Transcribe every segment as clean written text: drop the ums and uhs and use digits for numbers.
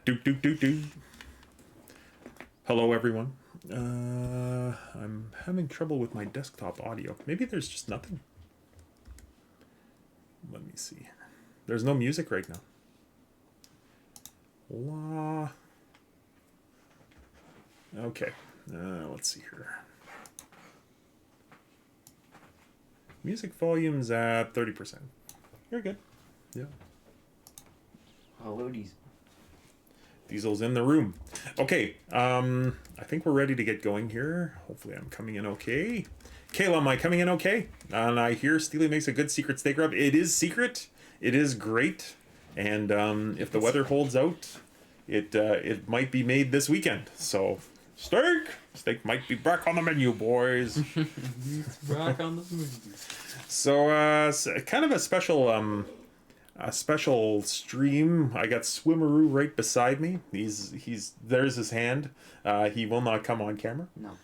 Doot, doot, doot, doot. Hello, everyone. I'm having trouble with my desktop audio. Maybe there's just nothing. Let me see. There's no music right now. Okay. Let's see here. Music volume's at 30%. You're good. Yeah. Hello, Diesel. Diesel's in the room. Okay. I think we're ready to get going here. Hopefully I'm coming in okay. Kayla, am I coming in okay? And I hear Steely makes a good secret steak rub. It is secret. It is great. And if the weather holds out, it might be made this weekend. So, steak might be back on the menu, boys. It's back on the menu. So, kind of a special stream. I got Swimmeroo right beside me. He's there's his hand. He will not come on camera. No.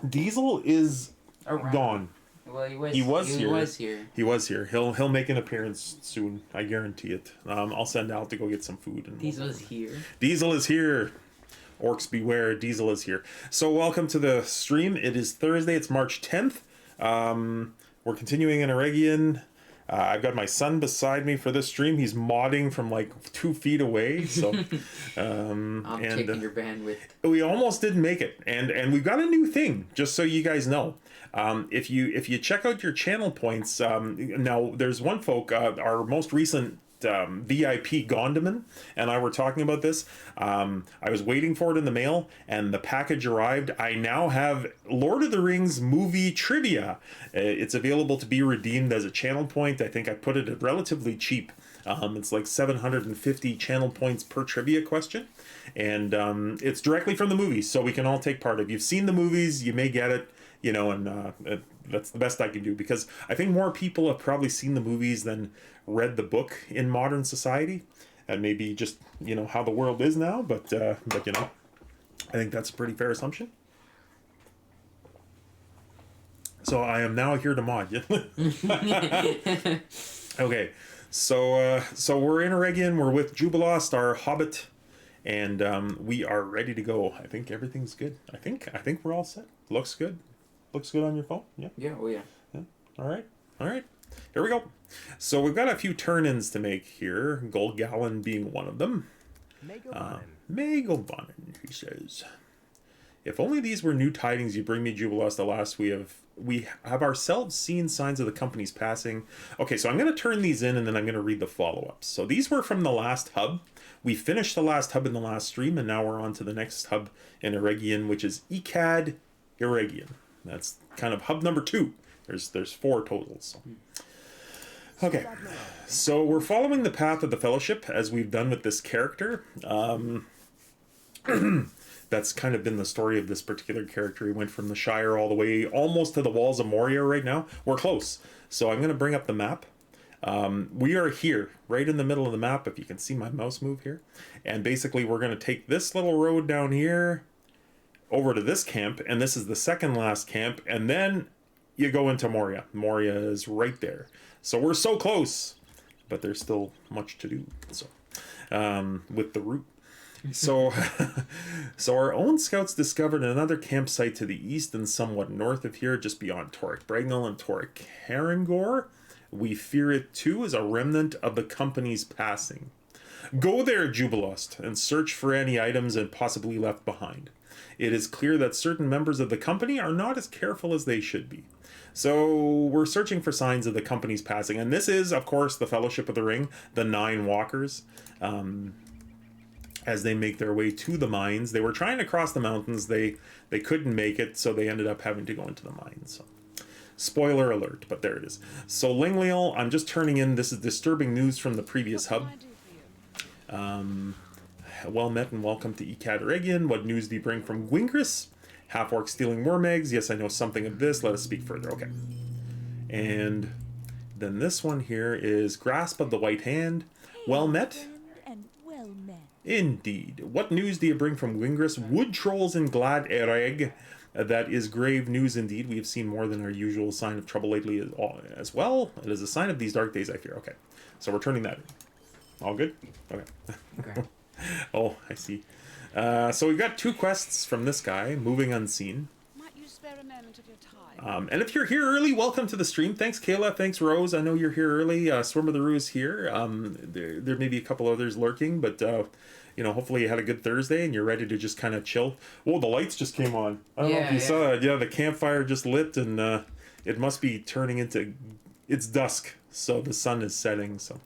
Diesel is gone. Well, he was here. He was here. He'll make an appearance soon. I guarantee it. I'll send out to go get some food. And Diesel is here. Diesel is here. Orcs beware. Diesel is here. So welcome to the stream. It is Thursday. It's March 10th. We're continuing in Eregion. I've got my son beside me for this stream. He's modding from like 2 feet away. So I'm taking your bandwidth. We almost didn't make it, and we've got a new thing. Just so you guys know, if you check out your channel points, now there's one folk, our most recent VIP Gondaman and I were talking about this. I was waiting for it in the mail and the package arrived. I now have Lord of the Rings movie trivia. It's available to be redeemed as a channel point. I think I put it at relatively cheap. It's like 750 channel points per trivia question. And it's directly from the movies, so we can all take part. If you've seen the movies, you may get it. And that's the best I can do, because I think more people have probably seen the movies than read the book in modern society, and maybe just how the world is now. But I think that's a pretty fair assumption. So I am now here to mod. Okay, so we're in Eregion. We're with Jubilost, our Hobbit, and we are ready to go. I think everything's good. I think we're all set. Looks good. Looks good on your phone? Yeah? Yeah, oh yeah. All right. Here we go. So we've got a few turn-ins to make here, Gold Gallon being one of them. Megovanen, he says. If only these were new tidings you bring me, Jubilost. Alas, we have ourselves seen signs of the company's passing. Okay, so I'm going to turn these in, and then I'm going to read the follow-ups. So these were from the last hub. We finished the last hub in the last stream, and now we're on to the next hub in Eregion, which is ECAD Eregion. That's kind of hub number 2. There's 4 totals. Okay, so we're following the path of the Fellowship as we've done with this character. That's kind of been the story of this particular character. He went from the Shire all the way almost to the walls of Moria right now. We're close. So I'm going to bring up the map. We are here, right in the middle of the map, if you can see my mouse move here. And basically we're going to take this little road down here over to this camp, and this is the second last camp, and then you go into Moria. Moria is right there. So we're so close, but there's still much to do. So with the route. So our own scouts discovered another campsite to the east and somewhat north of here, just beyond Toric Bragnell and Toric Harangor. We fear it too is a remnant of the company's passing. Go there, Jubilost, and search for any items and possibly left behind. It is clear that certain members of the company are not as careful as they should be. So we're searching for signs of the company's passing. And this is, of course, the Fellowship of the Ring, the 9 walkers. As they make their way to the mines. They were trying to cross the mountains. They couldn't make it, so they ended up having to go into the mines. So, spoiler alert, but there it is. So Lingliel, I'm just turning in. This is disturbing news from the previous hub. Well met and welcome to ECAD Eregion. What news do you bring from Gwingris? Half-orc stealing worm eggs. Yes, I know something of this. Let us speak further. Okay. And then this one here is Grasp of the White Hand. Well met. Indeed. What news do you bring from Gwingris? Wood trolls in Glad Ereg. That is grave news indeed. We have seen more than our usual sign of trouble lately as well. It is a sign of these dark days, I fear. Okay. So we're turning that in. All good? Okay. Okay. Oh, I see. So we've got 2 quests from this guy, Moving Unseen. Might you spare a moment of your time? And if you're here early, welcome to the stream. Thanks, Kayla. Thanks, Rose. I know you're here early. Swimmer the Roo is here. There may be a couple others lurking, but hopefully you had a good Thursday and you're ready to just kind of chill. Whoa, the lights just came on. I don't know if you saw it. Yeah, the campfire just lit, and it must be turning into... It's dusk, so the sun is setting, so...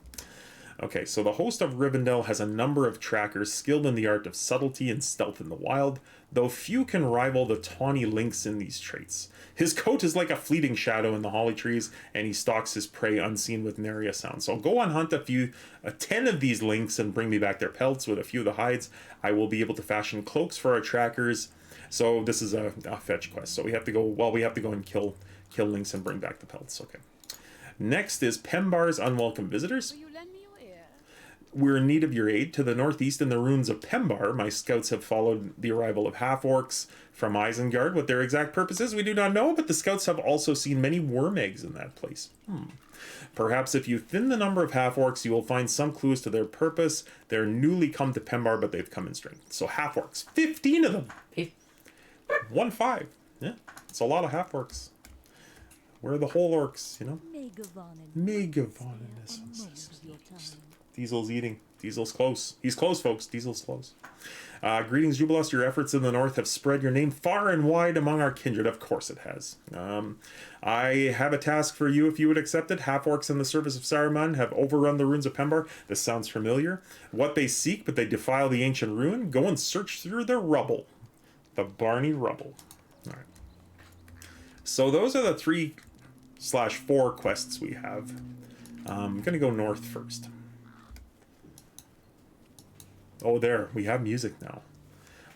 Okay, so the host of Rivendell has a number of trackers skilled in the art of subtlety and stealth in the wild, though few can rival the tawny lynx in these traits. His coat is like a fleeting shadow in the holly trees, and he stalks his prey unseen with nary a sound. So go on hunt 10 of these lynx and bring me back their pelts with a few of the hides. I will be able to fashion cloaks for our trackers. So this is a fetch quest. So we have to go and kill lynx and bring back the pelts. Okay. Next is Pembar's Unwelcome Visitors. Will you lend me your ear? We're in need of your aid. To the northeast in the ruins of Pembar, my scouts have followed the arrival of half-orcs from Isengard. What their exact purpose is, we do not know, but the scouts have also seen many worm eggs in that place. Perhaps if you thin the number of half-orcs, you will find some clues to their purpose. They're newly come to Pembar, but they've come in strength. So half-orcs, 15 of them. 1-5. Yeah, it's a lot of half-orcs. Where are the whole orcs, Megavonin. Diesel's eating. Diesel's close. He's close, folks. Diesel's close. Greetings, Jubilus. Your efforts in the north have spread your name far and wide among our kindred. Of course it has. I have a task for you if you would accept it. Half-orcs in the service of Saruman have overrun the ruins of Pembar. This sounds familiar. What they seek, but they defile the ancient ruin. Go and search through their rubble. The Barney rubble. All right. So those are the 3/4 quests we have. I'm going to go north first. Oh, there. We have music now.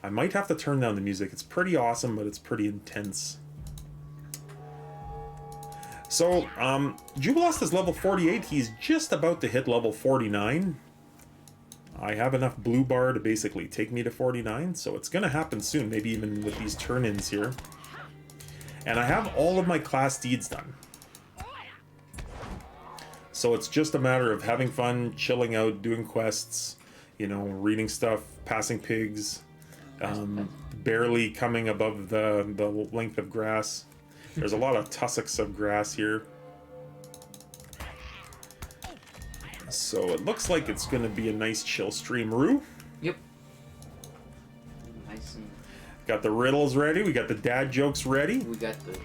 I might have to turn down the music. It's pretty awesome, but it's pretty intense. So, Jubilust is level 48. He's just about to hit level 49. I have enough blue bar to basically take me to 49, so it's going to happen soon, maybe even with these turn-ins here. And I have all of my class deeds done. So it's just a matter of having fun, chilling out, doing quests, reading stuff, passing pigs, barely coming above the length of grass. There's a lot of tussocks of grass here. So it looks like it's going to be a nice chill stream. Roo? Yep. Nice and... Got the riddles ready. We got the dad jokes ready. We got the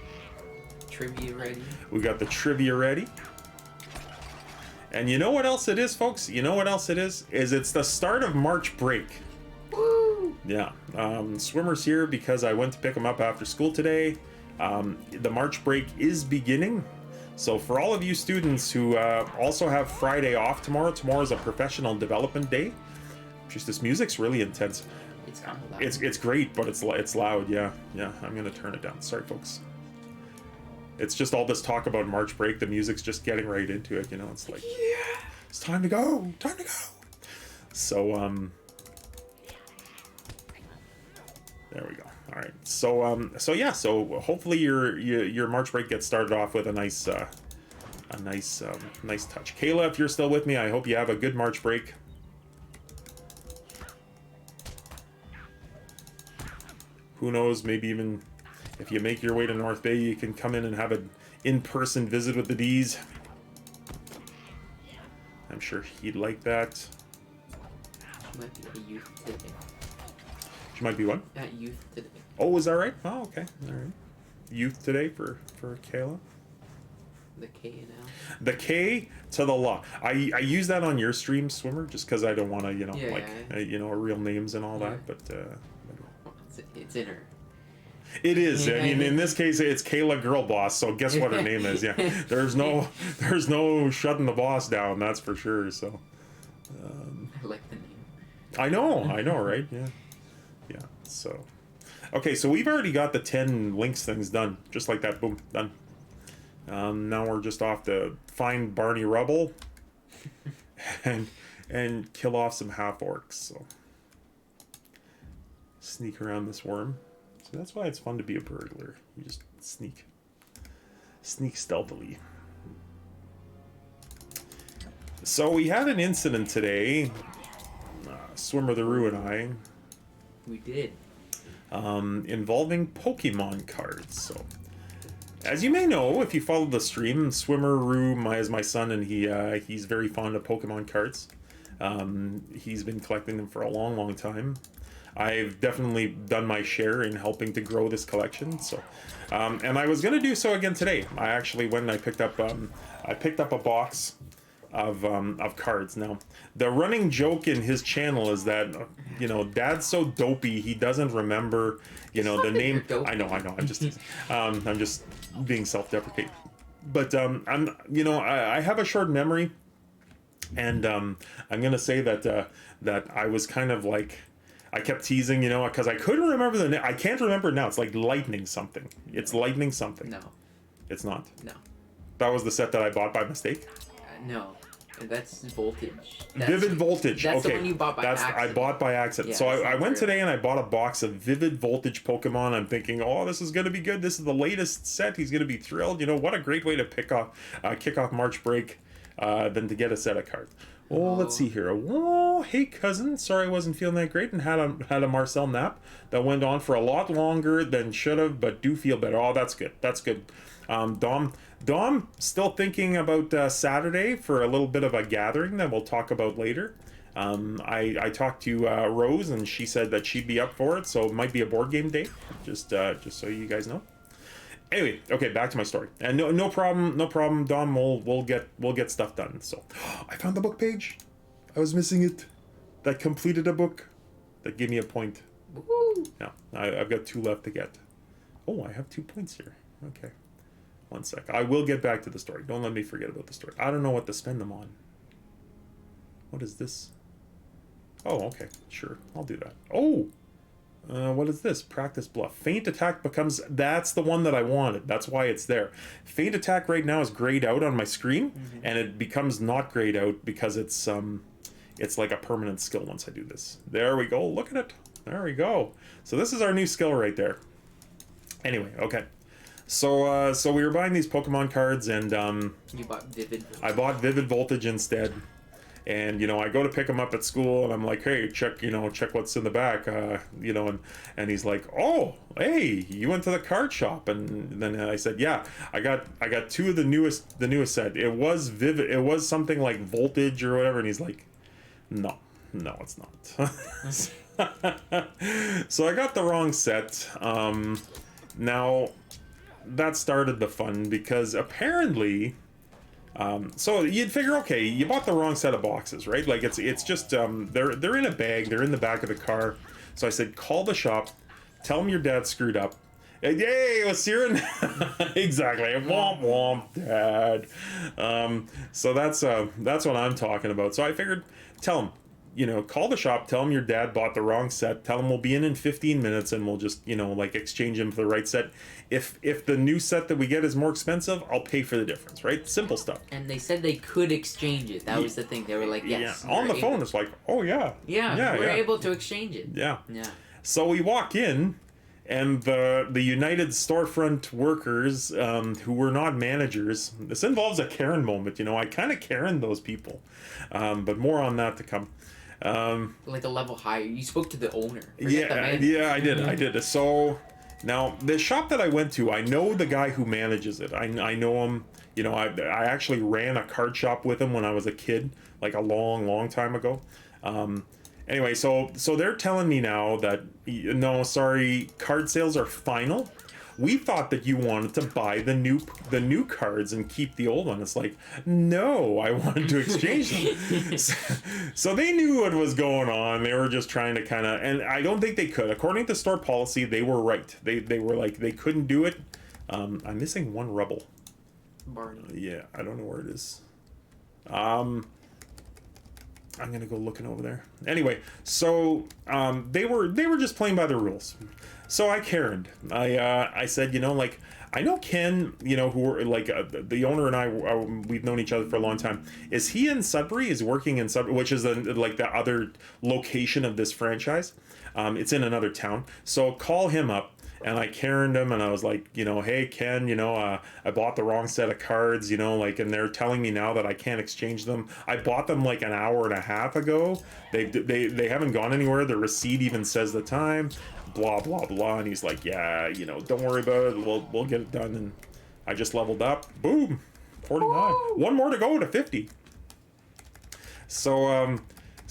trivia ready. We got the trivia ready. And you know what else it is, folks? You know what else it is? It's the start of March break. Woo! Yeah. Swimmer's here because I went to pick him up after school today. The March break is beginning. So for all of you students who also have Friday off tomorrow is a professional development day. Just this music's really intense. It's kind of loud. It's great, but it's loud. Yeah. I'm gonna turn it down. Sorry, folks. It's just all this talk about March break. The music's just getting right into it. It's like, yeah, it's time to go. Time to go. So there we go. All right. So yeah. So hopefully your March break gets started off with a nice touch. Kayla, if you're still with me, I hope you have a good March break. Who knows? Maybe even if you make your way to North Bay, you can come in and have an in-person visit with the D's. I'm sure he'd like that. She might be at youth today. She might be what? At youth today. Oh, is that right? Oh, okay. All right. Youth today for Kayla. The K and L. The K to the law. I use that on your stream, Swimmer, just because I don't want to, real names and all that. But it's in her. It is. I mean, in this case, it's Kayla Girl Boss. So guess what her name is? Yeah. There's no shutting the boss down. That's for sure. So. I like the name. I know, right? Yeah. So. Okay, so we've already got the 10 links things done, just like that. Boom, done. Now we're just off to find Barney Rubble and kill off some half orcs. So sneak around this worm. So that's why it's fun to be a burglar. You just sneak stealthily. So we had an incident today, Swimmer the Roo and I, We did. involving Pokemon cards. So, as you may know, if you follow the stream, Swimmer Roo is my son, and he's very fond of Pokemon cards. He's been collecting them for a long, long time. I've definitely done my share in helping to grow this collection. So, and I was gonna do so again today. I actually went and I picked up a box of cards. Now, the running joke in his channel is that, Dad's so dopey he doesn't remember, the name. I know. I'm just being self-deprecating. But I have a short memory, and I'm gonna say that I was kind of like, I kept teasing, because I couldn't remember the name. I can't remember it now. It's like lightning something. It's lightning something. No. It's not. No. That was the set that I bought by mistake. No. That's Voltage. Vivid Voltage. That's okay. the one you bought by accident. I bought by accident. Yeah, so I sounds went true. today and I bought a box of Vivid Voltage Pokemon. I'm thinking, oh, this is going to be good. This is the latest set. He's going to be thrilled. What a great way to kick off March break than to get a set of cards. Oh, let's see here. Oh, hey, cousin. Sorry I wasn't feeling that great and had a Marcel nap that went on for a lot longer than should have, but do feel better. Oh, that's good. That's good. Dom, still thinking about Saturday for a little bit of a gathering that we'll talk about later. I talked to Rose, and she said that she'd be up for it, so it might be a board game day, just so you guys know. Anyway, okay, back to my story. And no problem, Dom. We'll get stuff done. So, I found the book page. I was missing it. That completed a book. That gave me a point. Woo! Yeah, I've got 2 left to get. Oh, I have 2 points here. Okay. 1 sec. I will get back to the story. Don't let me forget about the story. I don't know what to spend them on. What is this? Oh, okay. Sure. I'll do that. Oh! What is this? Practice Bluff. Faint Attack becomes... That's the one that I wanted. That's why it's there. Faint Attack right now is grayed out on my screen, and it becomes not grayed out because it's like a permanent skill once I do this. There we go. Look at it. There we go. So this is our new skill right there. Anyway, okay. So we were buying these Pokemon cards, and You bought Vivid Voltage. I bought Vivid Voltage instead. And I go to pick him up at school, and I'm like, hey, check what's in the back, and he's like, oh, hey, you went to the card shop. And then I said, yeah, I got 2 of the newest set. It was Vivid, it was something like Voltage or whatever, and he's like, no, it's not. So I got the wrong set. Now that started the fun, because apparently, so you'd figure, okay, you bought the wrong set of boxes, right? Like it's just they're in a bag, they're in the back of the car. So I said, call the shop, tell them your dad screwed up. And, yay, it was Siren. Exactly. Womp womp, dad. So that's what I'm talking about. So I figured, tell him, call the shop, tell them your dad bought the wrong set, tell them we'll be in 15 minutes, and we'll just, exchange him for the right set. If the new set that we get is more expensive, I'll pay for the difference, right? Simple stuff. And they said they could exchange it. That was the thing. They were like, yes. Yeah. On the phone, it's like, oh, yeah. Yeah, we're able to exchange it. Yeah. Yeah. So we walk in, and the United Storefront workers, who were not managers, this involves a Karen moment, I kind of Karen those people. But more on that to come. Like a level higher. You spoke to the owner. Yeah, I did. So now the shop that I went to, I know the guy who manages it. I know him. I actually ran a card shop with him when I was a kid, like a long time ago. Anyway, so they're telling me now that no, sorry, card sales are final. We thought that you wanted to buy the new cards and keep the old one. It's like, no, I wanted to exchange them. So they knew what was going on. They were just trying to kind of, and I don't think they could. According to store policy, they were right. They were like, they couldn't do it. I'm missing 1 Rebel. Barney. Yeah, I don't know where it is. I'm gonna go looking over there. Anyway, so they were just playing by the rules. So I Karened. I said, I know Ken, who were like the owner and I, we've known each other for a long time. Is he in Sudbury? Is working in Sudbury, which is the other location of this franchise. It's in another town. So call him up and I Karened him, and I was like, you know, hey Ken, you know, I bought the wrong set of cards, you know, like, and they're telling me now that I can't exchange them. I bought them like an hour and a half ago. They haven't gone anywhere. The receipt even says the time, blah blah blah. And he's like, yeah, you know, don't worry about it. We'll get it done. And I just leveled up. Boom, 49. Woo! One more to go to 50. So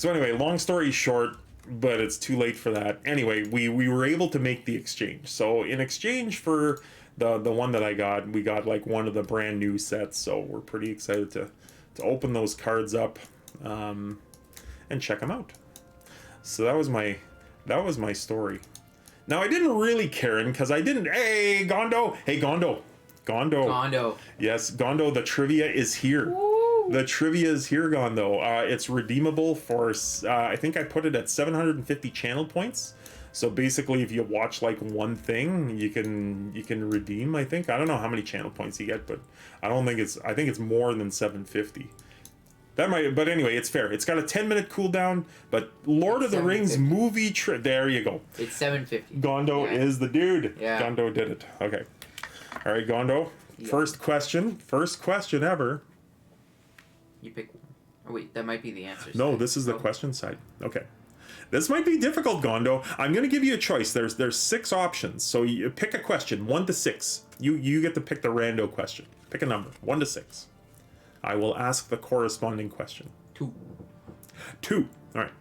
anyway, long story short, but it's too late for that. Anyway, we were able to make the exchange. So in exchange for the one that I got, we got like one of the brand new sets. So we're pretty excited to open those cards up and check them out. So that was my story. Now I didn't really Karen because I didn't. Hey Gondo, Gondo. Yes, Gondo. The trivia is here. Woo! The trivia is here, Gondo. It's redeemable for, I think I put it at 750 channel points. So basically, if you watch like one thing, you can redeem. I think, I don't know how many channel points you get, but I think it's more than 750. That might, but anyway, it's fair. It's got a 10-minute cooldown, but Lord of the Rings movie there you go. It's 750. Gondo is the dude. Yeah. Gondo did it. Okay. All right, Gondo. Yeah. First question ever. You pick one. Oh wait, that might be the answer. No, this is the question side. Okay. This might be difficult, Gondo. I'm going to give you a choice. There's 6 options. So you pick a question, 1 to 6. You get to pick the rando question. Pick a number, 1 to 6. I will ask the corresponding question. 2. All right.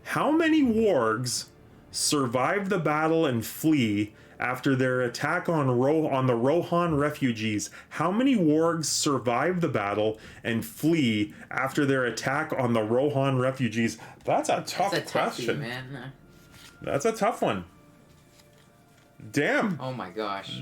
How many wargs survive the battle and flee after their attack on the Rohan refugees? How many wargs survive the battle and flee after their attack on the Rohan refugees? That's a tough question. Toughie, man. That's a tough one. Damn. Oh my gosh.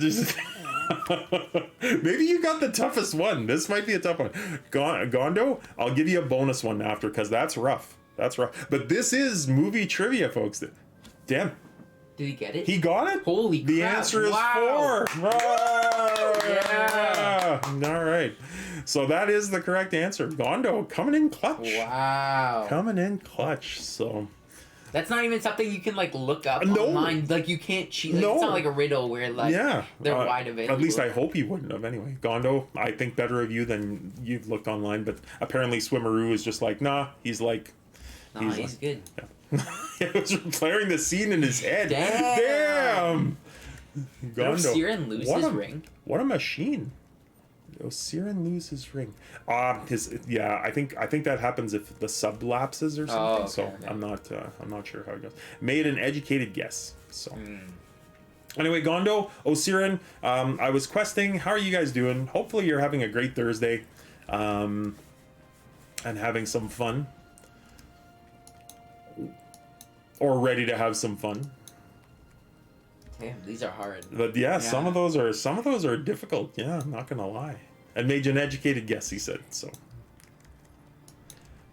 Maybe you got the toughest one. This might be a tough one. Gondo, I'll give you a bonus one after because that's rough. But this is movie trivia, folks. Damn. Did he get it? He got it? Holy crap. The answer is 4. Oh, yeah. All right. So that is the correct answer. Gondo coming in clutch. Wow. Coming in clutch. So that's not even something you can like look up online. Like you can't cheat. Like, it's not like a riddle where like they're wide available. At least I hope he wouldn't have anyway. Gondo, I think better of you than you've looked online, but apparently Swimmeroo is just like, nah, he's like... Nah, he's good. Yeah. It was replaying the scene in his head. Damn! Gondo. Siren lose his ring? What a machine. Siren lose his ring. I think that happens if the sub lapses or something. Oh, okay, so okay. I'm not sure how it goes. Made an educated guess. So anyway, Gondo, Siren, I was questing. How are you guys doing? Hopefully you're having a great Thursday, and having some fun, or ready to have some fun. Damn, these are hard. But yeah, some of those are difficult. Yeah, I'm not gonna lie. And made an educated guess, he said. So,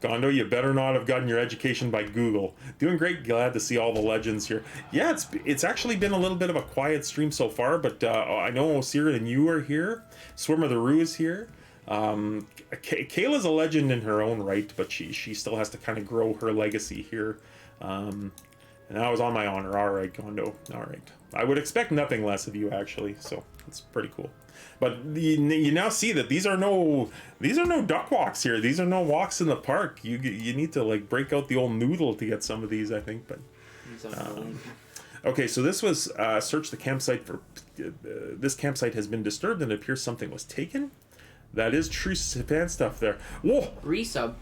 Gondo, you better not have gotten your education by Google. Doing great. Glad to see all the legends here. Yeah, it's actually been a little bit of a quiet stream so far, but I know Osira and you are here. Swimmer the Roo is here. Kayla's a legend in her own right, but she still has to kind of grow her legacy here. And I was on my honor. All right, Gondo. All right. I would expect nothing less of you, actually. So it's pretty cool. But you now see that these are no duck walks here. These are no walks in the park. You need to like break out the old noodle to get some of these, I think. But okay, so this was search the campsite for. This campsite has been disturbed and it appears something was taken. That is true fan stuff there. Whoa! Resub.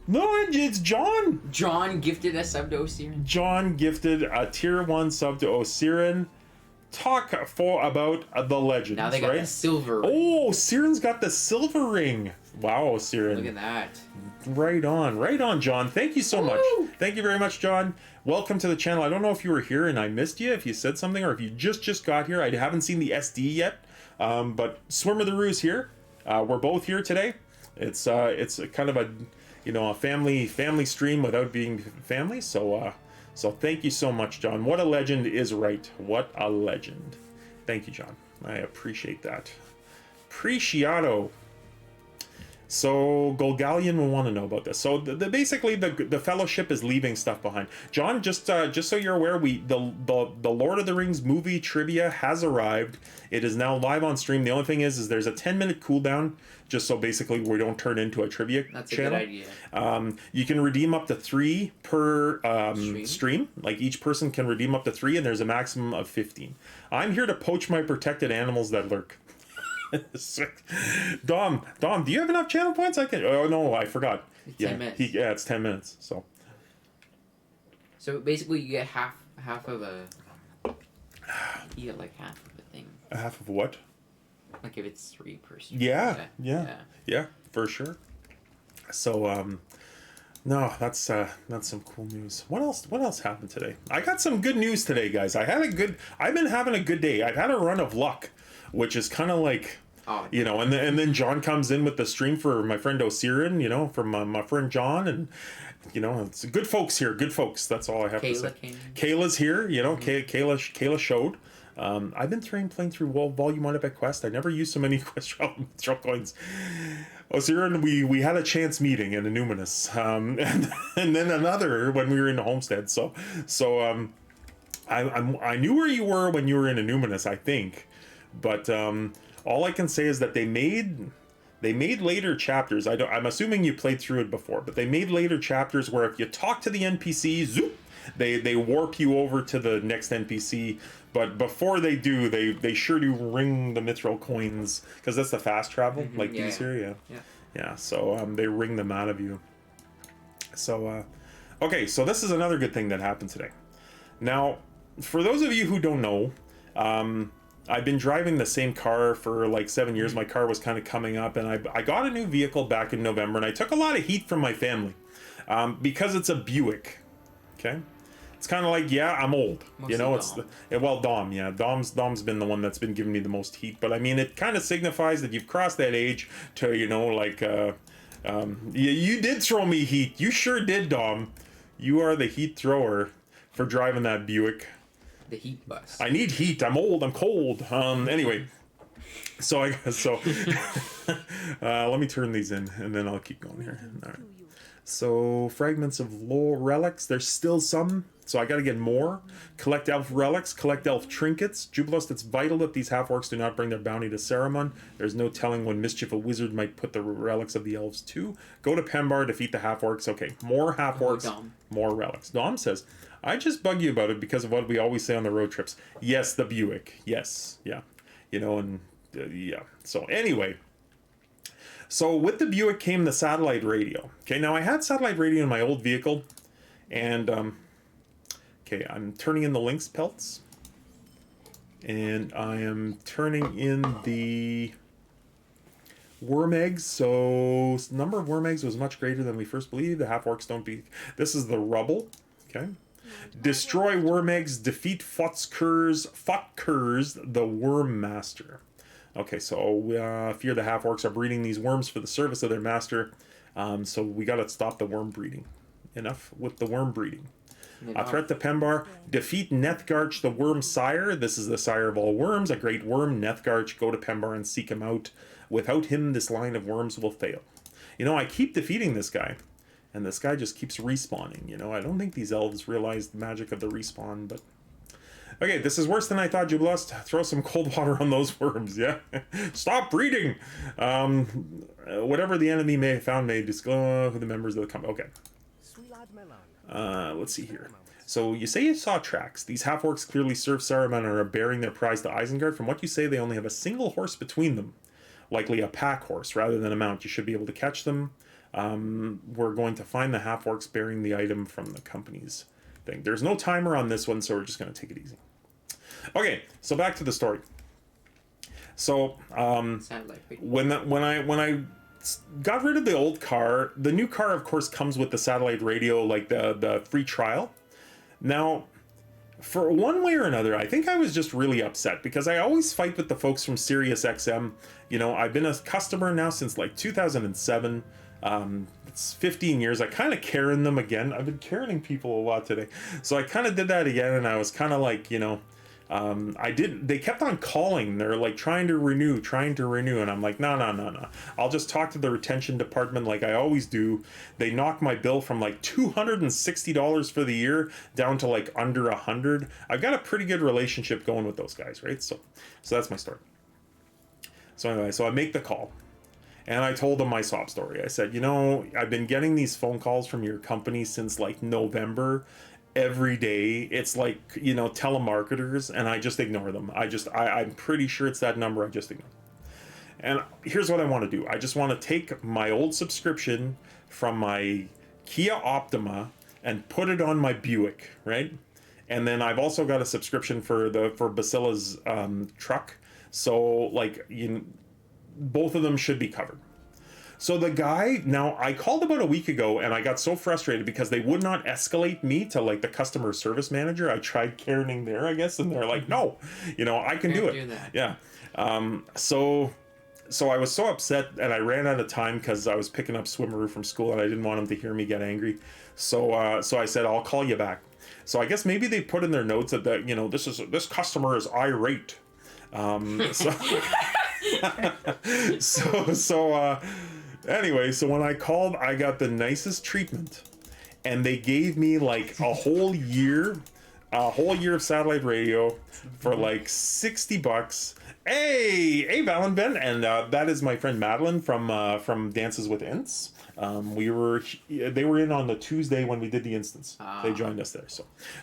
No, it's John. John gifted a sub to Osirin. John gifted a tier 1 sub to Osirin. Talk about the legends. Now they got the silver ring. Oh, Siren's got the silver ring. Wow, Siren. Look at that. Right on, John. Thank you so much. Thank you very much, John. Welcome to the channel. I don't know if you were here and I missed you, if you said something, or if you just got here. I haven't seen the SD yet, but Swimmer the Roo's here. We're both here today. It's a kind of a family stream without being family. So thank you so much, John. What a legend is right. What a legend. Thank you, John. I appreciate that. Appreciato. So Golgalion will want to know about this. So basically the Fellowship is leaving stuff behind. John, just so you're aware, the Lord of the Rings movie trivia has arrived. It is now live on stream. The only thing is there's a 10-minute cooldown, just so basically we don't turn into a trivia That's channel. a good idea. You can redeem up to 3 per stream. Like each person can redeem up to 3, and there's a maximum of 15. I'm here to poach my protected animals that lurk. Dom, do you have enough channel points? I can. Oh no, I forgot. It's 10 minutes. It's 10 minutes. So basically, you get half of a. You get like half of a thing. Half of what? Like if it's 3 per stream. Yeah, for sure. So no, that's some cool news. What else happened today? I got some good news today, guys. I've been having a good day. I've had a run of luck, which is kind of like, you know, and then John comes in with the stream for my friend Osirin, you know, from my friend John, and you know, it's good folks here, good folks. That's all I have to say. Kayla's here, you know. Kayla showed. I've been playing through Vol.1.Ep Quest. I never used so many quest coins. Osirin, we had a chance meeting in Innuminous, and then another when we were in the Homestead. So I knew where you were when you were in Innuminous, I think, but all I can say is that they made later chapters. I'm assuming you played through it before, but they made later chapters where if you talk to the NPC, zoop, they warp you over to the next NPC. But before they do, they sure do ring the mithril coins, because that's the fast travel, these here, yeah. So they ring them out of you. So okay, so this is another good thing that happened today. Now, for those of you who don't know, I've been driving the same car for like 7 years. My car was kind of coming up, and I got a new vehicle back in November, and I took a lot of heat from my family because it's a Buick. Okay. It's kind of like, I'm old, mostly, you know. Dom's been the one that's been giving me the most heat, but I mean, it kind of signifies that you've crossed that age to, you know, like you did throw me heat. You sure did, Dom. You are the heat thrower for driving that Buick. The heat bus. I need heat. I'm old. I'm cold. Anyway, so let me turn these in, and then I'll keep going here. All right. So fragments of lore relics. There's still some. So I got to get more. Collect elf relics. Collect elf trinkets. Jubilust, it's vital that these half-orcs do not bring their bounty to Saruman. There's no telling when mischief a wizard might put the relics of the elves to. Go to Pembar, defeat the half-orcs. Okay, more half-orcs, more relics. Dom says, I just bug you about it because of what we always say on the road trips. Yes, the Buick. Yes, yeah. You know, and yeah. So anyway... So with the Buick came the satellite radio. Okay, now I had satellite radio in my old vehicle, and okay, I'm turning in the lynx pelts, and I am turning in the worm eggs. So the number of worm eggs was much greater than we first believed. The half-orcs don't beat. This is the rubble. Okay, destroy worm eggs, defeat Fotkurs, the Worm Master. Okay, so fear the half-orcs are breeding these worms for the service of their master. So we got to stop the worm breeding. Enough with the worm breeding. Threat to Pembar. Defeat Nethgarch, the worm sire. This is the sire of all worms, a great worm. Nethgarch, go to Pembar and seek him out. Without him, this line of worms will fail. You know, I keep defeating this guy, and this guy just keeps respawning. You know, I don't think these elves realize the magic of the respawn, but... Okay, this is worse than I thought, Jubilust. Throw some cold water on those worms, yeah? Stop breeding! Whatever the enemy may have found may disclose who the members of the company... Okay. Let's see here. So, you say you saw tracks. These half-orcs clearly serve Saruman and are bearing their prize to Isengard. From what you say, they only have a single horse between them. Likely a pack horse rather than a mount. You should be able to catch them. We're going to find the half-orcs bearing the item from the company's thing. There's no timer on this one, so we're just going to take it easy. Okay, so back to the story. So when I got rid of the old car, the new car of course comes with the satellite radio, like the free trial. Now, for one way or another, I think I was just really upset because I always fight with the folks from Sirius XM. You know, I've been a customer now since like 2007. It's 15 years. I kind of Karen them again. I've been Karening people a lot today. So I kind of did that again, and I was kind of like, you know, They kept on calling. They're like trying to renew. And I'm like, no. I'll just talk to the retention department like I always do. They knocked my bill from like $260 for the year down to like under $100. I've got a pretty good relationship going with those guys, right? So that's my story. So anyway, so I make the call. And I told them my sob story. I said, I've been getting these phone calls from your company since like November. Every day. It's like, telemarketers, and I just ignore them. I'm pretty sure it's that number. I just ignore them. And here's what I want to do. I just want to take my old subscription from my Kia Optima and put it on my Buick, right? And then I've also got a subscription for Basila's truck. So like, both of them should be covered. So the guy, now I called about a week ago and I got so frustrated because they would not escalate me to like the customer service manager. I tried Karening there, I guess, and they're like, no, I can do it. Yeah. So I was so upset and I ran out of time because I was picking up Swimmeroo from school and I didn't want him to hear me get angry. So I said, I'll call you back. So I guess maybe they put in their notes that this customer is irate. Anyway, so when I called, I got the nicest treatment, and they gave me like a whole year of satellite radio for like $60. Hey, Val and Ben, and that is my friend Madeline from Dances with Ints. They were in on the Tuesday when we did the instance. They joined us there.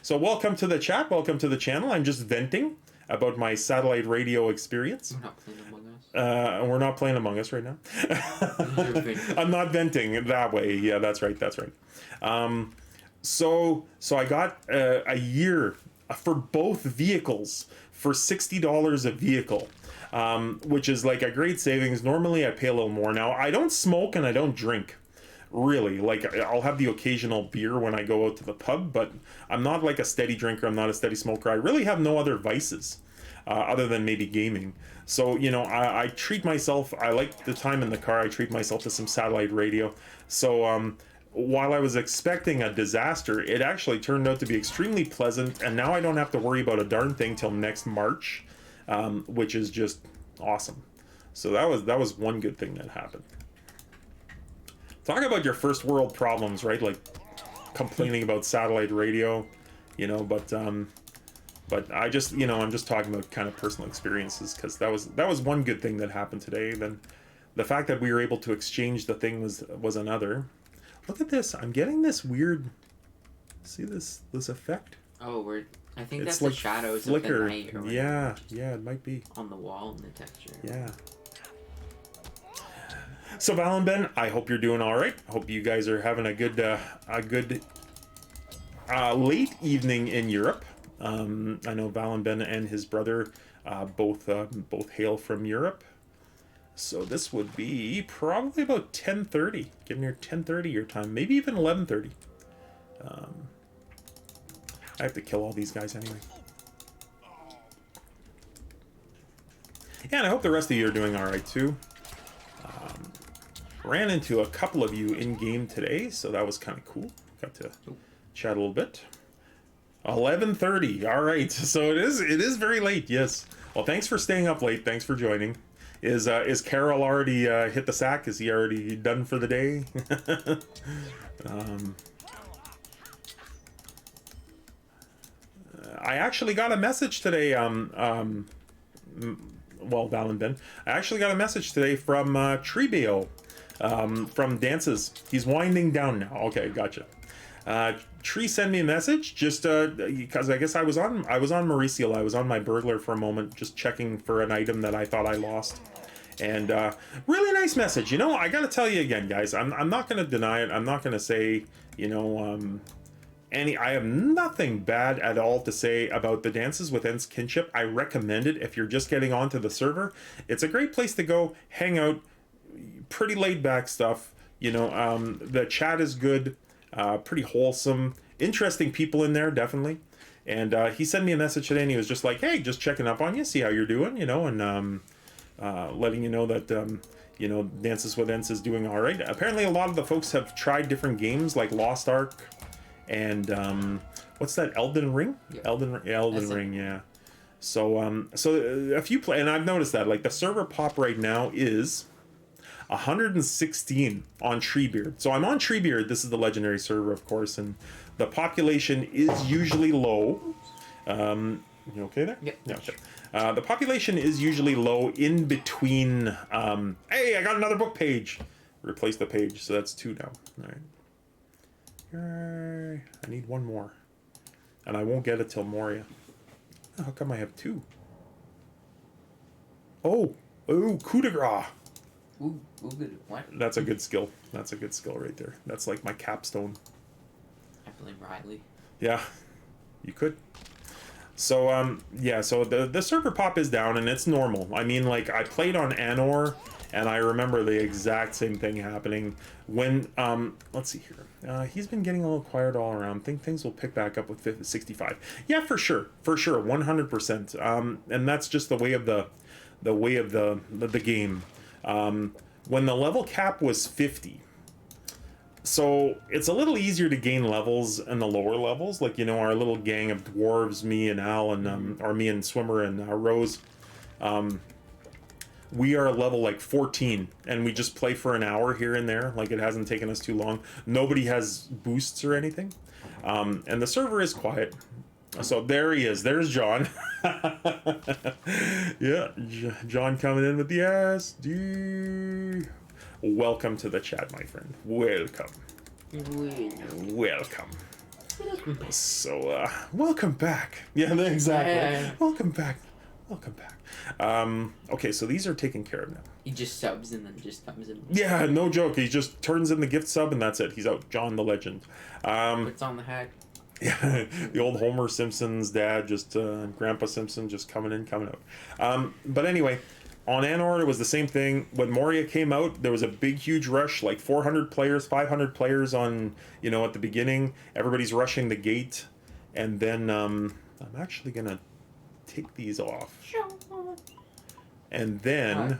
So welcome to the chat. Welcome to the channel. I'm just venting about my satellite radio experience. We're not playing Among Us right now. I'm not venting that way. Yeah, that's right. So I got a year for both vehicles for $60 a vehicle, which is like a great savings. Normally I pay a little more. Now I don't smoke and I don't drink. Really, like I'll have the occasional beer when I go out to the pub, but I'm not like a steady drinker. I'm not a steady smoker. I really have no other vices other than maybe gaming. So, I treat myself, I like the time in the car, I treat myself to some satellite radio. So while I was expecting a disaster, it actually turned out to be extremely pleasant, and now I don't have to worry about a darn thing till next March, which is just awesome. So that was one good thing that happened. Talk about your first world problems, right? Like complaining about satellite radio, but I just, I'm just talking about kind of personal experiences, because that was one good thing that happened today. Then the fact that we were able to exchange the thing was another. Look at this. I'm getting this weird. See this effect? Oh, I think it's that's like the shadows flicker. of the night. Or yeah, it might be on the wall in the texture. Yeah. So Val and Ben, I hope you're doing all right. I hope you guys are having a good late evening in Europe. I know Val and Ben and his brother both hail from Europe. So this would be probably about 10:30, getting near 10:30 your time, maybe even 11:30. I have to kill all these guys anyway. Yeah, and I hope the rest of you are doing all right too. Ran into a couple of you in game today, so that was kind of cool. Got to chat a little bit. 11:30. All right, so it is very late. Yes. Well, thanks for staying up late. Thanks for joining. Is Carol already hit the sack? Is he already done for the day? I actually got a message today. Well, Val and Ben, I actually got a message today from Trebeo, from Dances. He's winding down now. Okay, gotcha. Tree sent me a message just because I guess I was on Mauricio. I was on my Burglar for a moment, just checking for an item that I thought I lost. And really nice message. I got to tell you again, guys, I'm not going to deny it. I'm not going to say, I have nothing bad at all to say about the Dances with Ents kinship. I recommend it if you're just getting onto the server. It's a great place to go, hang out, pretty laid back stuff. The chat is good, pretty wholesome, interesting people in there, definitely. And he sent me a message today and he was just like, hey, just checking up on you, see how you're doing, and letting you know that, Dances with Ents is doing all right. Apparently a lot of the folks have tried different games like Lost Ark and what's that, Elden Ring? Yep. Elden Ring, yeah. So a few and I've noticed that like the server pop right now is 116 on Treebeard. So I'm on Treebeard. This is the legendary server, of course, and the population is usually low. You okay there? Yep. Yeah. Okay. The population is usually low in between. Hey, I got another book page. Replace the page, so that's 2 now. All right. Yay. I need 1 more, and I won't get it till Moria. How come I have 2? Oh, coup de grace. Ooh, good. What? That's a good skill. That's a good skill right there. That's like my capstone. I blame Riley. Yeah, you could. So yeah, so the server pop is down and it's normal. I mean, like I played on Anor and I remember the exact same thing happening when let's see here. He's been getting a little quiet all around. Think things will pick back up with 65. Yeah, for sure, 100%. And that's just the way of the game. When the level cap was 50. So it's a little easier to gain levels in the lower levels, like, you know, our little gang of dwarves, me and Al, and or me and Swimmer and Rose. We are level like 14, and we just play for an hour here and there. Like, it hasn't taken us too long. Nobody has boosts or anything, and the server is quiet. So there he is. There's John. Yeah, John coming in with the SD. Welcome to the chat, my friend. Welcome. So, welcome back. Yeah, exactly. Yeah. Welcome back. Okay, so these are taken care of now. He just subs and then just comes in. Yeah, no joke. He just turns in the gift sub and that's it. He's out. John the Legend. Puts on the hat. Yeah, the old Homer Simpson's dad, just Grandpa Simpson, just coming in, coming out. But anyway, on Anor, it was the same thing. When Moria came out, there was a big, huge rush, like 400 players, 500 players on, you know, at the beginning. Everybody's rushing the gate. And then I'm actually going to take these off. And then...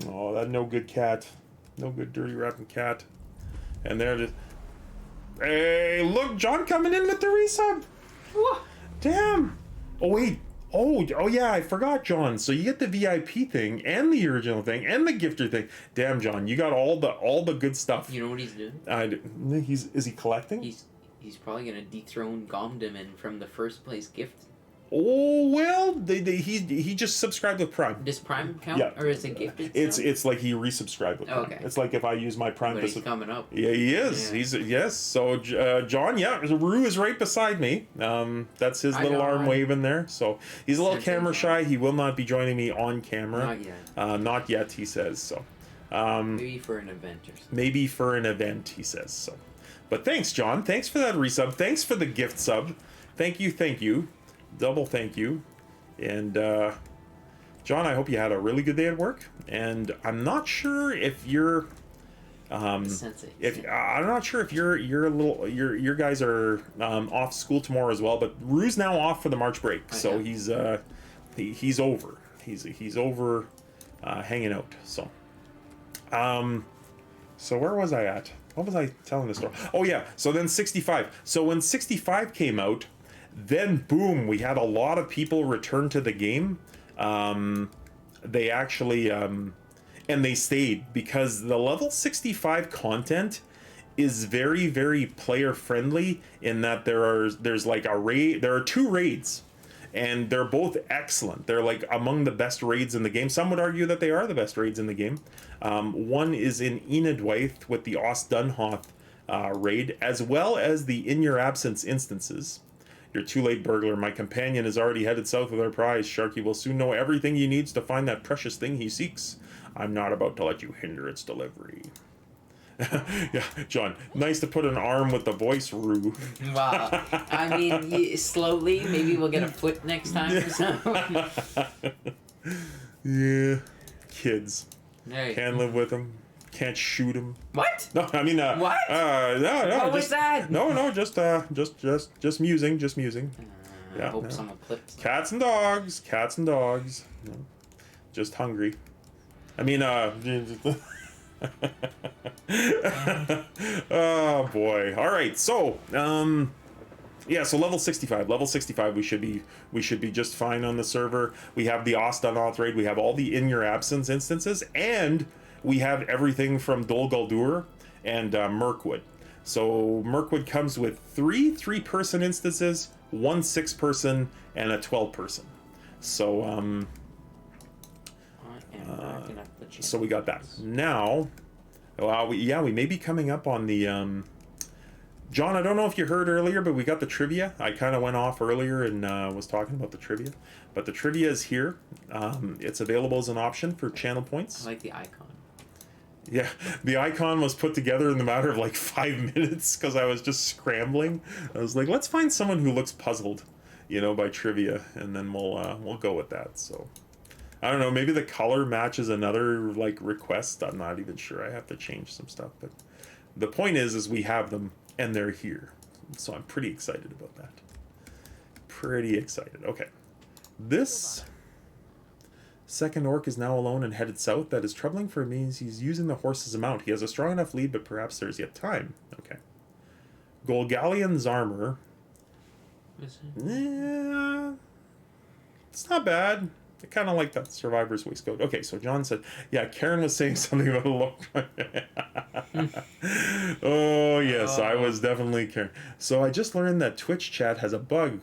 Oh, that no good cat. No good dirty rapping cat. And there it is. Hey, look, John coming in with the resub. Damn. Oh, wait. Oh yeah, I forgot, John. So you get the VIP thing and the original thing and the gifter thing. Damn, John, you got all the good stuff. You know what he's doing? Is he collecting? He's probably gonna dethrone Gomdaman from the first place gift. Oh well, he just subscribed with Prime. Does Prime count, or is it gifted? It's like he resubscribed with Prime. Okay. It's like if I use my Prime. But he's coming up. Yeah, he is. Yeah. Yes. So John, yeah, Rue is right beside me. That's his little arm waving there. So he's a little camera shy. He will not be joining me on camera. Not yet. Not yet, he says. So. Maybe for an event or something. Maybe for an event, he says. So. But thanks, John. Thanks for that resub. Thanks for the gift sub. Thank you. Double thank you. And John, I hope you had a really good day at work. And I'm not sure if you're I'm not sure if your guys are off school tomorrow as well, but Rue's now off for the March break. So he's over. He's over hanging out. So so where was I at? What was I telling the story? Oh yeah, so then 65. So when 65 came out, then boom, we had a lot of people return to the game. They actually and they stayed because the level 65 content is very, very player friendly in that there's like a raid. There are 2 raids, and they're both excellent. They're like among the best raids in the game. Some would argue that they are the best raids in the game. One is in Enidwaith with the Os Dunhoth raid, as well as the In Your Absence instances. You're too late, burglar. My companion is already headed south with our prize. Sharky will soon know everything he needs to find that precious thing he seeks. I'm not about to let you hinder its delivery. Yeah, John, nice to put an arm with the voice, Rue. Wow. I mean, slowly, maybe we'll get a foot next time or something. Yeah, kids. Hey. Can't live with them. Can't shoot him. What? No, I mean, what? No. What was that? No, just musing. I hope someone clips. Cats and dogs. No, just hungry. I mean, oh boy. All right. So, Yeah, so level 65. Level 65, we should be just fine on the server. We have the Ost unauthorized raid. We have all the in your absence instances, and we have everything from Dol Guldur and Mirkwood. So Mirkwood comes with three 3-person instances, 1 6-person, and a 12-person. So so we got that. Now, we may be coming up on the John, I don't know if you heard earlier, but we got the trivia. I kind of went off earlier and was talking about the trivia. But the trivia is here. It's available as an option for channel points. I like the icon. Yeah, the icon was put together in the matter of like 5 minutes because I was just scrambling. I was like, let's find someone who looks puzzled, by trivia, and then we'll go with that. So I don't know, maybe the color matches another like request. I'm not even sure. I have to change some stuff, but the point is we have them. And they're here. So I'm pretty excited about that. Pretty excited. Okay. This second orc is now alone and headed south. That is troubling for me as he's using the horse as a mount. He has a strong enough lead, but perhaps there's yet time. Okay. Golgalian's armor. Yeah. It's not bad. I kind of like that survivor's waistcoat. Okay, so John said, yeah, Karen was saying something about a look. Oh, yes, I was definitely Karen. So I just learned that Twitch chat has a bug,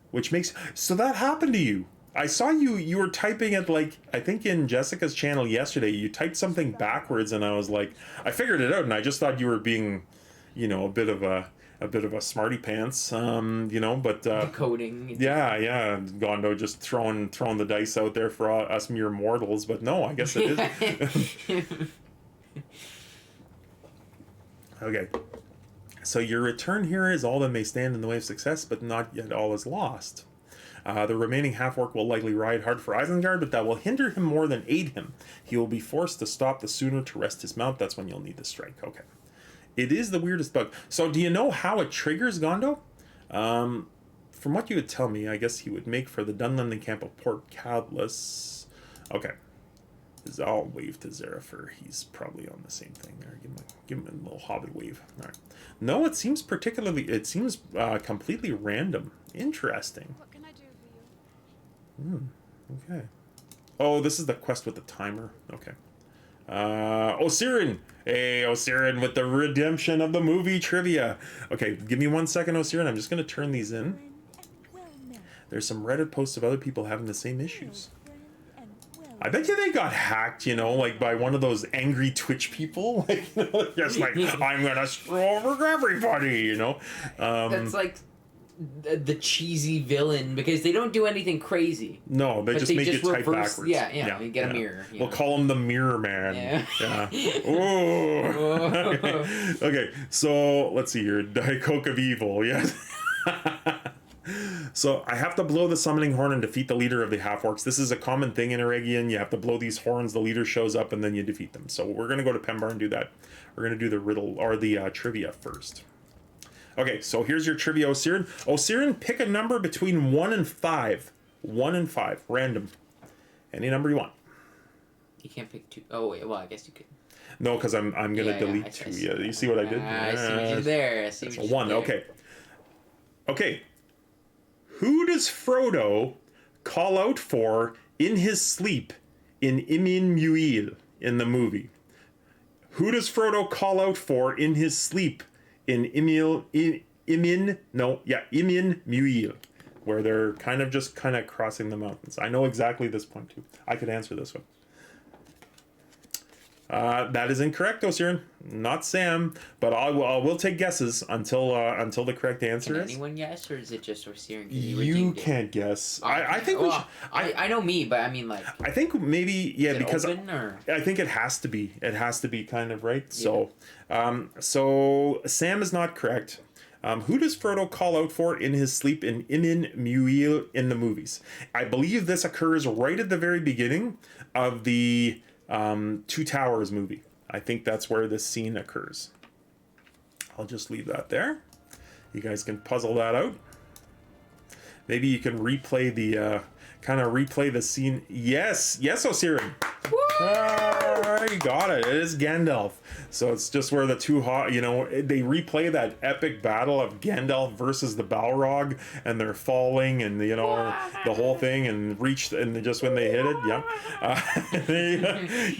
which makes... So that happened to you. I saw you were typing it like, I think in Jessica's channel yesterday, you typed something backwards, and I was like, I figured it out, and I just thought you were being, a bit of a smarty pants, but decoding. Yeah, Gondo just throwing the dice out there for us mere mortals, but no, I guess it is. Okay, so your return here is all that may stand in the way of success, but not yet all is lost. The remaining half-orc will likely ride hard for Isengard, but that will hinder him more than aid him. He will be forced to stop the sooner to rest his mount. That's when you'll need the strike. Okay. It is the weirdest bug. So do you know how it triggers, Gondo? From what you would tell me, I guess he would make for the Dunlending camp of Port Cadless. Okay. I'll wave to Zerifer. He's probably on the same thing there. Give him a little Hobbit wave. All right. No, it seems completely random. Interesting. What can I do for you? Okay. Oh, this is the quest with the timer. Okay. Osirin. Hey, Osirin with the redemption of the movie trivia. Okay, give me 1 second, Osirin. I'm just going to turn these in. There's some Reddit posts of other people having the same issues. I bet you they got hacked, like by one of those angry Twitch people. Just like, I'm going to screw over everybody, That's like the cheesy villain because they don't do anything crazy. No, they just make you type backwards. Yeah, you get a mirror. We'll call him the Mirror Man. Yeah. Ooh. Okay, so let's see here. Diet Coke of Evil, yes. So I have to blow the summoning horn and defeat the leader of the half-orcs. This is a common thing in Eregion. You have to blow these horns, the leader shows up, and then you defeat them. So we're going to go to Pembar and do that. We're going to do the riddle, or the trivia first. Okay, so here's your trivia, Osirin. Osirin, pick a number between 1 and 5. 1 and 5, random. Any number you want. You can't pick 2. Oh, wait, well, I guess you could. No, because I'm going to delete 2. Yeah, you see what I did? I see what you did there. I see what you did 1, there. Okay. Okay. Who does Frodo call out for in his sleep in Imin Muil in the movie? Who does Frodo call out for in his sleep in Imin Muil, where they're kind of crossing the mountains? I know exactly this point too. I could answer this one. That is incorrect, Osirin. Not Sam, but I will take guesses until the correct answer is. Can anyone guess, or is it just Osirin? You can't guess. I think I know me, but I mean like. I think maybe because open, or? I think it has to be. It has to be kind of right. Yeah. So Sam is not correct. Who does Frodo call out for in his sleep in Imin Muil in the movies? I believe this occurs right at the very beginning of the Two Towers movie. I think that's where this scene occurs. I'll just leave that there. You guys can puzzle that out. Maybe you can replay the scene. Yes, Osirin. You got it. It is Gandalf. So it's just where the two they replay that epic battle of Gandalf versus the Balrog, and they're falling, and the whole thing, and just when they hit it,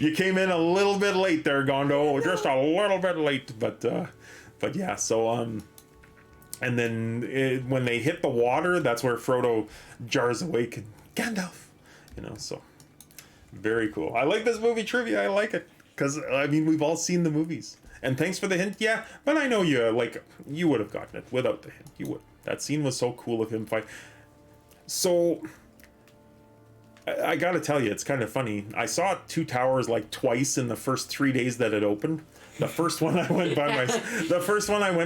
you came in a little bit late there, Gondo. Just a little bit late, but yeah. So and then when they hit the water, that's where Frodo jars awake and Gandalf. So very cool. I like this movie trivia. I like it because we've all seen the movies. And thanks for the hint. Yeah, but I know you would have gotten it without the hint. You would. That scene was so cool of him fight. So I got to tell you, it's kind of funny. I saw Two Towers twice in the first 3 days that it opened. The first one I went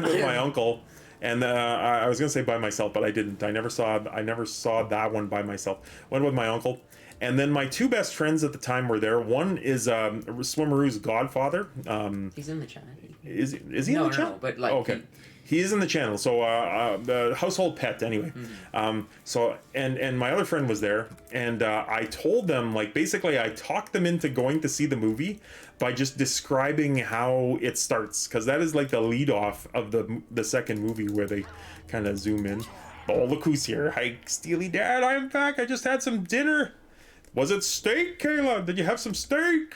with my uncle. And I was gonna say by myself, but I didn't. I never saw that one by myself. Went with my uncle, and then my two best friends at the time were there. One is Swimmeroo's godfather. He's in the channel. Is he in the channel? No, but okay. He is in the channel, so the household pet anyway. So and my other friend was there, and I told them basically I talked them into going to see the movie by just describing how it starts, because that is the lead off of the second movie where they kind of zoom in. Oh, look who's here! Hi, Steely Dad, I'm back. I just had some dinner. Was it steak, Kayla? Did you have some steak?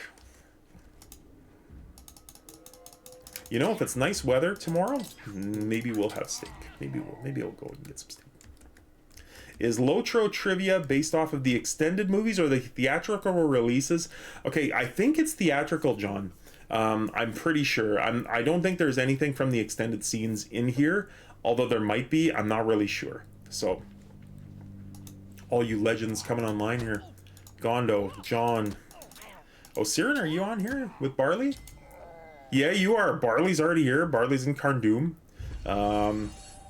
If it's nice weather tomorrow, maybe we'll have steak. Maybe I'll go and get some steak. Is Lotro trivia based off of the extended movies or the theatrical releases? Okay, I think it's theatrical, John. I'm pretty sure. I don't think there's anything from the extended scenes in here, although there might be. I'm not really sure. So, all you legends coming online here. Gondo, John. Oh, Siren, are you on here with Barley? Yeah, you are. Barley's already here. Barley's in Cardoom.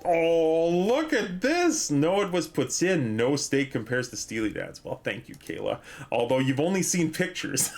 Oh, look at this. No, it was puts in. No steak compares to Steely Dad's. Well, thank you, Kayla. Although you've only seen pictures.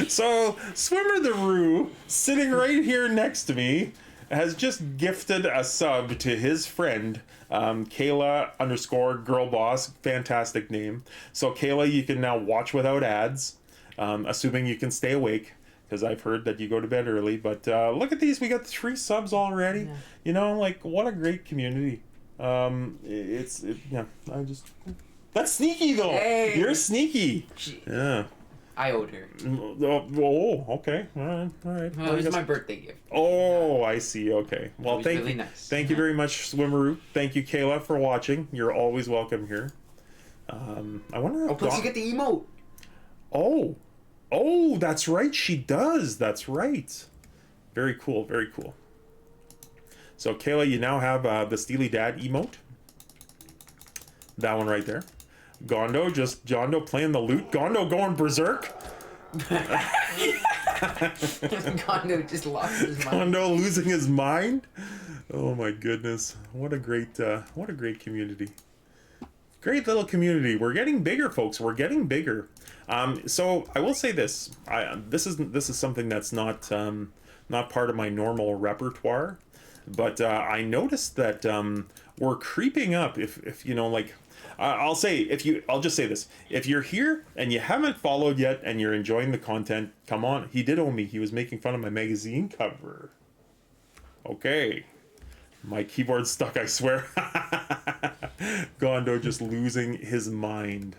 So, Swimmer the Roo, sitting right here next to me, has just gifted a sub to his friend, Kayla_girlboss. Fantastic name. So, Kayla, you can now watch without ads, assuming you can stay awake, because I've heard that you go to bed early. But look at these. We got 3 subs already. Yeah. What a great community. That's sneaky, though. Hey. You're sneaky. Yeah. I owed her. Oh, okay. All right. Well, it was my birthday gift. Oh, I see. Okay. Well, thank you. Nice. Thank you very much, Swimmeroo. Thank you, Kayla, for watching. You're always welcome here. I wonder if... plus you get the emote. Oh, that's right. She does. That's right. Very cool. Very cool. So, Kayla, you now have the Steely Dad emote. That one right there. Gondo playing the lute. Gondo going berserk. Gondo just lost his mind. Gondo losing his mind. Oh my goodness. What a great community. Great little community. We're getting bigger, folks. We're getting bigger. So I will say this. This is something that's not part of my normal repertoire, but I noticed that we're creeping up. If I'll just say this. If you're here and you haven't followed yet and you're enjoying the content, come on. He did owe me. He was making fun of my magazine cover. Okay. My keyboard's stuck, I swear. Gondo just losing his mind.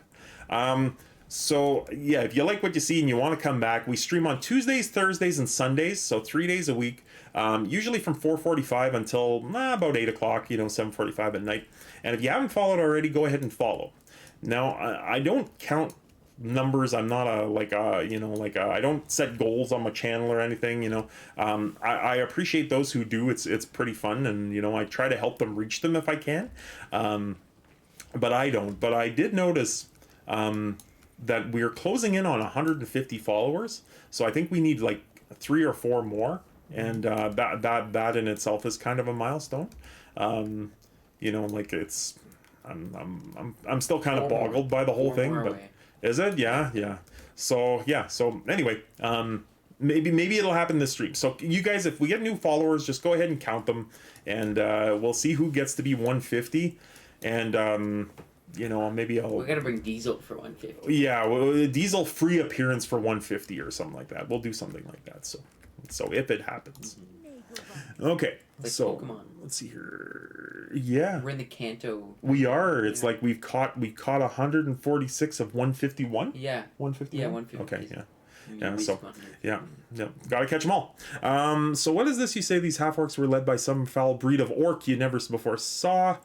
So, yeah, if you like what you see and you want to come back, we stream on Tuesdays, Thursdays, and Sundays, so 3 days a week, usually from 4:45 until about 8 o'clock, 7:45 at night. And if you haven't followed already, go ahead and follow. Now, I don't count numbers. I'm not I don't set goals on my channel or anything, I appreciate those who do. It's pretty fun, and, I try to help them reach them if I can. But I don't. But I did notice... that we're closing in on 150 followers, so I think we need 3 or 4 more, and that in itself is kind of a milestone. It's I'm still kind of boggled by the whole thing, but is it? Yeah. So anyway, maybe it'll happen this stream. So you guys, if we get new followers, just go ahead and count them, and we'll see who gets to be 150, and maybe I'll... We gotta bring Diesel for 150. Yeah, well, Diesel free appearance for 150 or something like that. We'll do something like that. So if it happens. Okay, like so Pokemon. Let's see here. Yeah, we're in the Kanto. We are. It's like we caught 146 of 151. Yeah, 151. Yeah, 150. Okay, yeah. Gotta catch them all. So what is this? You say these half orcs were led by some foul breed of orc you never before saw.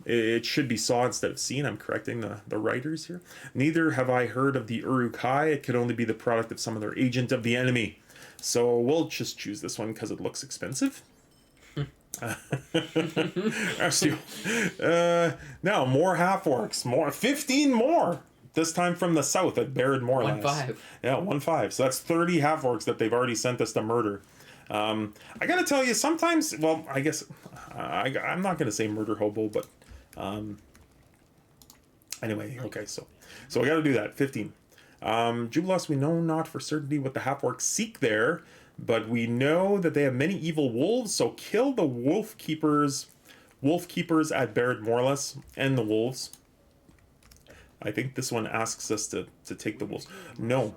It should be saw instead of seen. I'm correcting the writers here. Neither have I heard of the Uruk-hai. It could only be the product of some other agent of the enemy. So we'll just choose this one because it looks expensive. Now more half orcs, 15 more. This time from the south at Baird Morlas. 1-5. Yeah, 1-5. So that's 30 half orcs that they've already sent us to murder. I gotta tell you, sometimes, well, I guess I'm not gonna say murder hobo, but anyway, okay, so we gotta do that. 15. Jubilos, we know not for certainty what the half orcs seek there, but we know that they have many evil wolves, so kill the wolf keepers at Baird Morlas and the wolves. I think this one asks us to take the wolves. No.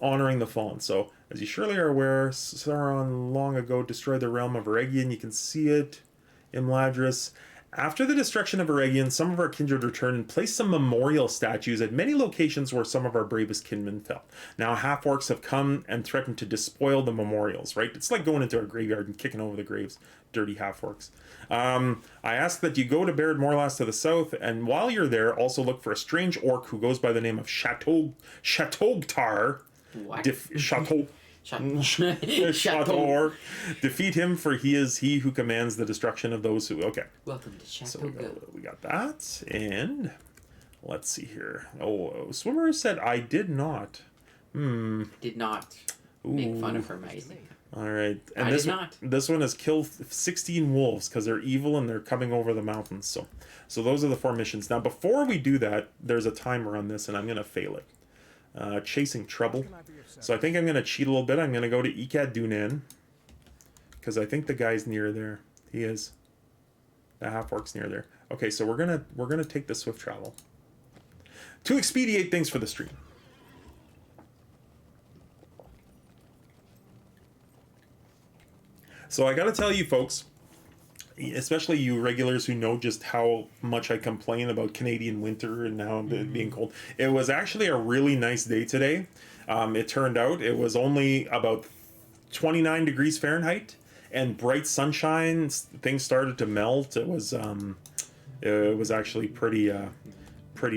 Honoring the fallen. So, as you surely are aware, Sauron long ago destroyed the realm of Eregion. You can see it in Imladris. After the destruction of Eregion, some of our kindred returned and placed some memorial statues at many locations where some of our bravest kinmen fell. Now half-orcs have come and threatened to despoil the memorials, right? It's like going into a graveyard and kicking over the graves. Dirty half-orcs. I ask that you go to Baird Morlas to the south, and while you're there, also look for a strange orc who goes by the name of Shatogtar. What? Chateau. Defeat him, for he is he who commands the destruction of those who... Okay. Welcome to Chateau. So we got that. And let's see here. Oh, Swimmer said I did not. Did not make fun of her mating. All right. And did not. This one has killed 16 wolves because they're evil and they're coming over the mountains. So those are the 4 missions. Now, before we do that, there's a timer on this, and I'm going to fail it. Chasing trouble. So I think I'm going to cheat a little bit. I'm going to go to Ikad Dunan, because I think the guy's near there. He is. The half-orc's near there. Okay, so we're gonna take the swift travel to expedite things for the stream. So I got to tell you folks, especially you regulars who know just how much I complain about Canadian winter and now being cold. It was actually a really nice day today. It turned out it was only about 29 degrees Fahrenheit and bright sunshine. Things started to melt. It was actually pretty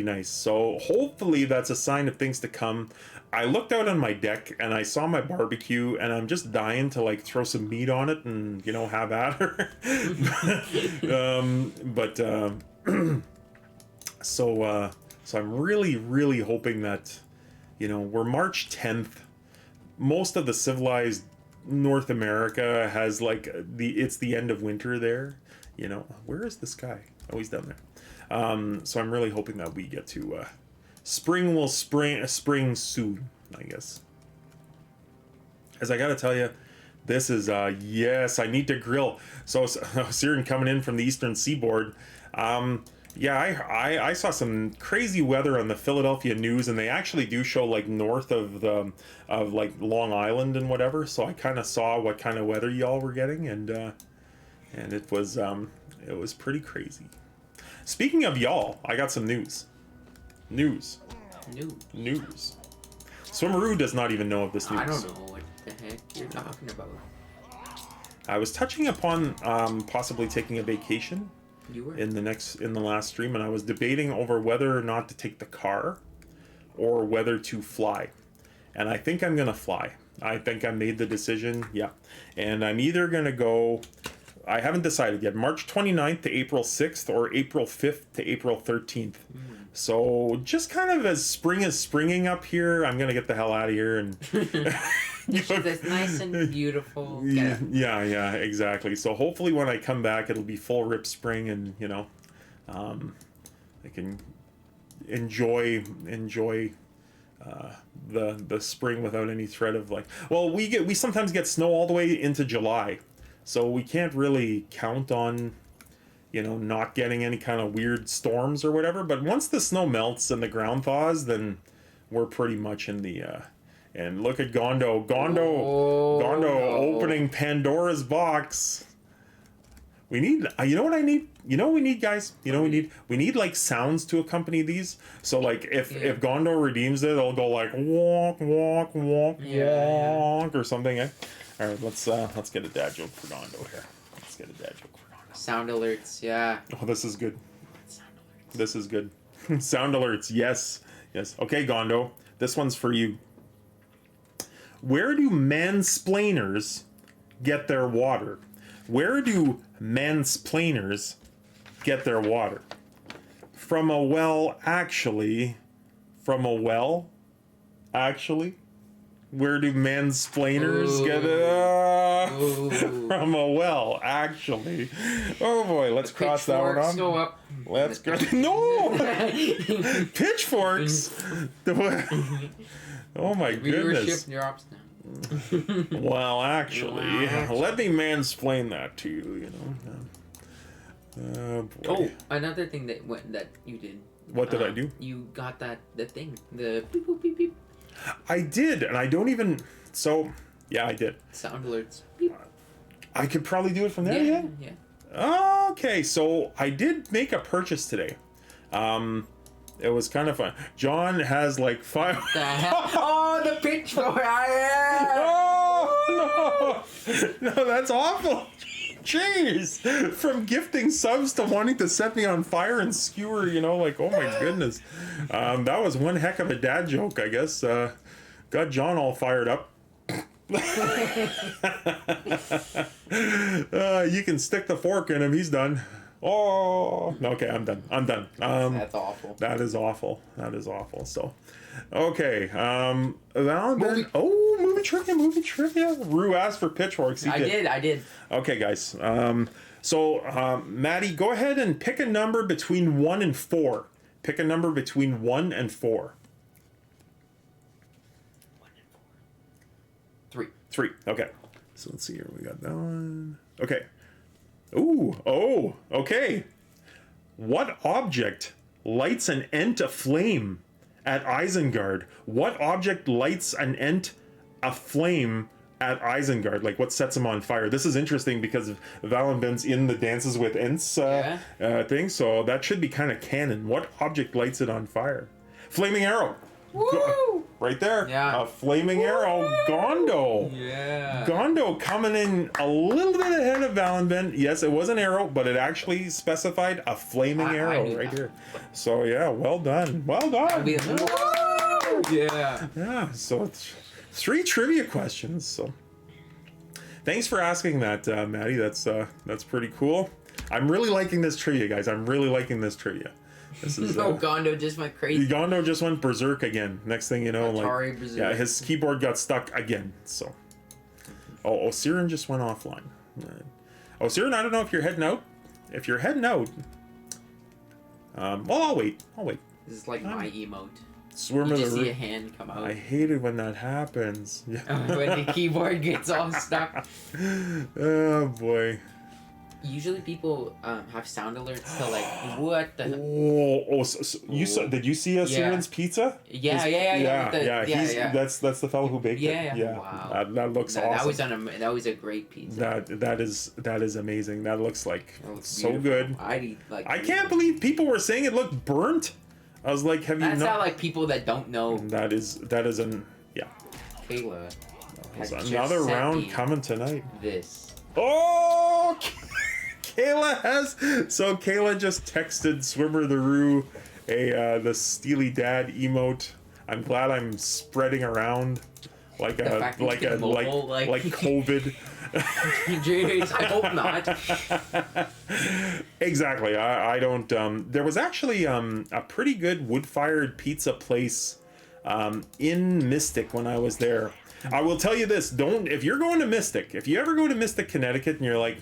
nice. So hopefully that's a sign of things to come. I looked out on my deck and I saw my barbecue and I'm just dying to like throw some meat on it and have at her. So I'm really hoping that we're March 10th. Most of the civilized North America has like it's the end of winter there. Where is this guy? Oh, he's down there. So I'm really hoping that we get to spring will spring soon, I guess. As I gotta tell you, this is yes, I need to grill. So Syrian coming in from the eastern seaboard. I saw some crazy weather on the Philadelphia News, and they actually do show like north of like Long Island and whatever. So I kind of saw what kind of weather y'all were getting, and it was pretty crazy. Speaking of y'all, I got some news. Swimmeroo does not even know of this news. I don't know what the heck you're talking about. I was touching upon possibly taking a vacation. You were? In the last stream, and I was debating over whether or not to take the car or whether to fly. And I think I'm gonna fly. I think I made the decision, yeah. And I'm either gonna go, I haven't decided yet, March 29th to April 6th or April 5th to April 13th. So just kind of as spring is springing up here, I'm gonna get the hell out of here and it's nice and beautiful. Yeah, exactly. So hopefully when I come back, it'll be full rip spring, and I can enjoy the spring without any threat of like. Well, we sometimes get snow all the way into July, so we can't really count on not getting any kind of weird storms or whatever. But once the snow melts and the ground thaws, then we're pretty much in the and look at Gondo opening Pandora's box. We need, what I need? We need, guys? We need like sounds to accompany these. So like if Gondo redeems it, it'll go like walk, walk, walk, walk, or something. Eh? All right, let's get a dad joke for Gondo here. Let's get a dad joke for Gondo. Sound alerts, yeah. Oh, this is good. Sound alerts. This is good. Sound alerts, yes. Okay, Gondo, this one's for you. Where do mansplainers get their water? Where do mansplainers get their water? From a well, actually. From a well, actually. Where do mansplainers get it? From a well, actually. Oh boy, let's cross that one off. Go up. Let's go. No! Pitchforks! Oh my goodness. Viewership drops now. Well, actually, let me mansplain that to you, Oh boy. Oh, another thing that you did. What did I do? You got the thing. The beep boop beep beep. I did, and I don't even... So, yeah, I did. Sound alerts. Beep. I could probably do it from there, yeah? Okay, so I did make a purchase today. It was kind of fun. John has like 5... The hell? Oh, the pitchfork! Oh, no! No, that's awful. Jeez. From gifting subs to wanting to set me on fire and skewer, like, oh my goodness. That was one heck of a dad joke, I guess. Got John all fired up. You can stick the fork in him. He's done. Oh, okay, I'm done. That's awful. That is awful. So, okay. Movie trivia. Rue asked for pitchforks. I did. Okay, guys. So, Maddie, go ahead and pick a number between 1 and 4. Pick a number between 1 and 4. 1 and 4. 3. 3. Okay. So let's see here. We got that one. Okay. Oh, okay. What object lights an ent aflame at Isengard? What object lights an ent aflame at Isengard? Like, what sets him on fire? This is interesting because Valenben's in the Dances with Ents thing, so that should be kind of canon. What object lights it on fire? Flaming arrow. Woo! Right there. Yeah. A flaming arrow. Gondo. Yeah. Gondo coming in a little bit ahead of Valenben. Yes, it was an arrow, but it actually specified a flaming arrow right here. So, yeah, well done. Well done. Yeah. Yeah, so it's 3 trivia questions. So, thanks for asking that, Maddie. That's pretty cool. I'm really liking this trivia, guys. This is, Gondo just went crazy. Gondo just went berserk again. Next thing you know, berserk. his keyboard got stuck again. So, Siren just went offline. Siren, I don't know if you're heading out. If you're heading out, I'll wait. This is like my emote. Swim you of just the see a hand come out. I hate it when that happens. When the keyboard gets all stuck. Oh boy. Usually people have sound alerts to like, what the... So you saw? Did you see Siren's pizza? Yeah. That's the fellow who baked it. Yeah. Wow. That looks awesome. That was a great pizza. That is amazing. That looks like so good. I can't believe people were saying it looked burnt. I was like, have you? That's not like people that don't know. That is an Kayla. There's another round coming tonight. This. Oh. Kayla just texted Swimmer the Roo the Steely Dad emote. I'm glad I'm spreading around like COVID. Jeez, I hope not. Exactly. I don't. There was actually a pretty good wood-fired pizza place in Mystic when I was there. I will tell you this: if you're going to Mystic, if you ever go to Mystic, Connecticut, and you're like,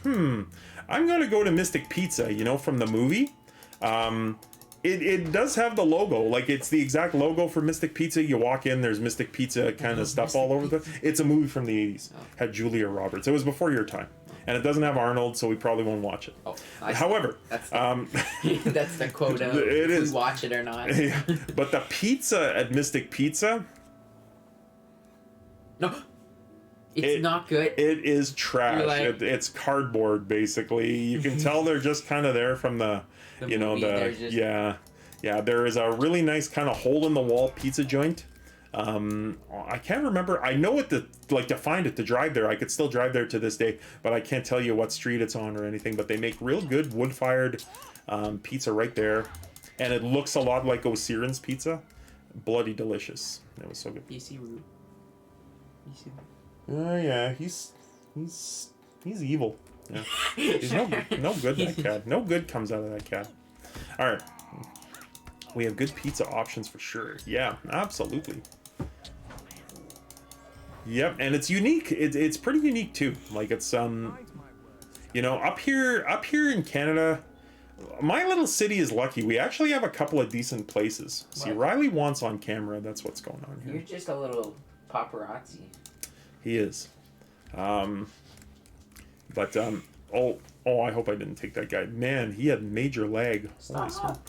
I'm going to go to Mystic Pizza, from the movie. It does have the logo. Like, it's the exact logo for Mystic Pizza. You walk in, there's Mystic Pizza kind of stuff all over the... It's a movie from the 80s. Had Julia Roberts. It was before your time. and it doesn't have Arnold, so we probably won't watch it. Oh, however, that's the quota. It if is. we watch it or not. Yeah. But the pizza at Mystic Pizza, no, it's not good. It is trash. Like, it's cardboard, basically. You can tell they're just kind of there from the you know, yeah. There is a really nice kind of hole in the wall pizza joint. I can't remember. I know it to find it, to drive there. I could still drive there to this day, but I can't tell you what street it's on or anything. But they make real good wood-fired pizza right there, and it looks a lot like Osirin's pizza. Bloody delicious. It was so good. PC Root. Oh yeah, he's evil. Yeah. He's no good, that cat. No good comes out of that cat. All right. We have good pizza options for sure. Yeah, absolutely. Yep, and it's unique. It's pretty unique too. Like it's you know, up here in Canada, my little city is lucky. We actually have a couple of decent places. See, Riley wants on camera. That's what's going on here. You're just a little paparazzi. He is. Oh, I hope I didn't take that guy. Man, he had major lag. Holy smoke.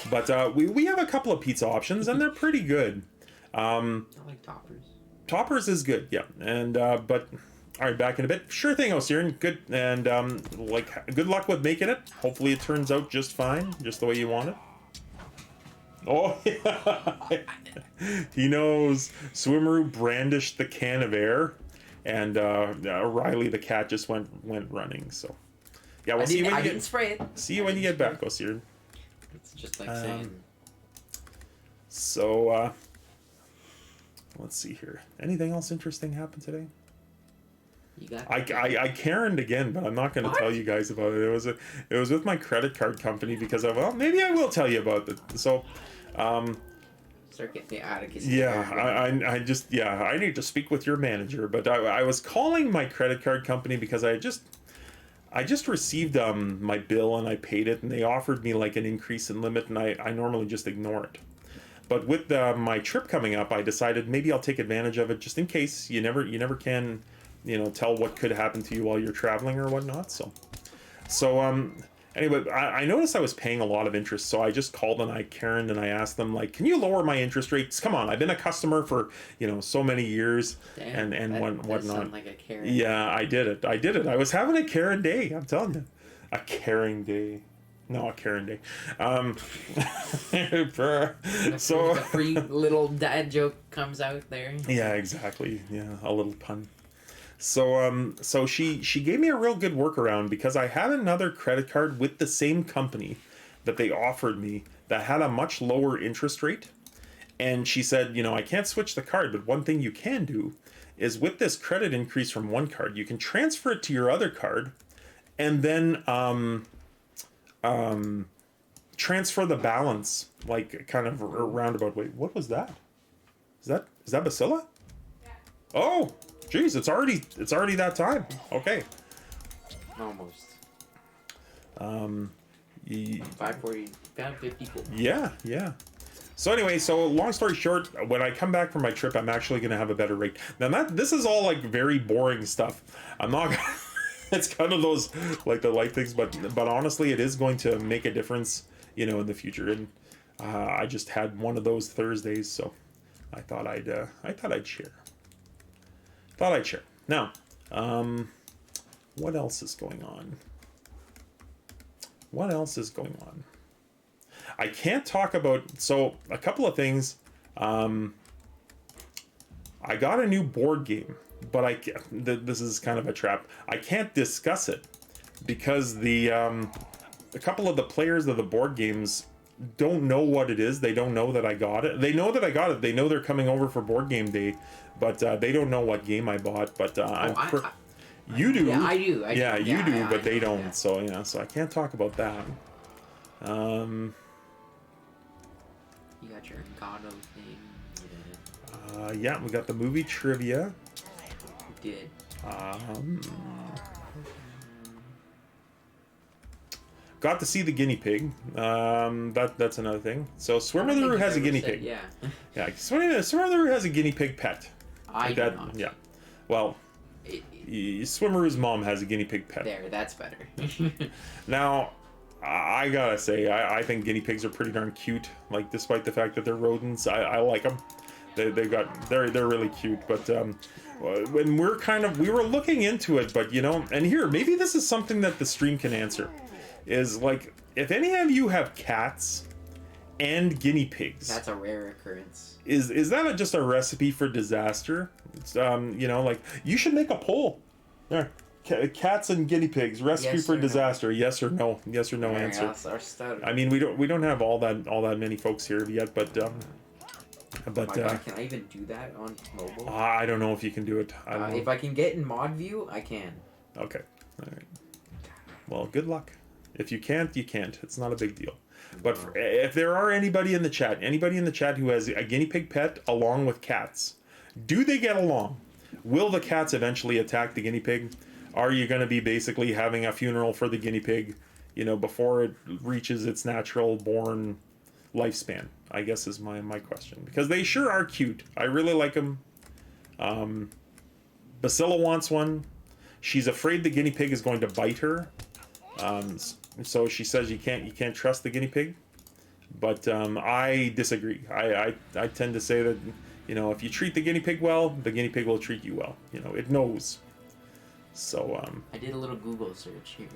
But we have a couple of pizza options, and they're pretty good. I like Toppers. Toppers is good, yeah. And but all right, back in a bit. Sure thing, Osirin. Good, and like good luck with making it. Hopefully, it turns out just fine, just the way you want it. Oh, yeah. He knows. Swimmeroo brandished the can of air, and Riley the cat just went running. So yeah, we'll see you when you didn't spray it. See you when you get back, Osirin. It's just like saying. So, let's see here. Anything else interesting happened today? You got. I Karen'd again, but I'm not going to tell you guys about it. It was with my credit card company because maybe I will tell you about it. So, start getting the atticus. Yeah, I need to speak with your manager. But I was calling my credit card company because I just received my bill and I paid it, and they offered me like an increase in limit, and I normally just ignore it. But with my trip coming up, I decided maybe I'll take advantage of it just in case. You never can, you know, tell what could happen to you while you're traveling or whatnot. So anyway, I noticed I was paying a lot of interest, so I just called and Karen and I asked them, like, can you lower my interest rates? Come on, I've been a customer for, you know, so many years. Damn, and whatnot. Sound like a Karen. Yeah, I did it. I was having a Karen day. I'm telling you, a caring day. No, a Karen day. So the free little dad joke comes out there. Yeah, exactly. Yeah, a little pun. So she gave me a real good workaround because I had another credit card with the same company that they offered me that had a much lower interest rate. And she said, you know, I can't switch the card, but one thing you can do is with this credit increase from one card, you can transfer it to your other card and then transfer the balance, like kind of a roundabout way. What was that? Is that Bacilla? Yeah. Oh, geez, it's already that time. Okay. Almost. 540, 554. Yeah. So anyway, long story short, when I come back from my trip, I'm actually going to have a better rate. Now this is all like very boring stuff. I'm not. It's kind of those like the light things, but honestly, it is going to make a difference, you know, in the future. And I just had one of those Thursdays, so I thought I'd share. Now, what else is going on? I can't talk about, so a couple of things. I got a new board game, but this is kind of a trap. I can't discuss it because a couple of the players of the board games don't know what it is. They don't know that I got it. They know that I got it. They know they're coming over for board game day, but they don't know what game I bought. But you do. Yeah, I do. You do, but they don't. Yeah. So I can't talk about that. You got your Encanto thing. Yeah, we got the movie trivia. We did. Got to see the guinea pig. That's another thing. So Swimmeroo has a guinea pig. Yeah. Yeah, Swimmeroo has a guinea pig pet. I do not. Yeah. Well, Swimmeroo's mom has a guinea pig pet. There, that's better. Now, I gotta say, I think guinea pigs are pretty darn cute. Like, despite the fact that they're rodents, I like them. They're really cute. But when we were looking into it, but and here, maybe this is something that the stream can answer, is like, if any of you have cats and guinea pigs, that's a rare occurrence. Is that just a recipe for disaster? It's, like, you should make a poll. There. Cats and guinea pigs, recipe for disaster. No. Yes or no? Yes or no answer. I mean, we don't have all that many folks here yet, but oh my God, can I even do that on mobile? I don't know if you can do it. If I can get in mod view, I can. Okay. All right. Well, good luck. If you can't, you can't. It's not a big deal. But if there are anybody in the chat who has a guinea pig pet along with cats, do they get along? Will the cats eventually attack the guinea pig? Are you going to be basically having a funeral for the guinea pig, before it reaches its natural born lifespan? I guess is my question. Because they sure are cute. I really like them. Basilla wants one. She's afraid the guinea pig is going to bite her. So she says you can't trust the guinea pig. But I disagree. I tend to say that, if you treat the guinea pig well, the guinea pig will treat you well. It knows. So I did a little Google search here.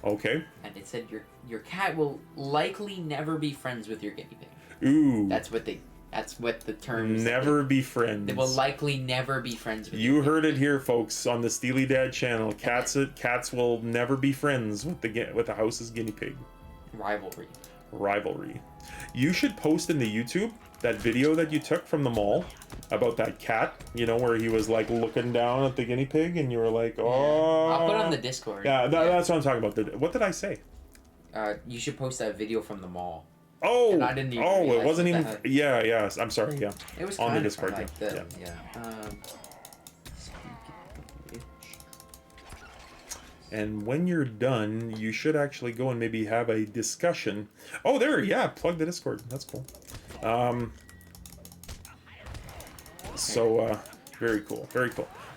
Okay. And it said your cat will likely never be friends with your guinea pig. Ooh. That's what the term is. Never be friends. They will likely never be friends with you. Heard it here, folks, on the Steely Dad channel. Cats will never be friends with the house's guinea pig. Rivalry. You should post in the YouTube that video that you took from the mall about that cat, where he was like looking down at the guinea pig and you were like, oh. I'll put it on the Discord. Yeah, that's what I'm talking about. What did I say? You should post that video from the mall. Oh, and I didn't even it wasn't even. Yeah. I'm sorry. Yeah, it was on kind the Discord. Like and when you're done, you should actually go and maybe have a discussion. Oh, there. Yeah, plug the Discord. That's cool. Very cool.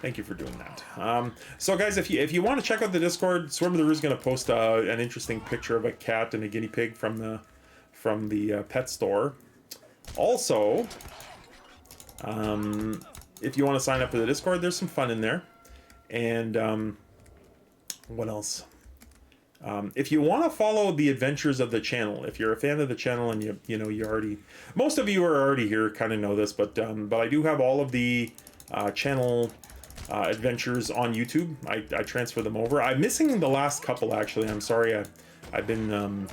Thank you for doing that. So guys, if you want to check out the Discord, Swim of the Roo is going to post an interesting picture of a cat and a guinea pig from the pet store. Also, if you want to sign up for the Discord, there's some fun in there. And what else? If you want to follow the adventures of the channel, if you're a fan of the channel and you already, most of you are already here, kind of know this, but I do have all of the channel adventures on YouTube. I transfer them over. I'm missing the last couple, actually. I'm sorry. I've been a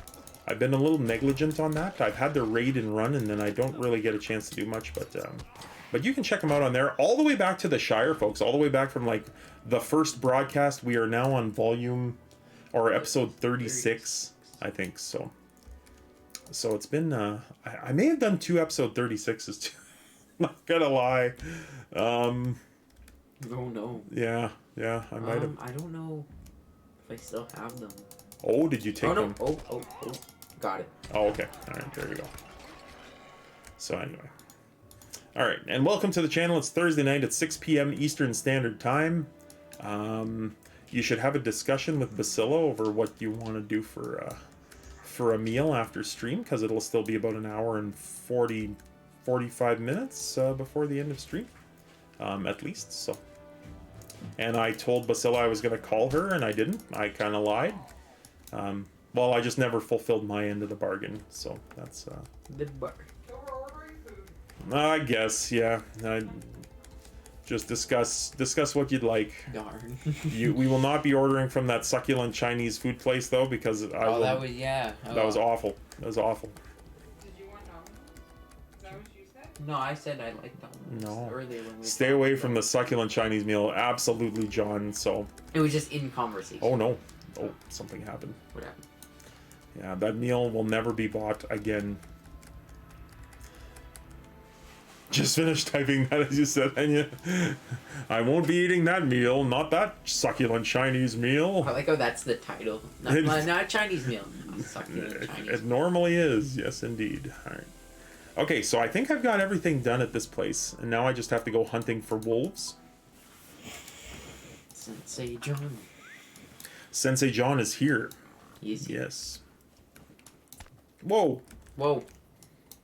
little negligent on that. I've had the raid and run, and then I don't really get a chance to do much, but you can check them out on there, all the way back to the Shire, folks, all the way back from like the first broadcast. We are now on episode 36, I think. So it's been I may have done 2 episode 36s too. Not gonna lie. Oh no. Yeah, I might have. I don't know if I still have them. Oh, did you take them? Oh, got it. Oh, okay. All right, there you go. So anyway. All right, and welcome to the channel. It's Thursday night at 6 p.m. Eastern Standard Time. You should have a discussion with Basilla over what you want to do for a meal after stream, because it'll still be about an hour and 45 minutes before the end of stream, at least. So, and I told Basilla I was going to call her, and I didn't. I kind of lied. Well, I just never fulfilled my end of the bargain. So that's the bargain. I guess, yeah. Just discuss what you'd like. Darn. We will not be ordering from that succulent Chinese food place though, because that was awful. That was awful. Did you want ramen? Is that what you said? No, I said I liked them. No. Earlier when we stay away from the succulent Chinese meal. Absolutely, John. So. It was just in conversation. Oh no! Oh, something happened. What happened? Yeah, that meal will never be bought again. Just finished typing that as you said, and I won't be eating that meal, not that succulent Chinese meal. I like how that's the title. Not Chinese meal. Succulent Chinese. It normally is, yes indeed. All right. Okay, so I think I've got everything done at this place, and now I just have to go hunting for wolves. Sensei John. Sensei John is here. Easy. Yes. Whoa. Whoa.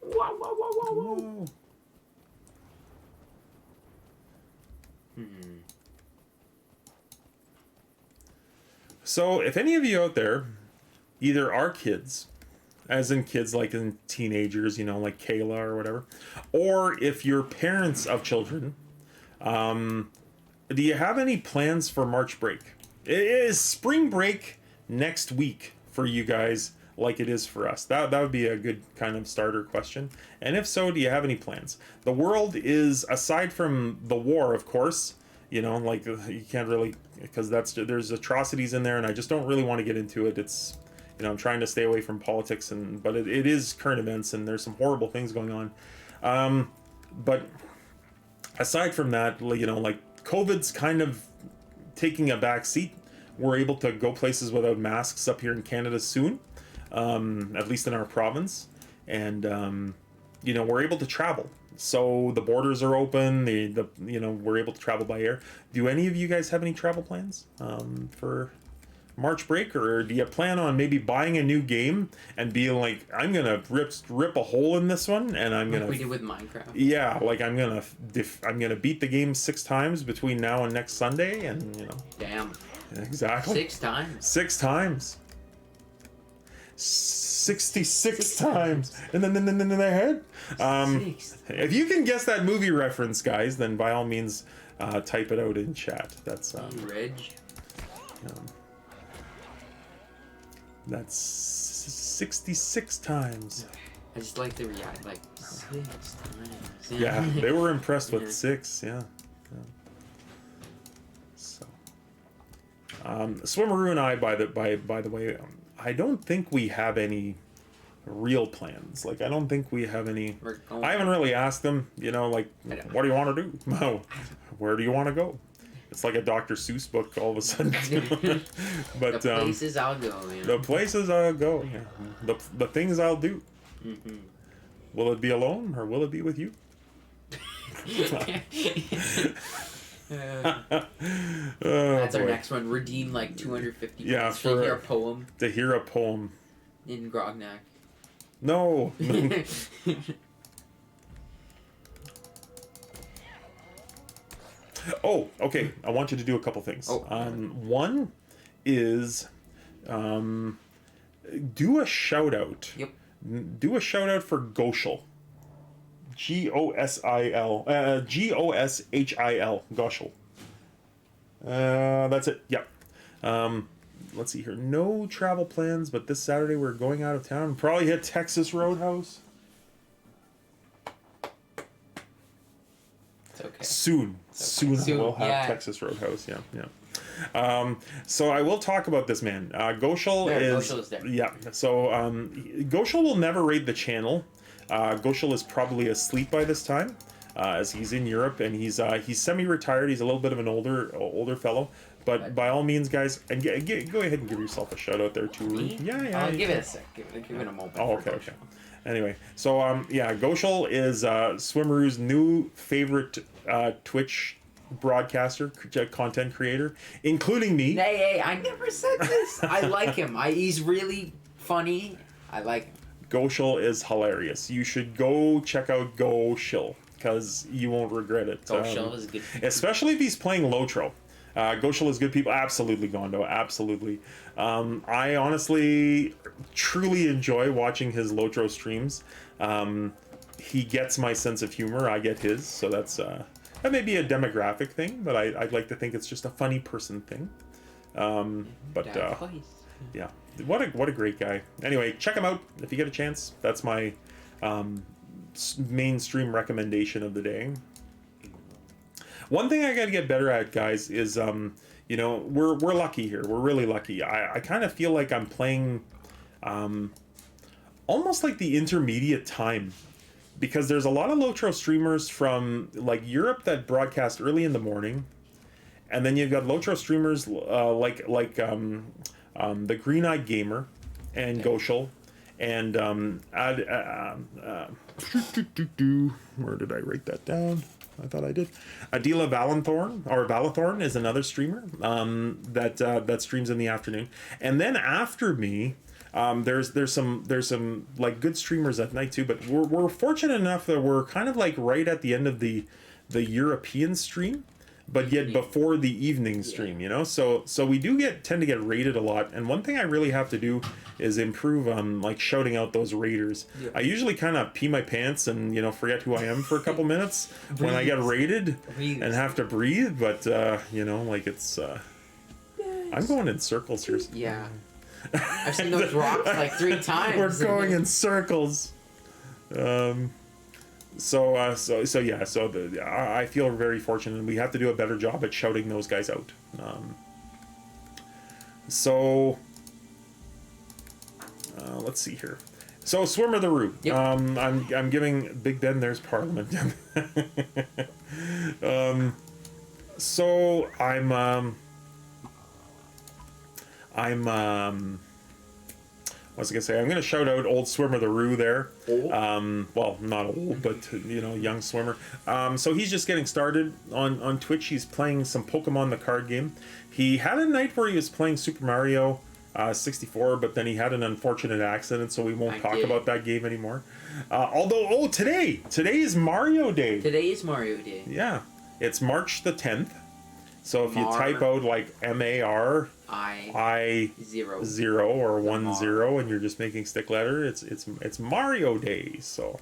Whoa, whoa, whoa, whoa, whoa. So, if any of you out there either are kids, as in kids like in teenagers, like Kayla or whatever, or if you're parents of children, do you have any plans for March break? It is spring break next week for you guys, like it is for us. That would be a good kind of starter question. And if so, do you have any plans? The world is, aside from the war, of course, you can't really, because there's atrocities in there, and I just don't really want to get into it. It's, I'm trying to stay away from politics, but it is current events, and there's some horrible things going on. But aside from that, COVID's kind of taking a back seat. We're able to go places without masks up here in Canada soon, at least in our province, and we're able to travel. So the borders are open. We're able to travel by air. Do any of you guys have any travel plans for March break, or do you plan on maybe buying a new game and being like, I'm gonna rip a hole in this one, and I'm gonna like we did with Minecraft? Yeah, like I'm gonna beat the game 6 times between now and next Sunday, and Damn. Exactly. 6 times. 6 times. 66 times. And then in their head. If you can guess that movie reference, guys, then by all means type it out in chat. That's Reg. That's 66 times. I just like the react, 6 times. Yeah, they were impressed with 6. Yeah. So, Swimmeroo and I, by the way, I don't think we have any real plans. I don't think we have any. I haven't really asked them. What do you want to do? No, where do you want to go? It's like a Dr. Seuss book all of a sudden. But the places I'll go. The places I'll go. Yeah. The things I'll do. Mm-hmm. Will it be alone or will it be with you? That's our next one. Redeem 250 points to hear a poem. To hear a poem. In Grognak. No. Oh, okay. I want you to do a couple things. One is do a shout out. Yep. Do a shout out for Goshel. Goshil. Goshel. That's it. Yep. Let's see here. No travel plans, but this Saturday we're going out of town. Probably hit Texas Roadhouse. It's okay. Soon we'll have Texas Roadhouse. Yeah. So I will talk about this man. Goshel is there. Yeah. So Goshel will never raid the channel. Goshel is probably asleep by this time, as he's in Europe, and he's semi-retired. He's a little bit of an older fellow. But by all means, guys, and go ahead and give yourself a shout out there too. Me? Yeah. I'll give it a sec. Give it a moment. Oh, okay. Anyway, so Goshel is Swimmeroo's new favorite Twitch broadcaster, content creator, including me. Hey, I never said this. I like him. He's really funny. I like him. Goshel is hilarious. You should go check out Goshel because you won't regret it. Goshel is good. Especially if he's playing Lotro. Goshel is good people. Absolutely, Gondo. Absolutely. I honestly, truly enjoy watching his Lotro streams. He gets my sense of humor. I get his. So that may be a demographic thing, but I'd like to think it's just a funny person thing. Yeah. What a great guy. Anyway, check him out if you get a chance. That's my mainstream recommendation of the day. One thing I got to get better at, guys, is we're lucky here. We're really lucky. I kind of feel like I'm playing almost like the intermediate time, because there's a lot of Lotro streamers from Europe that broadcast early in the morning, and then you've got Lotro streamers like the Green Eyed Gamer and Goshel and where did I write that down? I thought I did. Adila Valathorn is another streamer that streams in the afternoon. And then after me, there's some like good streamers at night too. But we're fortunate enough that we're kind of like right at the end of the European stream, but yet before the evening stream, you know. So we do tend to get raided a lot. And one thing I really have to do is improve on like shouting out those raiders. Yeah. I usually kind of pee my pants and forget who I am for a couple minutes when I get raided and have to breathe. But like it's I'm going in circles here. Yeah, I've seen those rocks like 3 times. We're going in circles. I feel very fortunate. We have to do a better job at shouting those guys out. Let's see here. So Swimmer the Roo. Yep. I'm giving Big Ben. There's Parliament. So I'm what's I gonna say? I'm gonna shout out old Swimmer the Roo there. Well, not old, but young swimmer. So he's just getting started on Twitch. He's playing some Pokemon the card game. He had a night where he was playing Super Mario 64, but then he had an unfortunate accident, so we won't talk about that game anymore. Although, today is Mario Day. Today is Mario Day. Yeah, it's March the 10th. So if you type out like MAR I 0 or 10 and you're just making stick letter, it's Mario Day. So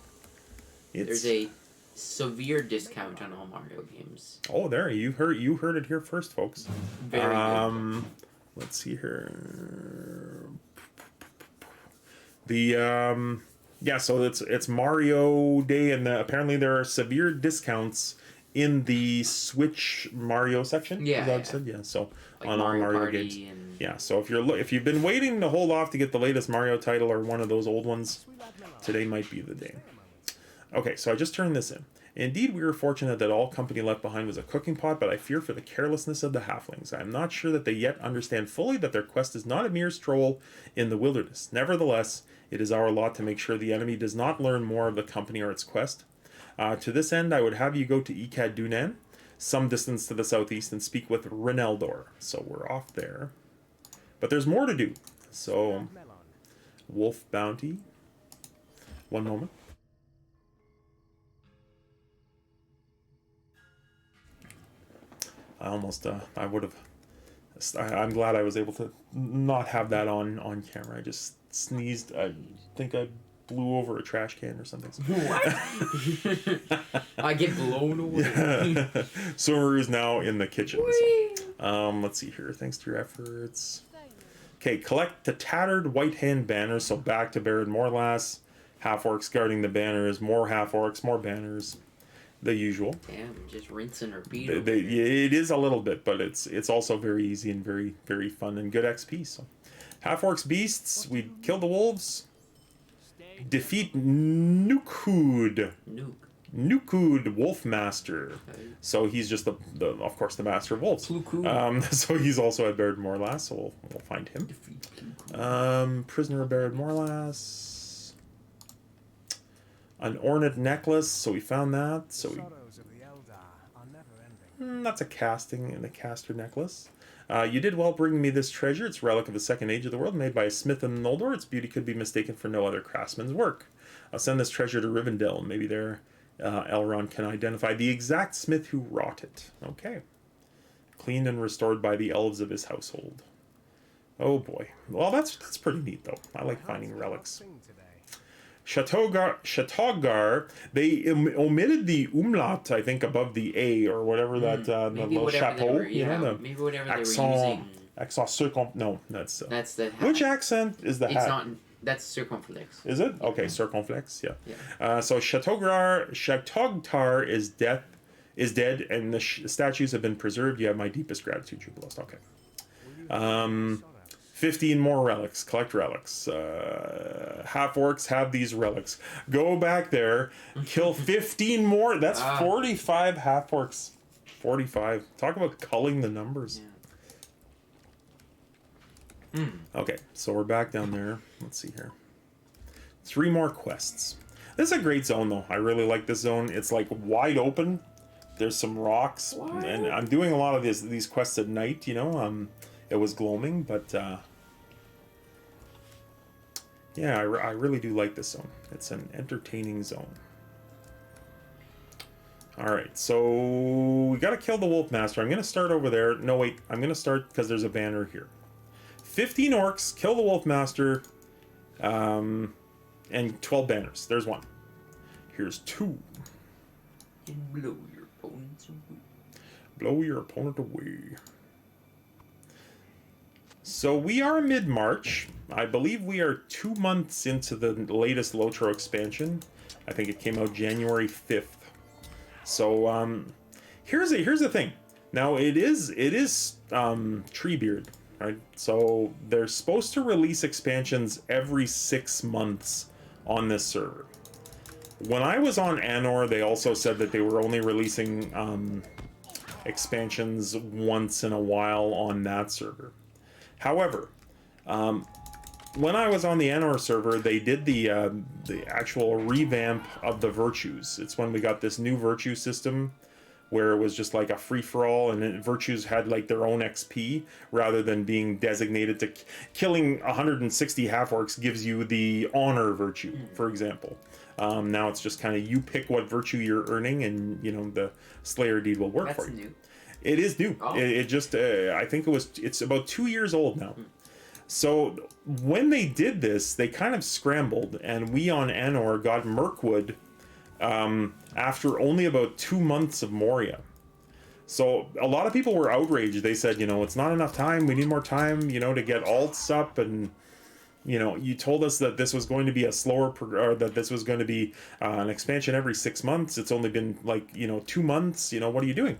there's a severe discount on all Mario games. Oh, there you heard it here first, folks. Very good. Let's see here. So it's Mario Day, and apparently there are severe discounts in the Switch Mario section. Yeah, I've said. Yeah, so like on all Mario games. Yeah, so if you've been waiting to hold off to get the latest Mario title or one of those old ones, today might be the day. Okay, so I just turned this in. Indeed, we were fortunate that all company left behind was a cooking pot, but I fear for the carelessness of the halflings. I am not sure that they yet understand fully that their quest is not a mere stroll in the wilderness. Nevertheless, it is our lot to make sure the enemy does not learn more of the company or its quest. To this end, I would have you go to Ikad Dunan, some distance to the southeast, and speak with Reneldor. So we're off there. But there's more to do. So, Wolf Bounty. One moment. I'm glad I was able to not have that on camera. I just sneezed. I think I blew over a trash can or something. What? I get blown away. Yeah. Swimmer is now in the kitchen. So. Let's see here. Thanks to your efforts. Okay, collect the tattered white hand banners. So back to Baron Morlass. Half-orcs guarding the banners. More half-orcs, more banners. The usual. Damn, just rinse and repeat. It is a little bit, but it's also very easy and very, very fun and good XP. So, half-orcs beasts. We kill the wolves. Defeat Nukud Wolfmaster. So he's just the of course the master of wolves. So he's also at Baron Morlass. So we'll find him. Prisoner of Baron Morlass. An ornate necklace, so we found that. So that's a casting and a caster necklace. You did well bringing me this treasure. It's a relic of the second age of the world, made by a smith in Noldor. Its beauty could be mistaken for no other craftsman's work. I'll send this treasure to Rivendell, and maybe there Elrond can identify the exact smith who wrought it. Okay. Cleaned and restored by the elves of his household. Oh boy. Well, that's pretty neat, though. I like finding relics. Chateaugar, they omitted the umlaut, I think, above the A or whatever that the little chapeau. Maybe whatever they were using. Accent circum. No, that's the. Which accent is the? It's not. That's circumflex. Is it? Okay, circumflex. Yeah. So Chateaugar is dead, and the statues have been preserved. You have my deepest gratitude, Jubilist. Okay. 15 more relics. Collect relics. Half-orcs have these relics. Go back there. Kill 15 more. That's 45 half-orcs. 45. Talk about culling the numbers. Yeah. Okay, so we're back down there. Let's see here. 3 more quests. This is a great zone, though. I really like this zone. It's like wide open, there's some rocks, and I'm doing a lot of these quests at night. You know, it was gloaming, but yeah, I really do like this zone. It's an entertaining zone. All right, so we got to kill the Wolf Master. I'm going to start over there. No, wait, I'm going to start because there's a banner here. 15 orcs, kill the Wolf Master, and 12 banners. There's one. Here's 2. And blow your opponents away. Blow your opponent away. So we are mid-March. I believe we are 2 months into the latest Lotro expansion. I think it came out January 5th. So here's the thing. Now it is Treebeard, right? So they're supposed to release expansions every 6 months on this server. When I was on Anor, they also said that they were only releasing expansions once in a while on that server. However, when I was on the Anor server, they did the actual revamp of the virtues. It's when we got this new virtue system where it was just like a free-for-all, and virtues had like their own XP rather than being designated to killing 160 half-orcs gives you the honor virtue, for example. Now it's just kind of you pick what virtue you're earning, and you know the Slayer deed will work for you. New. It is new. Oh. It just I think it's about 2 years old now. So when they did this, they kind of scrambled, and we on Anor got Mirkwood after only about 2 months of Moria. So a lot of people were outraged. They said, you know, it's not enough time. We need more time, you know, to get alts up, and you know, you told us that this was going to be a slower, or that this was going to be an expansion every 6 months. It's only been like, you know, 2 months. You know, what are you doing?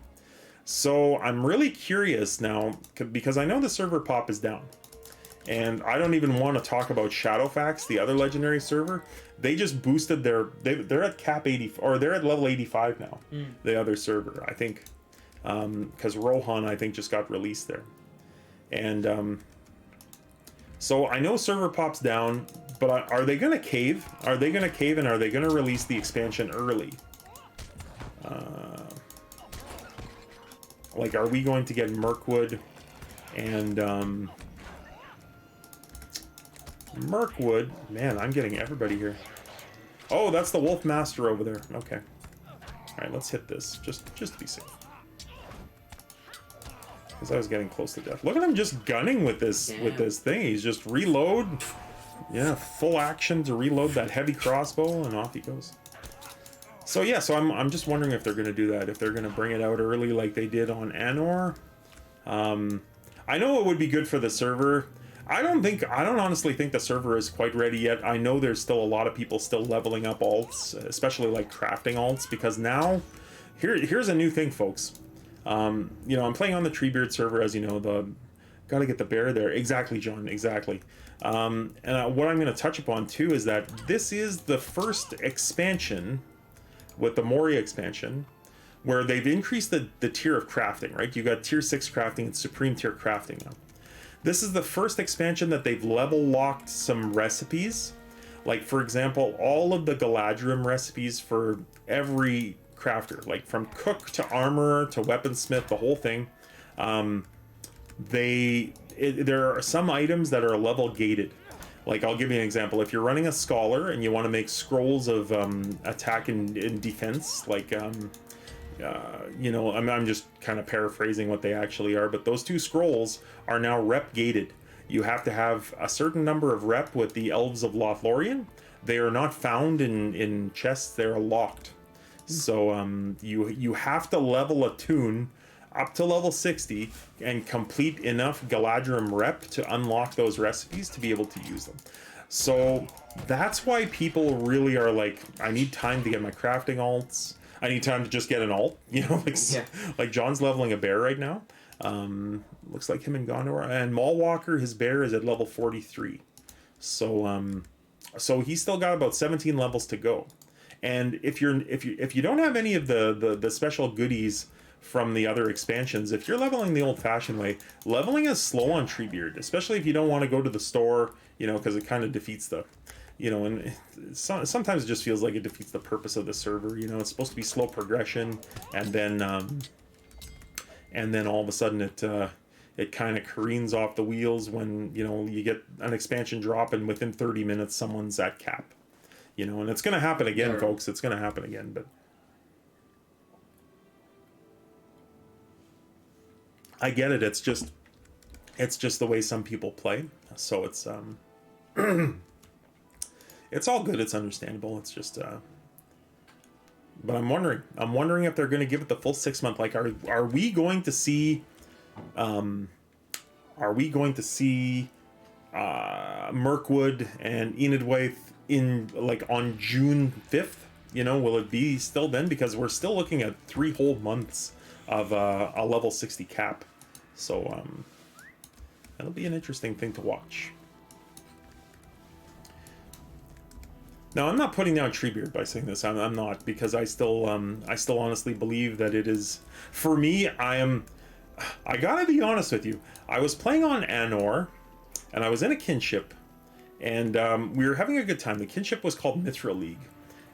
So I'm really curious now, because I know the server pop is down. And I don't even want to talk about Shadowfax, the other legendary server. They just boosted they're at cap 80, or they're at level 85 now. The other server, I think, because Rohan, I think, just got released there. And so I know server pop's down, but are they going to cave? Are they going to cave, and are they going to release the expansion early? Like, are we going to get Mirkwood and Mirkwood? Man, I'm getting everybody here. Oh, that's the Wolf Master over there. Okay. All right, let's hit this just to be safe. Because I was getting close to death. Look at him just gunning with this thing. He's just reload. Yeah, full action to reload that heavy crossbow, and off he goes. So yeah, so I'm just wondering if they're going to do that, if they're going to bring it out early like they did on Anor. I know it would be good for the server. I don't honestly think the server is quite ready yet. I know there's still a lot of people still leveling up alts, especially like crafting alts, because now here's a new thing, folks. You know, I'm playing on the Treebeard server, as you know. Gotta get the bear there. Exactly, John. Exactly. And what I'm going to touch upon too is that this is the first expansion with the Moria expansion where they've increased the tier of crafting, right? You got tier 6 crafting and supreme tier crafting now. This is the first expansion that they've level locked some recipes. Like, for example, all of the Galadrim recipes for every crafter, like from cook to armorer to weaponsmith, the whole thing. There are some items that are level gated. Like, I'll give you an example. If you're running a scholar and you want to make scrolls of attack and defense, like, you know, I'm just kind of paraphrasing what they actually are, but those 2 scrolls are now rep gated. You have to have a certain number of rep with the Elves of Lothlorien. They are not found in chests, they're locked. So you have to level a tune up to level 60 and complete enough Galadrim rep to unlock those recipes to be able to use them. So that's why people really are like, I need time to get my crafting alts. I need time to just get an alt, you know, like John's leveling a bear right now. Looks like him and Gondor, and Mallwalker, his bear is at level 43. So so he's still got about 17 levels to go. And if you don't have any of the special goodies from the other expansions, if you're leveling the old-fashioned way, leveling is slow on Treebeard, especially if you don't want to go to the store, you know, because it kind of defeats the you know, and sometimes it just feels like it defeats the purpose of the server. You know, it's supposed to be slow progression, and then all of a sudden it kind of careens off the wheels when, you know, you get an expansion drop and within 30 minutes someone's at cap. You know, and it's going to happen again, folks. It's going to happen again, but I get it. It's just the way some people play. So it's it's all good. It's understandable. It's just but I'm wondering if they're going to give it the full 6 month. Like, are we going to see Mirkwood and Enidwaith in, like, on June 5th? You know, will it be still then? Because we're still looking at 3 whole months of a level 60 cap. So that'll be an interesting thing to watch. Now, I'm not putting down Treebeard by saying this. I'm not, because I still honestly believe that it is, for me, I gotta be honest with you. I was playing on Anor, and I was in a kinship, and we were having a good time. The kinship was called Mithril League,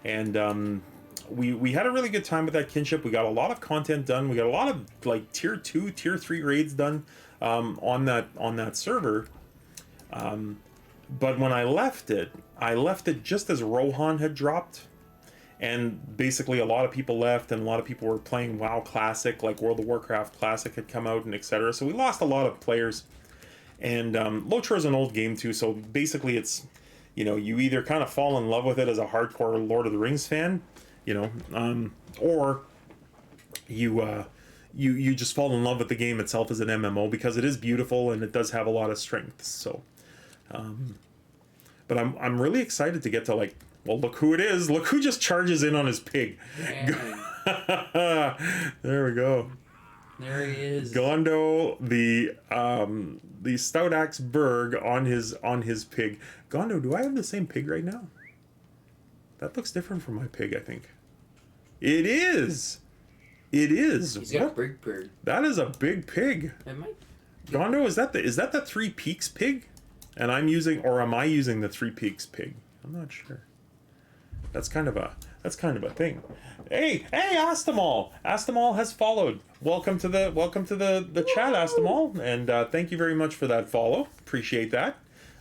and we had a really good time with that kinship. We got a lot of content done. We got a lot of, like, tier 2, tier 3 raids done on that server. But when I left it just as Rohan had dropped, and basically a lot of people left, and a lot of people were playing WoW Classic, like World of Warcraft Classic had come out, and etc. So we lost a lot of players. And Lotra is an old game too, so basically it's, you know, you either kind of fall in love with it as a hardcore Lord of the Rings fan, you know, or you just fall in love with the game itself as an MMO, because it is beautiful and it does have a lot of strengths. So but I'm really excited to get to, like, well, look who it is. Look who just charges in on his pig. There we go. There he is. Gondo, the Stout Axe Berg on his pig. Gondo, do I have the same pig right now? That looks different from my pig, I think. It is. It is. He's got a big pig. That is a big pig. It might. Gondo, is that the Three Peaks pig? And am I using the Three Peaks pig? I'm not sure. That's kind of a thing. Hey, Astamal! Astamal has followed. Welcome to the chat, Astamal, and thank you very much for that follow. Appreciate that.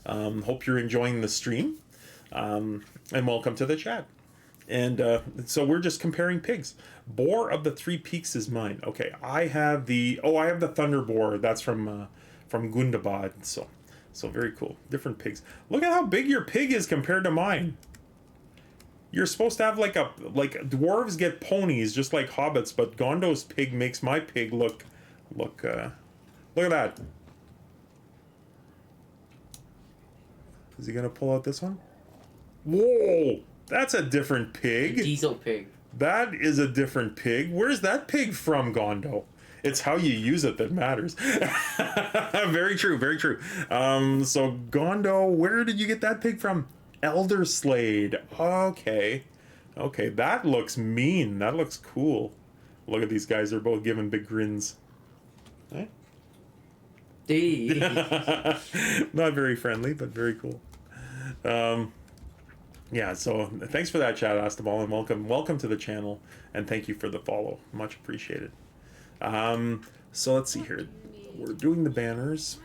Hope you're enjoying the stream, and welcome to the chat. And so we're just comparing pigs. Boar of the Three Peaks is mine. Okay, I have the Thunder Boar. That's from Gundabad. So very cool. Different pigs. Look at how big your pig is compared to mine. You're supposed to have like dwarves get ponies just like hobbits, but Gondo's pig makes my pig look at that. Is he gonna pull out this one? Whoa, that's a different pig. Diesel pig. That is a different pig. Where's that pig from, Gondo? It's how you use it that matters. Very true, very true. So Gondo, where did you get that pig from? Elder Slade. Okay, that looks mean. That looks cool. Look at these guys. They're both giving big grins. Eh? Not very friendly, but very cool. Yeah, so thanks for that, chat, Astabal, and welcome to the channel, and thank you for the follow. Much appreciated. So let's see here. We're doing the banners.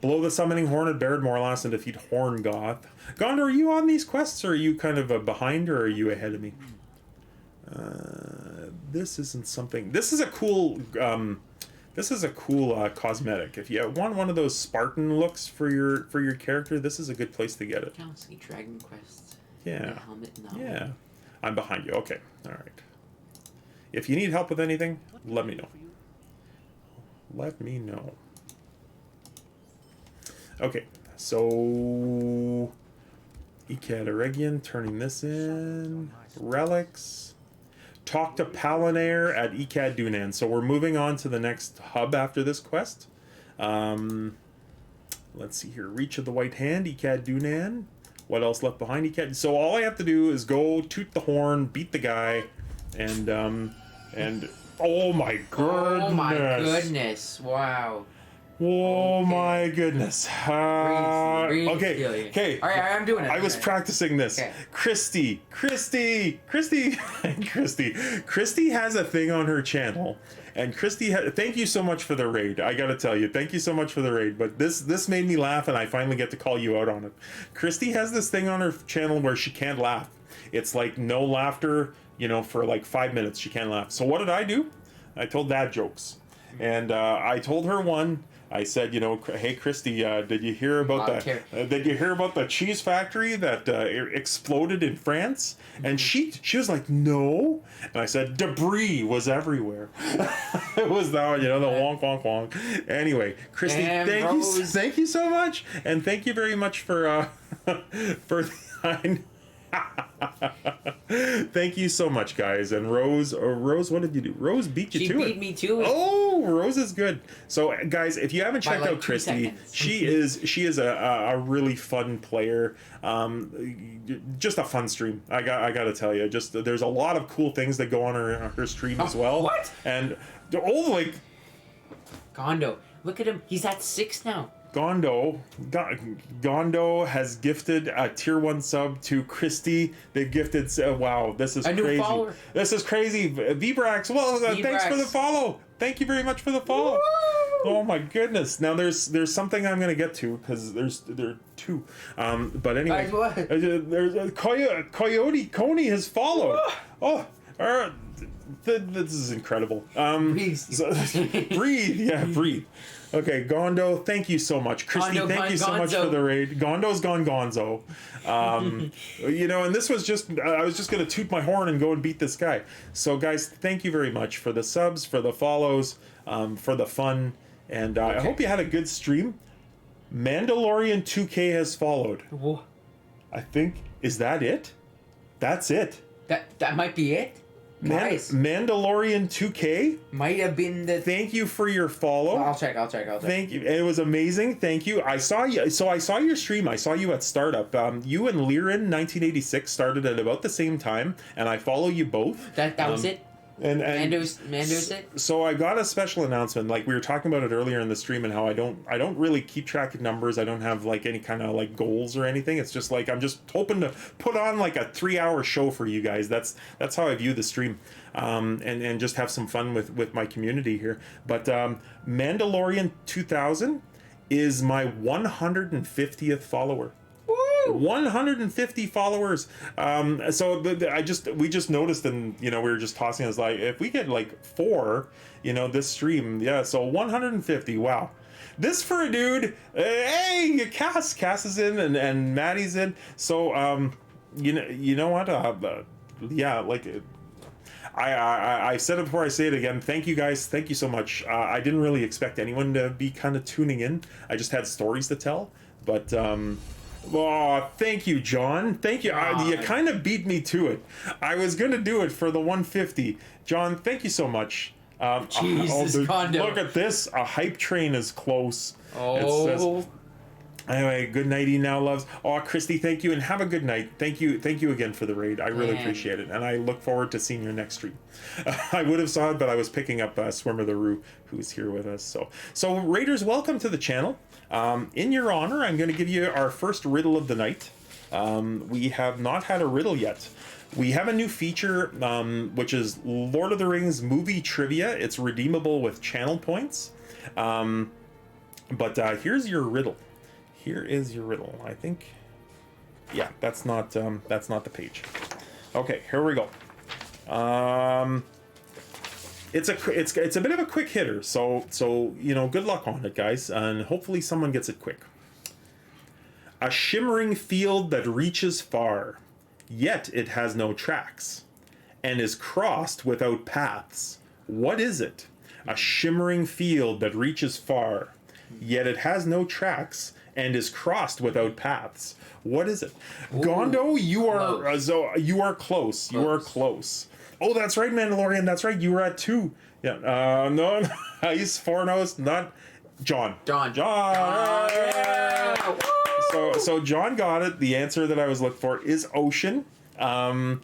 Blow the summoning horn at Baird Morlas and defeat Horn Goth. Gondo, are you on these quests, or are you kind of behind, or are you ahead of me? This isn't something. This is a cool. This is a cool cosmetic. If you want one of those Spartan looks for your character, this is a good place to get it. Galaxy Dragon Quest. Yeah. Helmet Yeah. I'm behind you. Okay. All right. If you need help with anything, let me know. Let me know. Okay, so Ikad Eregion, turning this in. Relics. Talk to Palinair at Ikad Dunan. So we're moving on to the next hub after this quest. Let's see here. Reach of the White Hand, Ikad Dunan. What else left behind, Ikad? So all I have to do is go toot the horn, beat the guy, and oh my goodness. Oh my goodness, wow. Oh my goodness. Okay. All right, I'm doing it. I was practicing this. Okay. Christy has a thing on her channel. And Christy, thank you so much for the raid. I gotta tell you, thank you so much for the raid. But this made me laugh, and I finally get to call you out on it. Christy has this thing on her channel where she can't laugh. It's like no laughter, for like 5 minutes. She can't laugh. So what did I do? I told dad jokes. And I told her one. I said, hey Christy, did you hear about did you hear about the cheese factory that exploded in France? And she was like, no. And I said, debris was everywhere. It was that one, the wonk wonk wonk. Anyway, Christy, thank you so much, and thank you very much for thank you so much, guys. And Rose, what did you do? Rose beat you to it. She beat me to it. Oh, Rose is good. So, guys, if you haven't checked out Christy, she is a really fun player. Just a fun stream. I got to tell you, there's a lot of cool things that go on her stream as well. What? And Gondo, look at him. He's at 6 now. Gondo has gifted a tier 1 sub to Christy. They've gifted, wow, this is crazy. New follower. This is crazy. Vbrax, thanks for the follow. Thank you very much for the follow. Woo! Oh my goodness. Now there's something I'm going to get to, because there are two. But anyway, there's a Coyote Coney has followed. This is incredible. Breathe. Okay, Gondo, thank you so much. Christy, thank you so much for the raid. Gondo's gone gonzo. And this was I was just going to toot my horn and go and beat this guy. So, guys, thank you very much for the subs, for the follows, for the fun. And I hope you had a good stream. Mandalorian 2K has followed. Whoa. I think, is that it? That's it. That might be it. Guys, Mandalorian 2K might have been the. Thank you for your follow. I'll check. Thank you. It was amazing. Thank you. I saw you. So I saw your stream. I saw you at startup. You and Liren 1986 started at about the same time, and I follow you both. That was it. And Mando's it. So I got a special announcement. Like we were talking about it earlier in the stream, and how I don't really keep track of numbers. I don't have like any kind of like goals or anything. It's just like I'm just hoping to put on like a 3-hour show for you guys. That's how I view the stream, and just have some fun with my community here. But Mandalorian 2000 is my 150th follower. 150 followers. So we just noticed, and we were just tossing. I was like, if we get like 4, this stream, so 150. Wow, this for a dude. Hey, Cass is in, and Maddie's in. So you know what? I said it before, I say it again. Thank you guys. Thank you so much. I didn't really expect anyone to be kind of tuning in. I just had stories to tell, but. Oh, thank you, John. Thank you. You kind of beat me to it. I was going to do it for the 150. John, thank you so much. Jesus, look at this. A hype train is close. Oh. Anyway, good nighty now, loves. Oh, Christy, thank you, and have a good night. Thank you again for the raid. I really appreciate it, and I look forward to seeing your next stream. I would have saw it, but I was picking up Swimmer the Roo, who's here with us. So raiders, welcome to the channel. In your honor, I'm going to give you our first riddle of the night. We have not had a riddle yet. We have a new feature, which is Lord of the Rings movie trivia. It's redeemable with channel points. But here's your riddle. Here is your riddle. I think, yeah, that's not the page. Okay, here we go. It's a bit of a quick hitter, so good luck on it, guys, and hopefully someone gets it quick. A shimmering field that reaches far, yet it has no tracks, and is crossed without paths. What is it? A shimmering field that reaches far, yet it has no tracks, and is crossed without paths. What is it? Ooh, Gondo, you are close. You are close. Oh, that's right, Mandalorian. That's right. You were at 2. Yeah. No, he's 4-0. Not John. John. Yeah. So John got it. The answer that I was looking for is ocean. And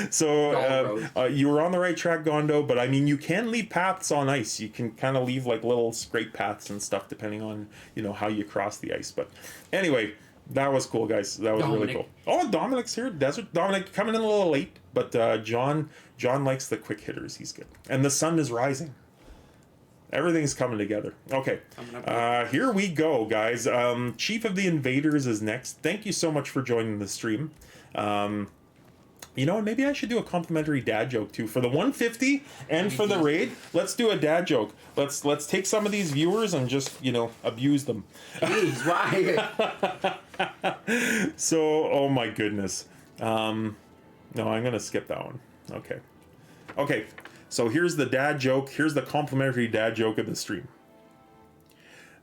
so you were on the right track, Gondo, but I mean, you can leave paths on ice. You can kind of leave like little scrape paths and stuff depending on, how you cross the ice. But anyway, that was cool, guys. That was really cool. Oh, Dominic's here. Desert Dominic coming in a little late, but John likes the quick hitters. He's good. And the sun is rising. Everything's coming together. Okay, here we go, guys. Chief of the Invaders is next. Thank you so much for joining the stream. And maybe I should do a complimentary dad joke too for the 150 and for the raid. Let's do a dad joke. Let's take some of these viewers and just abuse them. Jeez, why? So, oh my goodness. No, I'm gonna skip that one. Okay. So here's the dad joke. Here's the complimentary dad joke of the stream.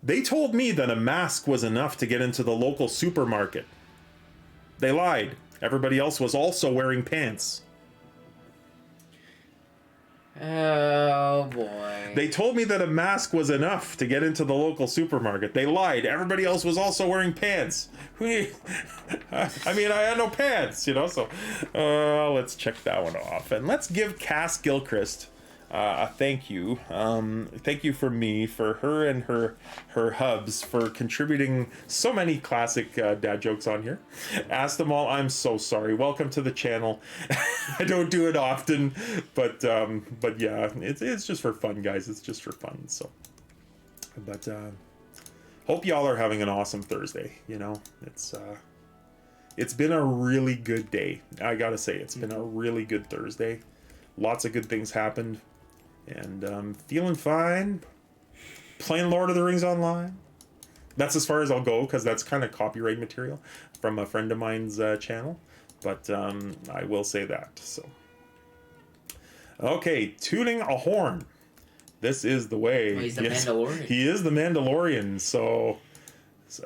They told me that a mask was enough to get into the local supermarket. They lied. Everybody else was also wearing pants. Oh boy. They told me that a mask was enough to get into the local supermarket. They lied. Everybody else was also wearing pants. I had no pants, so let's check that one off. And let's give Cass Gilchrist a thank you. Thank you for her and her hubs for contributing so many classic dad jokes on here. Ask them all, I'm so sorry. Welcome to the channel. I don't do it often, but yeah, it's just for fun, guys. It's just for fun. So, but hope y'all are having an awesome Thursday. It's been a really good day. I gotta say, it's been a really good Thursday. Lots of good things happened. And feeling fine. Playing Lord of the Rings online. That's as far as I'll go, because that's kind of copyright material from a friend of mine's channel. But I will say that. So, okay, tuning a horn. This is the way. Well, he's the Mandalorian. He is the Mandalorian. So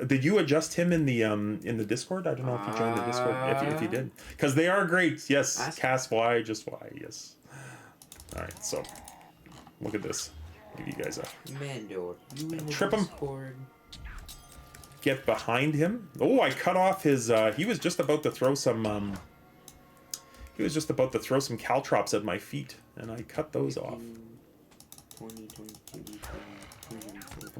did you adjust him in the Discord? I don't know if you joined the Discord. If you did, because they are great. Yes, Cass Y, just Y. Yes. All right, so. Look at this. Give you guys a Mandor. Trip him. Get behind him. Oh, I cut off his. He was just about to throw some. He was just about to throw some caltrops at my feet, and I cut those off. 20, 22, 20,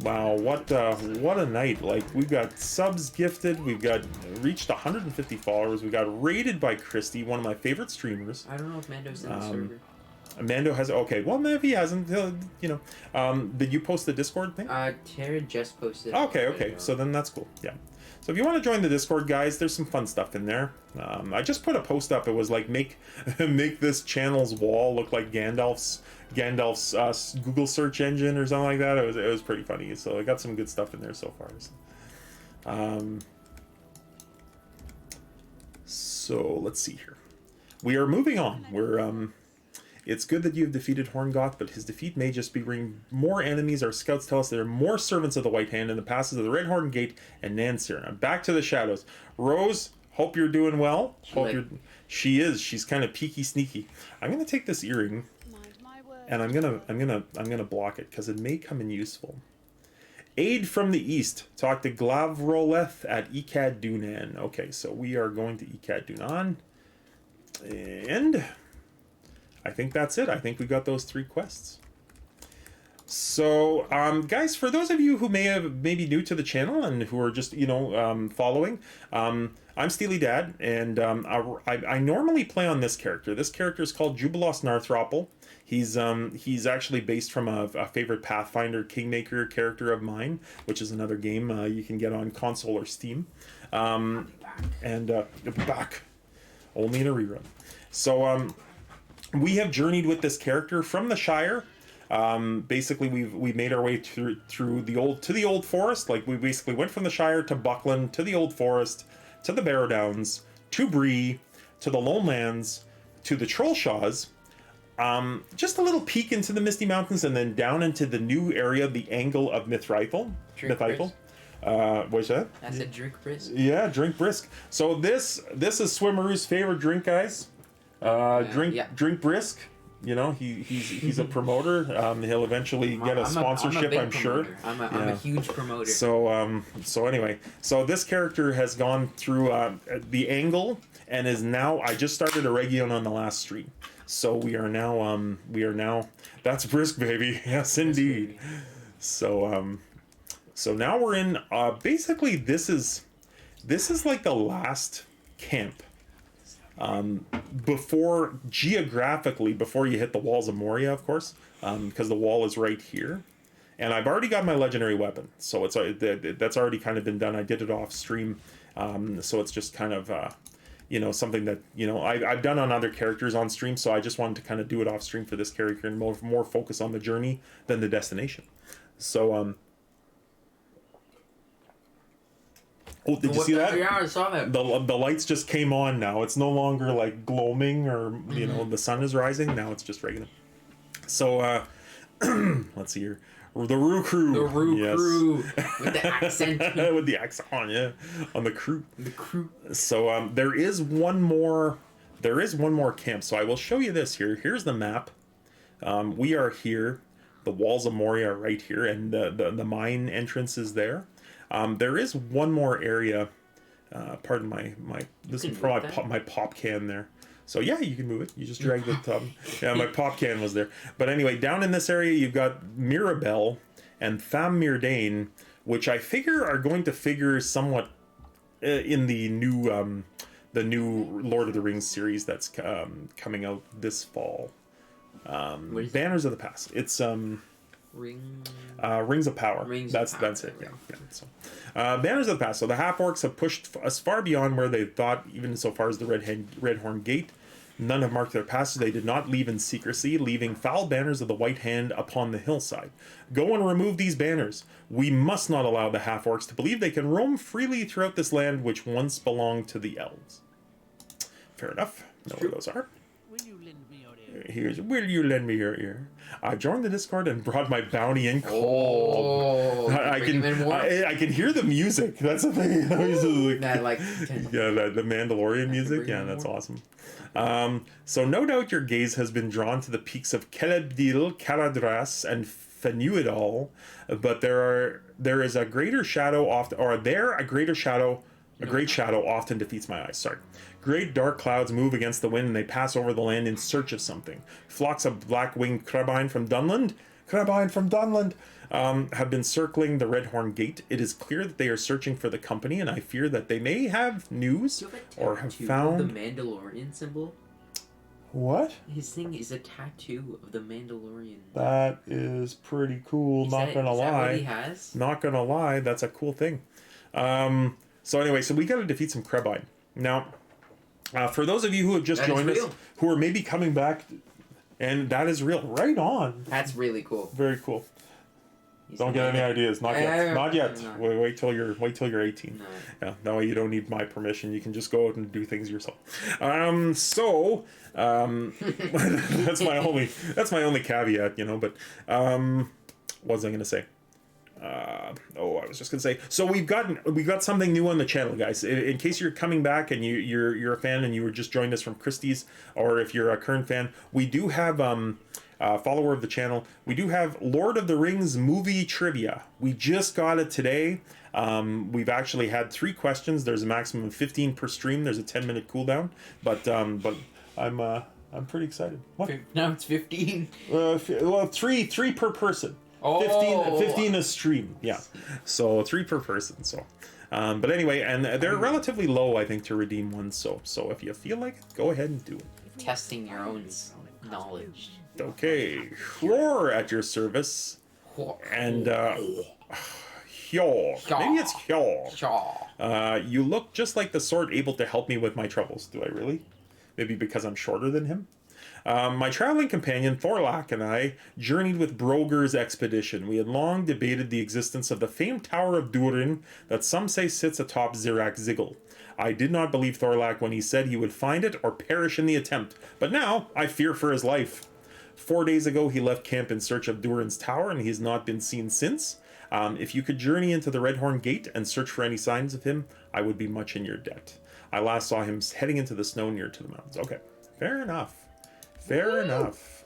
wow, what a night! Like, we've got subs gifted. We've got reached 150 followers. We got raided by Christy, one of my favorite streamers. I don't know if Mando's in the server. Mando has well, if he hasn't, did you post the Discord thing? Tara just posted. Okay, so then that's cool. Yeah. So if you want to join the Discord, guys, there's some fun stuff in there. I just put a post up. It was like make this channel's wall look like Gandalf's Google search engine or something like that. It was pretty funny. So I got some good stuff in there so far. So let's see here. We are moving on. It's good that you have defeated Horngoth, but his defeat may just bring more enemies. Our scouts tell us there are more servants of the White Hand in the passes of the Red Horn Gate and Nansir. Back to the shadows. Rose, hope you're doing well. She is. She's kind of peeky sneaky. I'm gonna take this earring, and I'm gonna block it because it may come in useful. Aid from the east. Talk to Glavroleth at Ekad Dunan. Okay, so we are going to Ekad Dunan, and I think that's it. I think we got those 3 quests. So, guys, for those of you who maybe new to the channel and who are just, following, I'm Steely Dad, and I normally play on this character. This character is called Jubilos Narthropple. He's actually based from a favorite Pathfinder Kingmaker character of mine, which is another game you can get on console or Steam. Back. Only in a rerun. So, we have journeyed with this character from the Shire. Basically, we made our way through the old forest. Like, we basically went from the Shire to Buckland, to the old forest, to the Barrow Downs, to Bree, to the Lone Lands, to the Trollshaws. Just a little peek into the Misty Mountains, and then down into the new area, the Angle of Mythrythal. What's that? That's a drink brisk. Yeah, drink brisk. So this is Swimmeroo's favorite drink, guys. Drink brisk. You know, he's a promoter. He'll eventually get a sponsorship, I'm sure. I'm a huge promoter. So anyway, so this character has gone through the angle and is now. I just started a region on the last stream, so we are now. That's brisk, baby. Yes, indeed. So now we're in. Basically, this is like the last camp. Before you hit the walls of Moria, of course, because the wall is right here, and I've already got my legendary weapon, so that's already kind of been done. I did it off stream, so it's just kind of something that I've done on other characters on stream, so I just wanted to kind of do it off stream for this character and more focus on the journey than the destination. So oh, did you see that? Yeah, I saw that. The lights just came on now. It's no longer like gloaming or the sun is rising. Now it's just regular. So let's see here. The Roo Crew. The Roo Crew with the accent. With the accent on, yeah, on the crew. The crew. So there is one more camp. So I will show you this here. Here's the map. We are here. The walls of Moria are right here, and the mine entrance is there. There is one more area. Pardon my. This is probably my pop can there. So yeah, you can move it. You just drag the top. Yeah, my pop can was there. But anyway, down in this area, you've got Mirabelle and Tham Mirdane, which I figure are going to figure somewhat in the new Lord of the Rings series that's coming out this fall. Banners of the Past. It's Rings of Power. That's it. Yeah. So, Banners of the Past. So the half-orcs have pushed as far beyond where they thought, even so far as the Redhorn Gate. None have marked their passage. They did not leave in secrecy, leaving foul banners of the White Hand upon the hillside. Go and remove these banners. We must not allow the half-orcs to believe they can roam freely throughout this land which once belonged to the elves. Fair enough. Know where those are. Will you lend me your ear? I joined the Discord and brought my bounty in cold. I can hear the music. That's the thing. The Mandalorian music. Yeah, that's awesome. So no doubt your gaze has been drawn to the peaks of Celebdil, Caradras, and Fenuidal, but there is a greater shadow a great shadow often defeats my eyes. Sorry. Great dark clouds move against the wind and they pass over the land in search of something. Flocks of black-winged crabine from Dunland have been circling the Redhorn Gate. It is clear that they are searching for the company, and I fear that they may have news or have found the Mandalorian symbol. What? His thing is a tattoo of the Mandalorian. That is pretty cool. Not gonna lie. Is that what he has? Not gonna lie, that's a cool thing. So anyway, so we got to defeat some crabine now. For those of you who have just joined us, who are maybe coming back, and that is real. Right on. That's really cool. Very cool. Don't get any ideas. Not yet. Not yet. No. Wait till you're 18. No. Yeah. That way you don't need my permission. You can just go out and do things yourself. That's my only caveat, But what was I going to say? I was just gonna say. So we got something new on the channel, guys. In case you're coming back and you're a fan and you were just joined us from Christie's, or if you're a current fan, we do have follower of the channel. We do have Lord of the Rings movie trivia. We just got it today. We've actually had 3 questions. There's a maximum of 15 per stream. There's a 10-minute cooldown, but I'm pretty excited. What? Now it's 15. Well, three per person. 15 a stream, yeah. So 3 per person. So, but anyway, and they're relatively low, I think, to redeem one. So if you feel like it, go ahead and do it. Testing your own knowledge. Okay, Hlor at your service, and Hjor. Maybe it's Hjor. You look just like the sort able to help me with my troubles. Do I really? Maybe because I'm shorter than him. My traveling companion Thorlak and I journeyed with Broger's expedition. We had long debated the existence of the famed Tower of Durin that some say sits atop Zirak Ziggle. I did not believe Thorlak when he said he would find it or perish in the attempt, but now I fear for his life. 4 days ago he left camp in search of Durin's tower and he has not been seen since. If you could journey into the Redhorn Gate and search for any signs of him, I would be much in your debt. I last saw him heading into the snow near to the mountains. Okay, fair enough. Fair enough.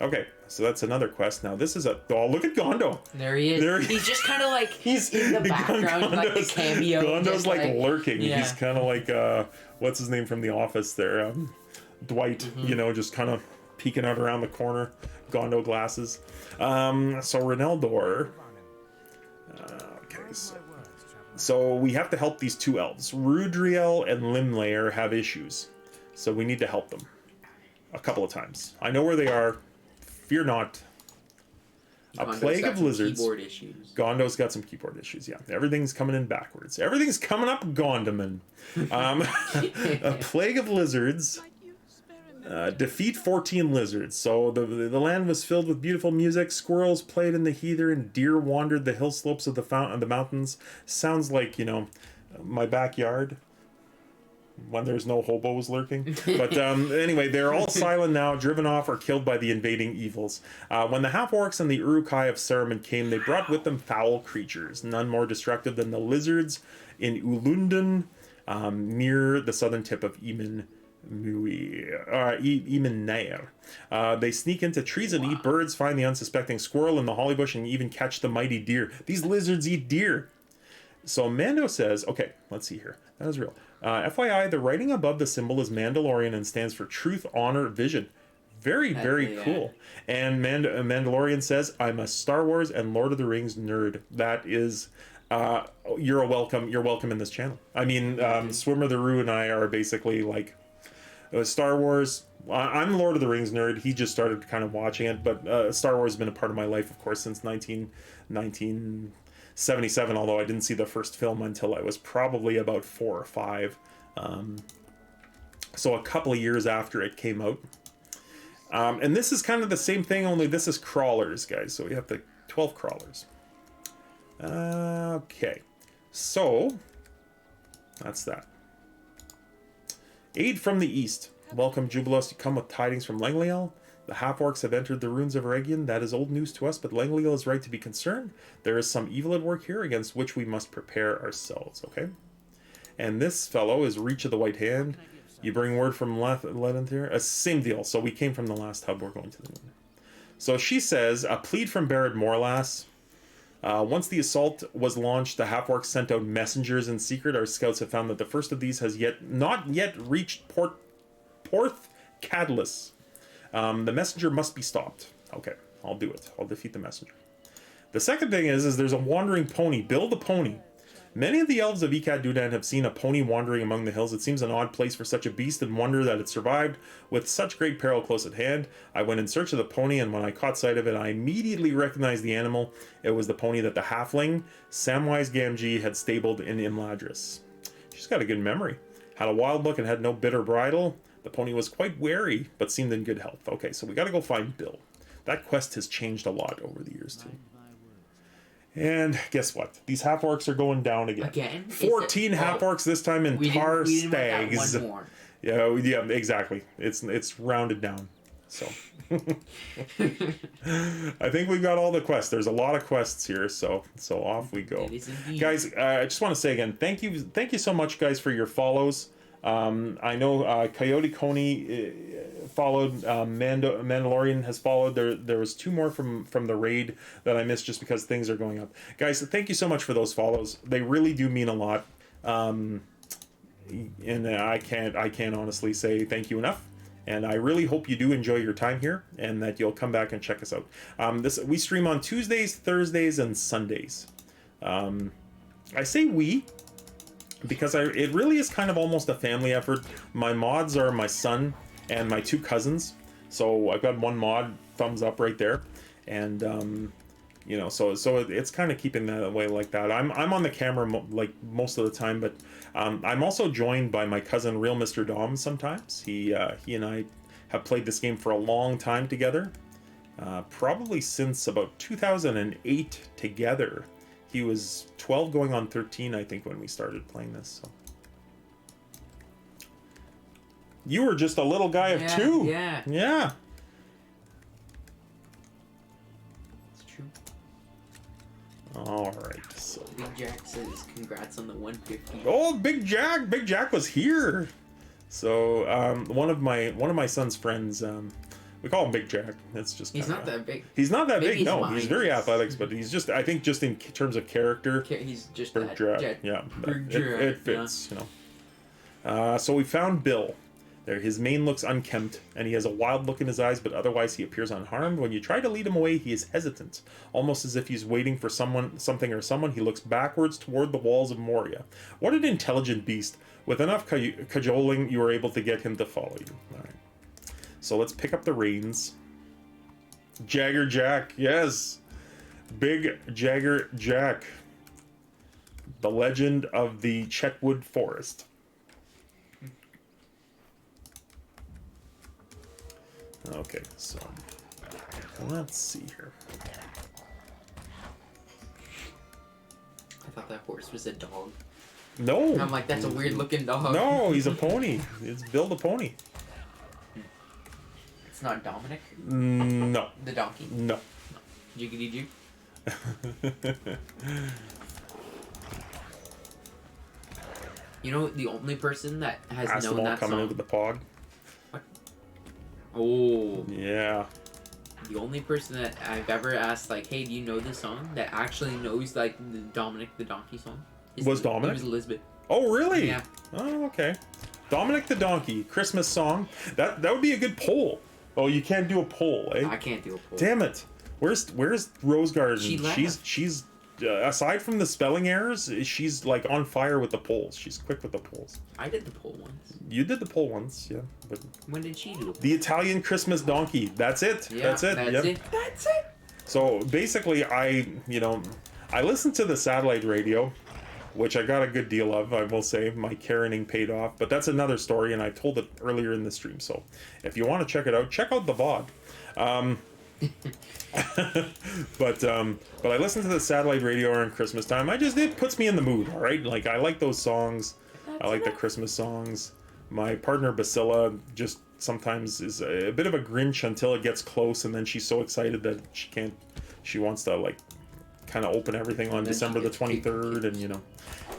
Okay, so that's another quest. Now this is a... Oh, look at Gondo. There he is. He's just kind of like he's in the background, like the cameo. Gondo's like lurking. Yeah. He's kind of like, what's his name from The Office there? Dwight, you know, just kind of peeking out around the corner. Gondo glasses. So Reneldor. Okay, so we have to help these two elves. Rudriel and Limlayer have issues. So we need to help them. A couple of times. I know where they are. Fear not. A plague of lizards. Keyboard issues. Gondo's got some keyboard issues, yeah. Everything's coming in backwards. Everything's coming up Gondoman. A plague of lizards. Defeat 14 lizards. So the land was filled with beautiful music. Squirrels played in the heather and deer wandered the hill slopes of the mountains. Sounds like, you know, my backyard. When there's no hobos lurking. But anyway, they're all silent now, driven off or killed by the invading evils. When the half-orcs and the Uruk-hai of Saruman came, they brought with them foul creatures, none more destructive than the lizards in Ulundun, near the southern tip of Emin Nair. They sneak into trees and eat birds, find the unsuspecting squirrel in the holly bush, and even catch the mighty deer. These lizards eat deer. So Mando says, okay, let's see here. That is real. FYI, the writing above the symbol is Mandalorian and stands for Truth, Honor, Vision. Very, very cool. And Mandalorian says, I'm a Star Wars and Lord of the Rings nerd. That is, you're welcome in this channel. I mean, Swimmer the Roo and I are basically like Star Wars. I'm a Lord of the Rings nerd. He just started kind of watching it, but Star Wars has been a part of my life, of course, since 1977, although I didn't see the first film until I was probably about 4 or 5. So a couple of years after it came out. And this is kind of the same thing, only this is crawlers, guys. So we have the 12 crawlers. Okay. So, that's that. Aid from the east. Welcome, Jubilos. You come with tidings from Langliel. The half-orcs have entered the ruins of Eregion. That is old news to us, but Langliel is right to be concerned. There is some evil at work here against which we must prepare ourselves, okay? And this fellow is Reach of the White Hand. You bring word from Leventhir? Same deal. So we came from the last hub. We're going to the moon. So she says, a plead from Barad Morlas. Once the assault was launched, the half-orcs sent out messengers in secret. Our scouts have found that the first of these has not yet reached Porth Cadlis. The messenger must be stopped. Okay, I'll do it. I'll defeat the messenger. The second thing is there's a wandering pony. Bill the pony. Many of the elves of Ikad Dudan have seen a pony wandering among the hills. It seems an odd place for such a beast, and wonder that it survived with such great peril close at hand. I went in search of the pony, and when I caught sight of it, I immediately recognized the animal. It was the pony that the halfling, Samwise Gamgee, had stabled in Imladris. She's got a good memory. Had a wild look and had no bit or bridle. The pony was quite wary, but seemed in good health. Okay, so we gotta go find Bill. That quest has changed a lot over the years, too. And guess what? These half-orcs are going down again. 14 half-orcs this time in tar stags. Yeah, exactly. It's rounded down. So I think we've got all the quests. There's a lot of quests here, so off we go. Guys, I just want to say again, thank you so much, guys, for your follows. I know Coyote Coney followed, Mandalorian has followed. There was 2 more from the raid that I missed just because things are going up. Guys, thank you so much for those follows. They really do mean a lot. And I can't honestly say thank you enough. And I really hope you do enjoy your time here and that you'll come back and check us out. We stream on Tuesdays, Thursdays, and Sundays. I say we, because it really is kind of almost a family effort. My mods are my son and my 2 cousins. So I've got 1 mod, thumbs up right there. And, you know, so it's kind of keeping that away like that. I'm on the camera like most of the time, but I'm also joined by my cousin, Real Mr. Dom, sometimes. He and I have played this game for a long time together. Probably since about 2008 together. He was 12 going on 13, I think, when we started playing this. So. You were just a little guy of 2. Yeah. Yeah. It's true. All right. So. Big Jack says, congrats on the 150. Oh, Big Jack! Big Jack was here. So one of my son's friends We call him Big Jack. That's just he's not that big. He's not that Maybe big. No, his he's very athletic, but he's just. I think just in terms of character, He's just Big Jack. Yeah, it fits. Yeah. You know. So we found Bill. There, his mane looks unkempt, and he has a wild look in his eyes, but otherwise he appears unharmed. When you try to lead him away, he is hesitant, almost as if he's waiting for something or someone. He looks backwards toward the walls of Moria. What an intelligent beast. With enough cajoling, you are able to get him to follow you. All right. So let's pick up the reins. Jagger Jack, yes. Big Jagger Jack. The legend of the Chetwood Forest. Okay, so let's see here. I thought that horse was a dog. No. I'm like, that's a weird looking dog. No, he's a pony. It's Bill the pony. It's not Dominic? No. The donkey? No. Jiggity jig? You know, the only person that has known that coming song... into the pod. Oh. Yeah. The only person that I've ever asked, like, hey, do you know this song? That actually knows, like, the Dominic the Donkey song. Dominic? It was Elizabeth. Oh, really? Yeah. Oh, okay. Dominic the Donkey, Christmas song. That would be a good poll. Oh, you can't do a poll, eh? I can't do a poll. Damn it. Where's Rose Garden? She left. She's aside from the spelling errors, she's like on fire with the polls. She's quick with the polls. I did the poll once. You did the poll once, yeah. But when did she do it? The Italian Christmas donkey. That's it. Yeah, that's it. That's it. So basically, I listened to the satellite radio, which I got a good deal of, I will say. My Karening paid off, but that's another story, and I told it earlier in the stream. So if you want to check it out, check out the VOD. But I listen to the satellite radio around Christmas time. It puts me in the mood, all right? Like, I like those songs. I like the Christmas songs. My partner Basila just sometimes is a bit of a Grinch until it gets close, and then she's so excited that she wants to, like, kind of open everything on December the 23rd, and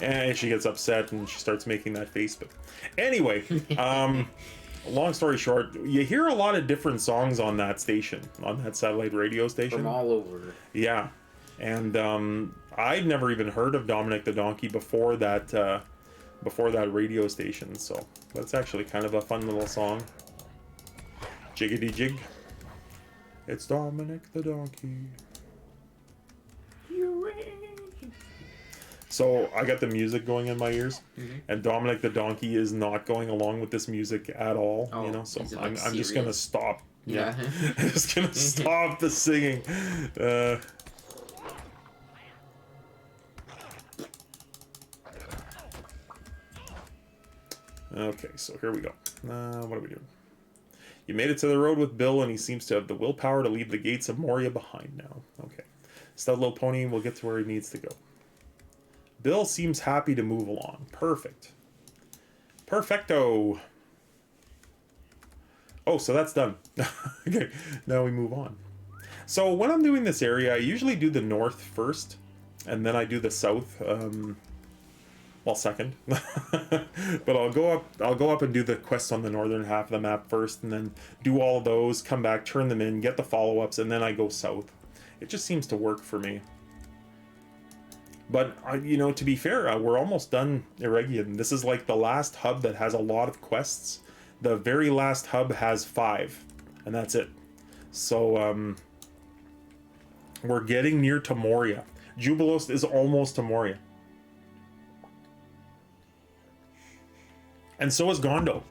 and she gets upset and she starts making that face. But anyway, long story short, you hear a lot of different songs on that station, on that satellite radio station. From all over. Yeah. And I'd never even heard of Dominic the Donkey before that radio station. So that's actually kind of a fun little song. Jiggity jig. It's Dominic the Donkey. So I got the music going in my ears, and Dominic the Donkey is not going along with this music at all. So I'm just gonna stop. Yeah, I'm just gonna stop the singing. Okay, so here we go. What are we doing? You made it to the road with Bill, and he seems to have the willpower to leave the gates of Moria behind now. Okay, stud little pony will get to where he needs to go. Bill seems happy to move along. Perfect. Perfecto. Oh, so that's done. Okay, now we move on. So when I'm doing this area, I usually do the north first, and then I do the south, second. But I'll go up and do the quests on the northern half of the map first, and then do all of those, come back, turn them in, get the follow-ups, and then I go south. It just seems to work for me. But, to be fair, we're almost done Eregion. This is like the last hub that has a lot of quests. The very last hub has 5, and that's it. So, we're getting near to Moria. Jubilos is almost to Moria. And so is Gondo.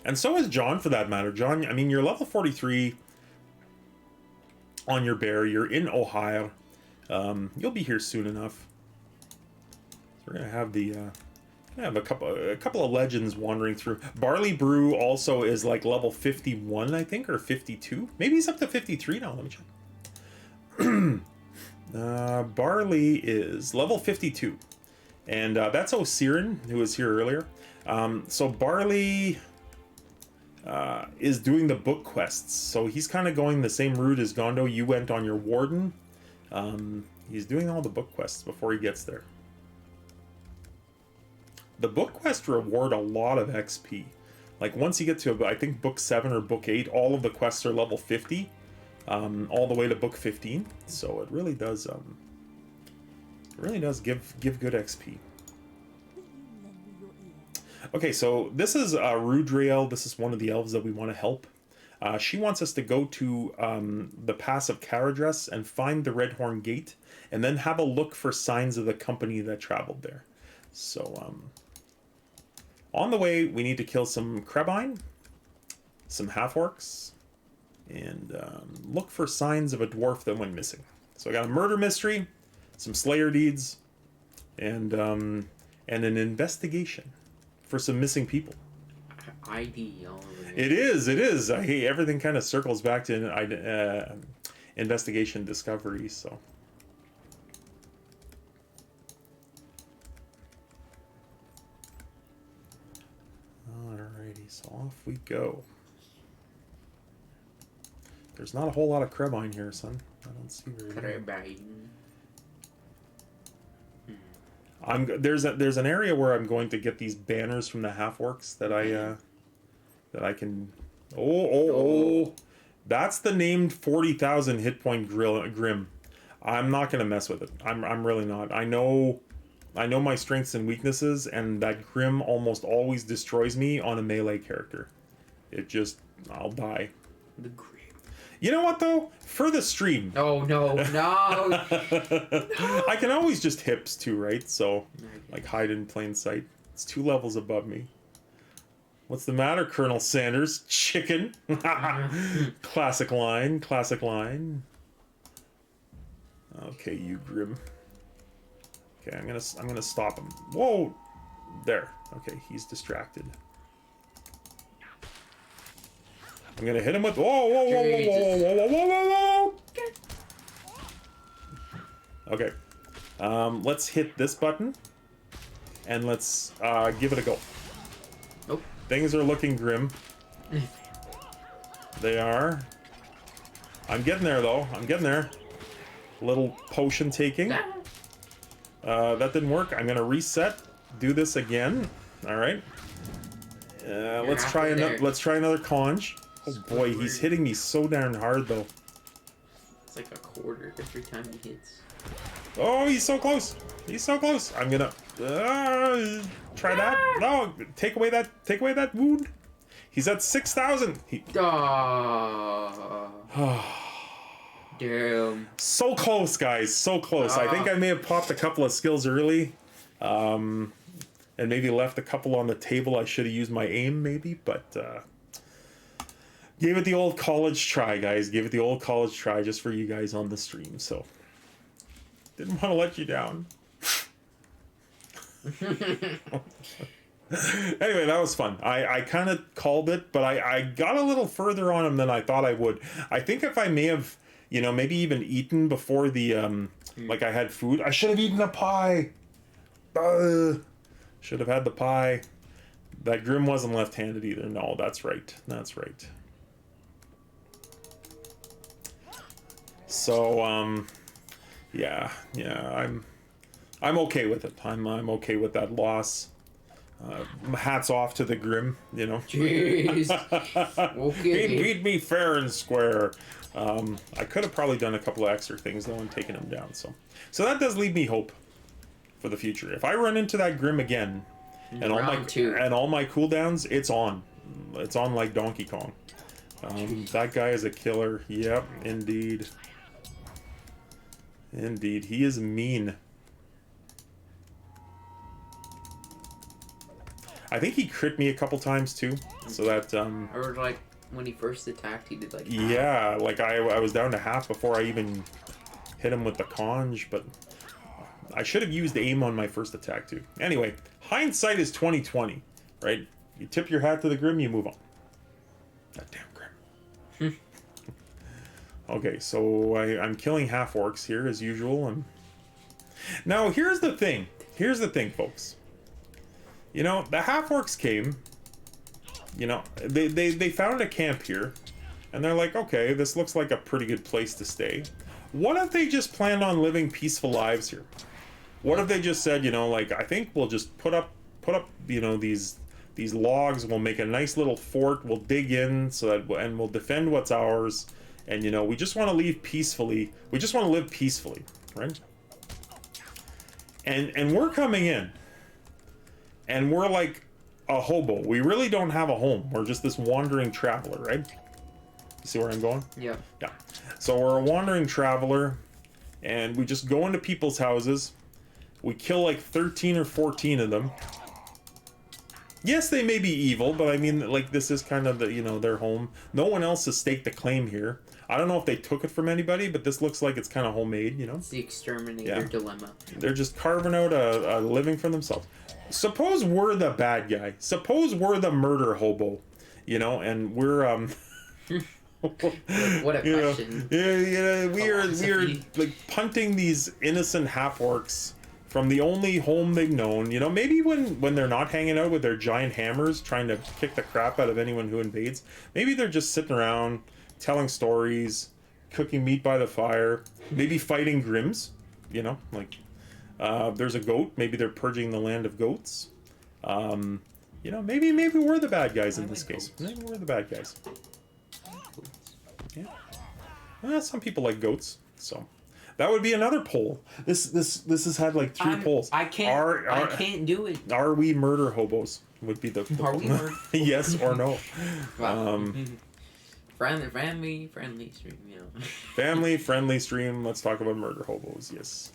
And so is John, for that matter. John, you're level 43 on your bear. You're in Ohio. You'll be here soon enough. So we're gonna have a couple of legends wandering through. Barley Brew also is like level 51, I think, or 52. Maybe he's up to 53 now. Let me check. Barley is level 52, and that's Osirin, who was here earlier. So Barley is doing the book quests. So he's kind of going the same route as Gondo. You went on your Warden. He's doing all the book quests before he gets there. The book quests reward a lot of XP. Like once you get to, I think, book 7 or book 8, all of the quests are level 50, all the way to book 15. So it really does give good XP. Okay, so this is Rudriel. This is one of the elves that we want to help. She wants us to go to the Pass of Caradress and find the Redhorn Gate, and then have a look for signs of the company that traveled there. So, on the way, we need to kill some Krebine, some half-orcs, and look for signs of a dwarf that went missing. So I got a murder mystery, some Slayer deeds, and an investigation for some missing people. ID all over It is. I hate everything. Kind of circles back to investigation discovery. So. Alrighty, so off we go. There's not a whole lot of Krebine here, son. I don't see very many. There's an area where I'm going to get these banners from the half-orcs that I can. Oh! That's the named 40,000 hit point Grim. I'm not gonna mess with it. I'm really not. I know my strengths and weaknesses, and that Grim almost always destroys me on a melee character. I'll die. The Grim. You know what though? For the stream. Oh no. I can always just hips too, right? So, like hide in plain sight. It's 2 levels above me. What's the matter, Colonel Sanders? Chicken. Classic line. Okay, you Grim. Okay, I'm gonna stop him. Whoa! There. Okay, he's distracted. I'm gonna hit him with. Whoa! Okay. Let's hit this button, and let's give it a go. Nope. Things are looking grim. They are. I'm getting there though. A little potion taking. That didn't work. I'm gonna reset. Do this again. All right. Let's try another conj. Oh boy, he's hitting me so darn hard though. It's like a quarter every time he hits. Oh, he's so close. I'm gonna try that. No, take away that wound. He's at 6,000. Damn. So close, guys. So close. I think I may have popped a couple of skills early, and maybe left a couple on the table. I should have used my aim, maybe, but gave it the old college try, guys. Gave it the old college try just for you guys on the stream. So didn't want to let you down. Anyway, that was fun. I kind of called it, but I got a little further on him than I thought I would. I think if I may have, maybe even eaten before the, like I had food, I should have eaten a pie. Should have had the pie. That Grim wasn't left-handed either. No, that's right. So, yeah, I'm okay with it. I'm okay with that loss. Hats off to the Grim, Jeez. Okay. He beat me fair and square. I could have probably done a couple of extra things though and taken him down. So that does leave me hope for the future. If I run into that Grim again, and all my cooldowns, it's on like Donkey Kong. That guy is a killer. Yep, indeed, he is mean. I think he crit me a couple times too, so that Or like when he first attacked, he did like half. Yeah, like I was down to half before I even hit him with the conj, but I should have used aim on my first attack too. Anyway, hindsight is 20/20, right? You tip your hat to the Grim, you move on. That damn Grim. Okay, so I'm killing half orcs here as usual. Now here's the thing, folks. The half-orcs came, they found a camp here, and they're like, okay, this looks like a pretty good place to stay. What if they just planned on living peaceful lives here? What if they just said, like, I think we'll just put up, these these logs. We'll make a nice little fort. We'll dig in and we'll defend what's ours. And you know, we just want to leave peacefully. We just want to live peacefully, right? And we're coming in, and we're like a hobo. We really don't have a home. We're just this wandering traveler, right? You see where I'm going? Yeah. Yeah. So we're a wandering traveler, and we just go into people's houses. We kill like 13 or 14 of them. Yes, they may be evil, but I mean, like, this is kind of the, you know, their home. No one else has staked a claim here. I don't know if they took it from anybody, but this looks like it's kind of homemade, you know? It's the exterminator dilemma. They're just carving out a living for themselves. Suppose we're the bad guy. Suppose we're the murder hobo, you know, and we're, What a question. Yeah, we are like punting these innocent half-orcs from the only home they've known. You know, maybe when they're not hanging out with their giant hammers trying to kick the crap out of anyone who invades, maybe they're just sitting around telling stories, cooking meat by the fire, maybe fighting grims, you know, like there's a goat, maybe they're purging the land of goats. You know, maybe we're the bad guys in this case. Maybe we're the bad guys. Yeah. Well, some people like goats, so that would be another poll. This has had like 3 polls. I can't do it. Are we murder hobos? Would be the Are we murder? Yes or no. Wow. Family friendly stream, you know. Family friendly stream. Let's talk about murder hobos. Yes.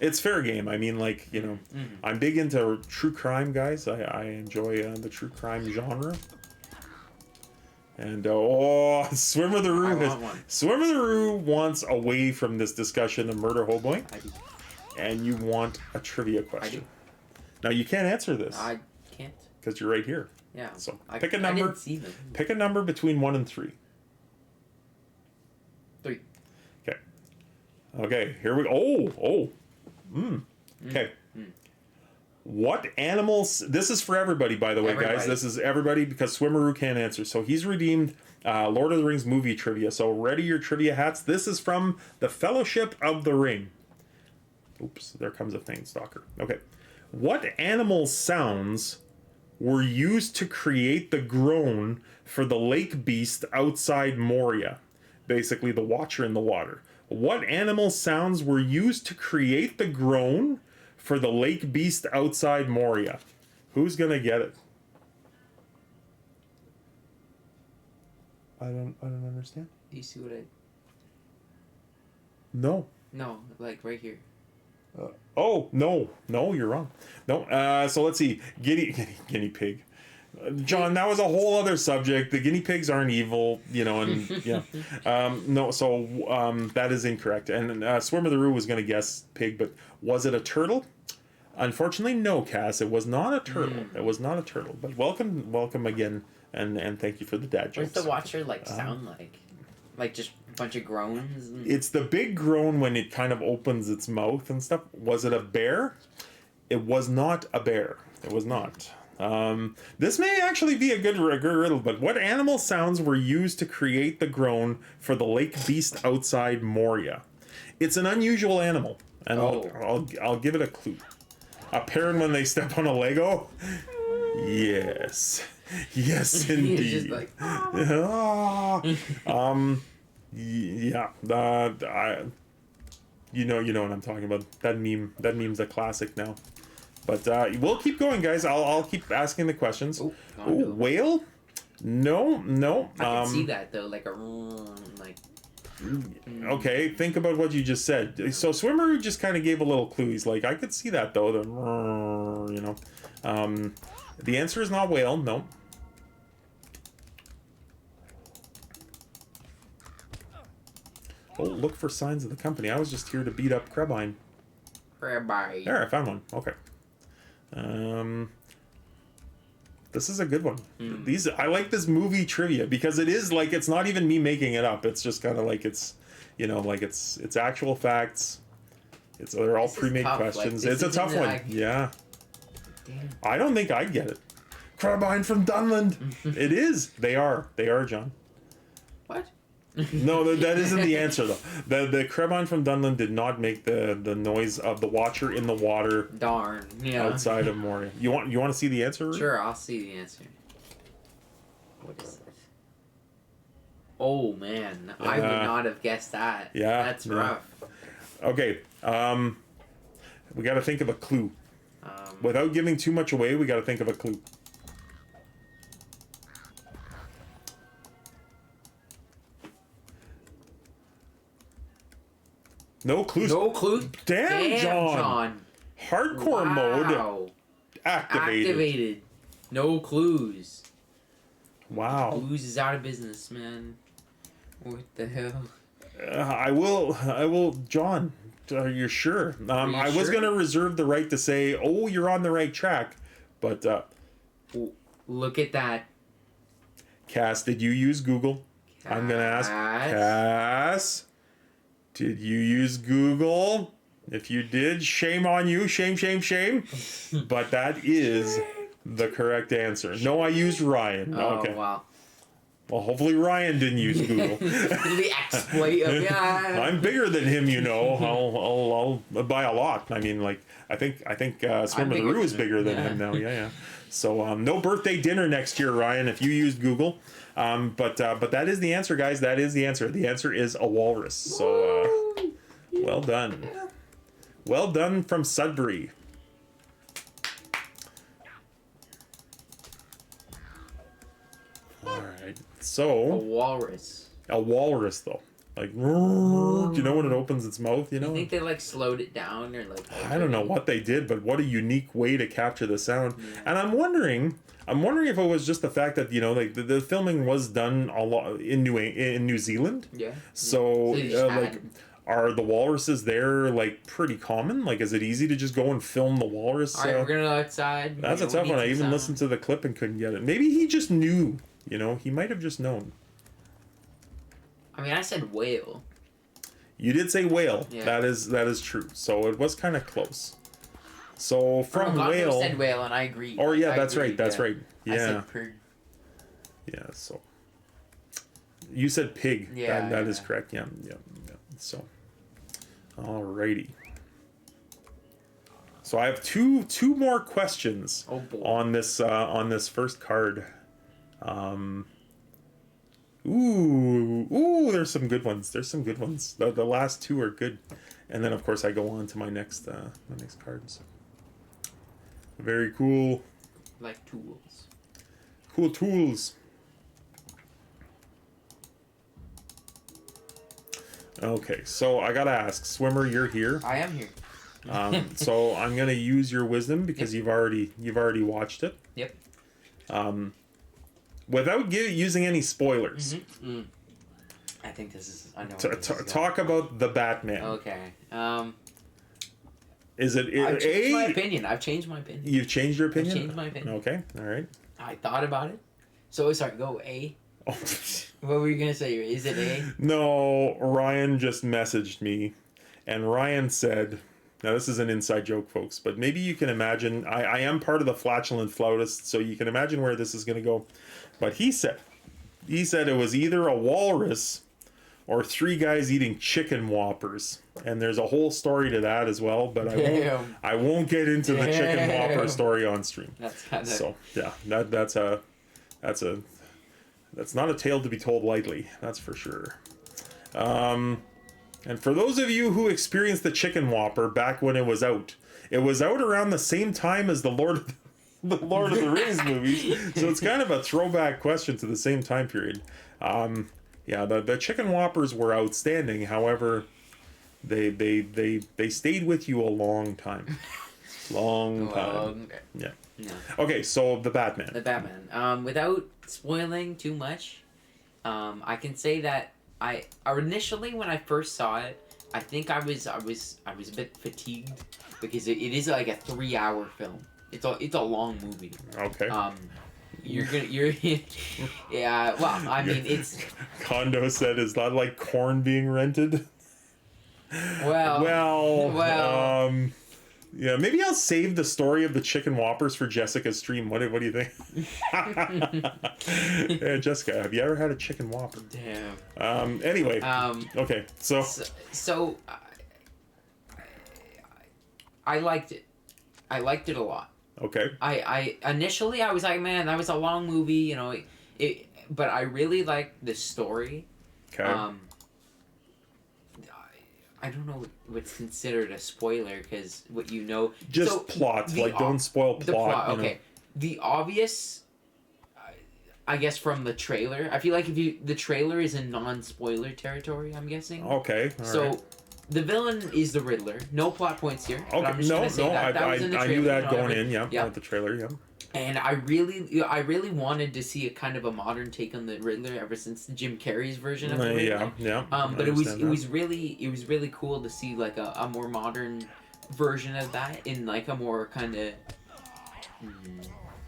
It's fair game. I mean, like, you know, I'm big into true crime, guys. I enjoy the true crime genre. And Swimmer the Roo wants away from this discussion of murder hoboing, and you want a trivia question. Now you can't answer this. I can't because you're right here. Yeah. So pick a number. I didn't see them. Pick a number between 1 and 3. 3. Okay. Okay. Here we go. Okay. What animals? This is for everybody, by the way, guys. This is everybody because Swimmeroo can't answer. So he's redeemed Lord of the Rings movie trivia. So ready your trivia hats. This is from the Fellowship of the Ring. Oops, there comes a thing, stalker. Okay. What animal sounds were used to create the groan for the lake beast outside Moria? Basically, the Watcher in the water. What animal sounds were used to create the groan for the lake beast outside Moria? Who's gonna get it? I don't understand. Do you see what I? No. No, like right here. No, you're wrong. No. So let's see. Guinea pig. John, that was a whole other subject. The guinea pigs aren't evil, you know, and yeah. No, so that is incorrect. And Swimmer the Roo was going to guess pig, but was it a turtle? Unfortunately, no, Cass. It was not a turtle. It was not a turtle. But welcome again, and thank you for the dad jokes. What's the Watcher sound like? Like just a bunch of groans? It's the big groan when it kind of opens its mouth and stuff. Was it a bear? It was not a bear. It was not. This may actually be a good riddle, but what animal sounds were used to create the groan for the lake beast outside Moria? It's an unusual animal, and I'll give it a clue. A parrot when they step on a Lego? Yes. Yes, indeed. Just like, yeah. You know what I'm talking about. That meme's a classic now. But we'll keep going, guys. I'll keep asking the questions. Whale? No. I can see that though, like a like. Okay, think about what you just said. So Swimmer just kind of gave a little clue. He's like, I could see that though. You know, the answer is not whale. No. Oh, look for signs of the company. I was just here to beat up Crabine. Crabine. There, I found one. Okay. This is a good one. I like this movie trivia because it is like, it's not even me making it up. It's just kind of like it's actual facts. They're all pre-made questions. It's a tough one. Yeah. Damn. I don't think I'd get it. Crabine from Dunland. It is. They are, John. What? No, that isn't the answer though. The Krebon from Dunland did not make the noise of the Watcher in the water. Darn. Yeah. Outside of Moria. You want to see the answer? Sure, I'll see the answer. What is it? Oh man, I would not have guessed that. Yeah, that's rough. Okay, we got to think of a clue. Without giving too much away, we got to think of a clue. No clues. No clue. Damn, John. Hardcore mode activated. No clues. Wow. Clues is out of business, man. What the hell? I will, John. Are you sure? I was going to reserve the right to say, oh, you're on the right track. But, look at that. Cass, did you use Google? I'm going to ask Cass. Did you use Google? If you did, shame on you. Shame, shame, shame. But that is the correct answer. No, I used Ryan. Oh, okay. Wow. Well, hopefully Ryan didn't use Google. The exploit of I'm bigger than him, you know. I'll by a lot. I mean, like I think Swimmer the Roo is bigger than him now. Yeah. So no birthday dinner next year, Ryan, if you used Google. But that is the answer, guys. That is the answer. The answer is a walrus. So well done. Well done from Sudbury. All right. So a walrus. A walrus, though. Like, do you know when it opens its mouth? You know. You think they like slowed it down or like? I don't know what they did, but what a unique way to capture the sound. Yeah. And I'm wondering if it was just the fact that, you know, like the filming was done a lot in New Zealand. Yeah. So like, are the walruses there like pretty common? Like, is it easy to just go and film the walrus? All right, we're gonna go outside. That's a tough one. I even listened to the clip and couldn't get it. Maybe he just knew. You know, he might have just known. I mean, I said whale. You did say whale. Yeah. That is true. So it was kind of close. So from whale. Said whale, and I agree. Or yeah, that's right. That's right. Yeah. I said pig. Yeah. So you said pig. Yeah. That is correct. Yeah. So, alrighty. So I have two more questions on this first card. Ooh, there's some good ones. The last two are good, and then of course I go on to my next cards. Very cool. Like tools. Cool tools. Okay, so I gotta ask, Swimmer, you're here. I am here. So I'm gonna use your wisdom because you've already watched it. Yep. Without using any spoilers. Mm-hmm. I think this is. I know. Talk about the Batman. Okay. Is it I've changed my opinion. You've changed your opinion? I've changed my opinion. Okay. All right. I thought about it. So sorry. Go A. Oh. What were you gonna say? Is it A? No, Ryan just messaged me, and Ryan said, now this is an inside joke, folks, but maybe you can imagine, I am part of the flatulent flautist, so you can imagine where this is going to go. But he said it was either a walrus or three guys eating chicken whoppers. And there's a whole story to that as well, but I won't get into the chicken whopper story on stream. That's kind of... So, yeah, that's not a tale to be told lightly, that's for sure. And for those of you who experienced the chicken whopper back when it was out around the same time as the Lord of the Rings movies, so it's kind of a throwback question to the same time period. Yeah, the chicken whoppers were outstanding. However, they stayed with you a long time. Long time. Yeah. Okay, so the Batman. Without spoiling too much, I can say that I initially, when I first saw it, I think I was a bit fatigued because it is like a 3-hour film. It's a long movie. Okay. You're yeah. Well, I mean, it's. Kondo said, "Is that like corn being rented?" Well. Yeah, maybe I'll save the story of the chicken whoppers for Jessica's stream. What do you think? Yeah, Jessica, have you ever had a chicken whopper? Damn. Anyway. Okay, so So I liked it. I liked it a lot. okay. I initially I was like, man, that was a long movie, you know. But I really liked the story. Okay. I don't know what's considered a spoiler because what you know. Just so plot, like don't spoil plot. The plot, you know. okay. The obvious, I guess, from the trailer. I feel like the trailer is in non-spoiler territory. I'm guessing. Okay. All right. The villain is the Riddler. No plot points here. But Okay, I'm just gonna say that. That was in the I trailer, knew that you know, going in, yeah, with the trailer, yeah. And I really wanted to see a kind of a modern take on the Riddler ever since Jim Carrey's version of the Riddler. Yeah. But it was really cool to see like a more modern version of that in like a more kind of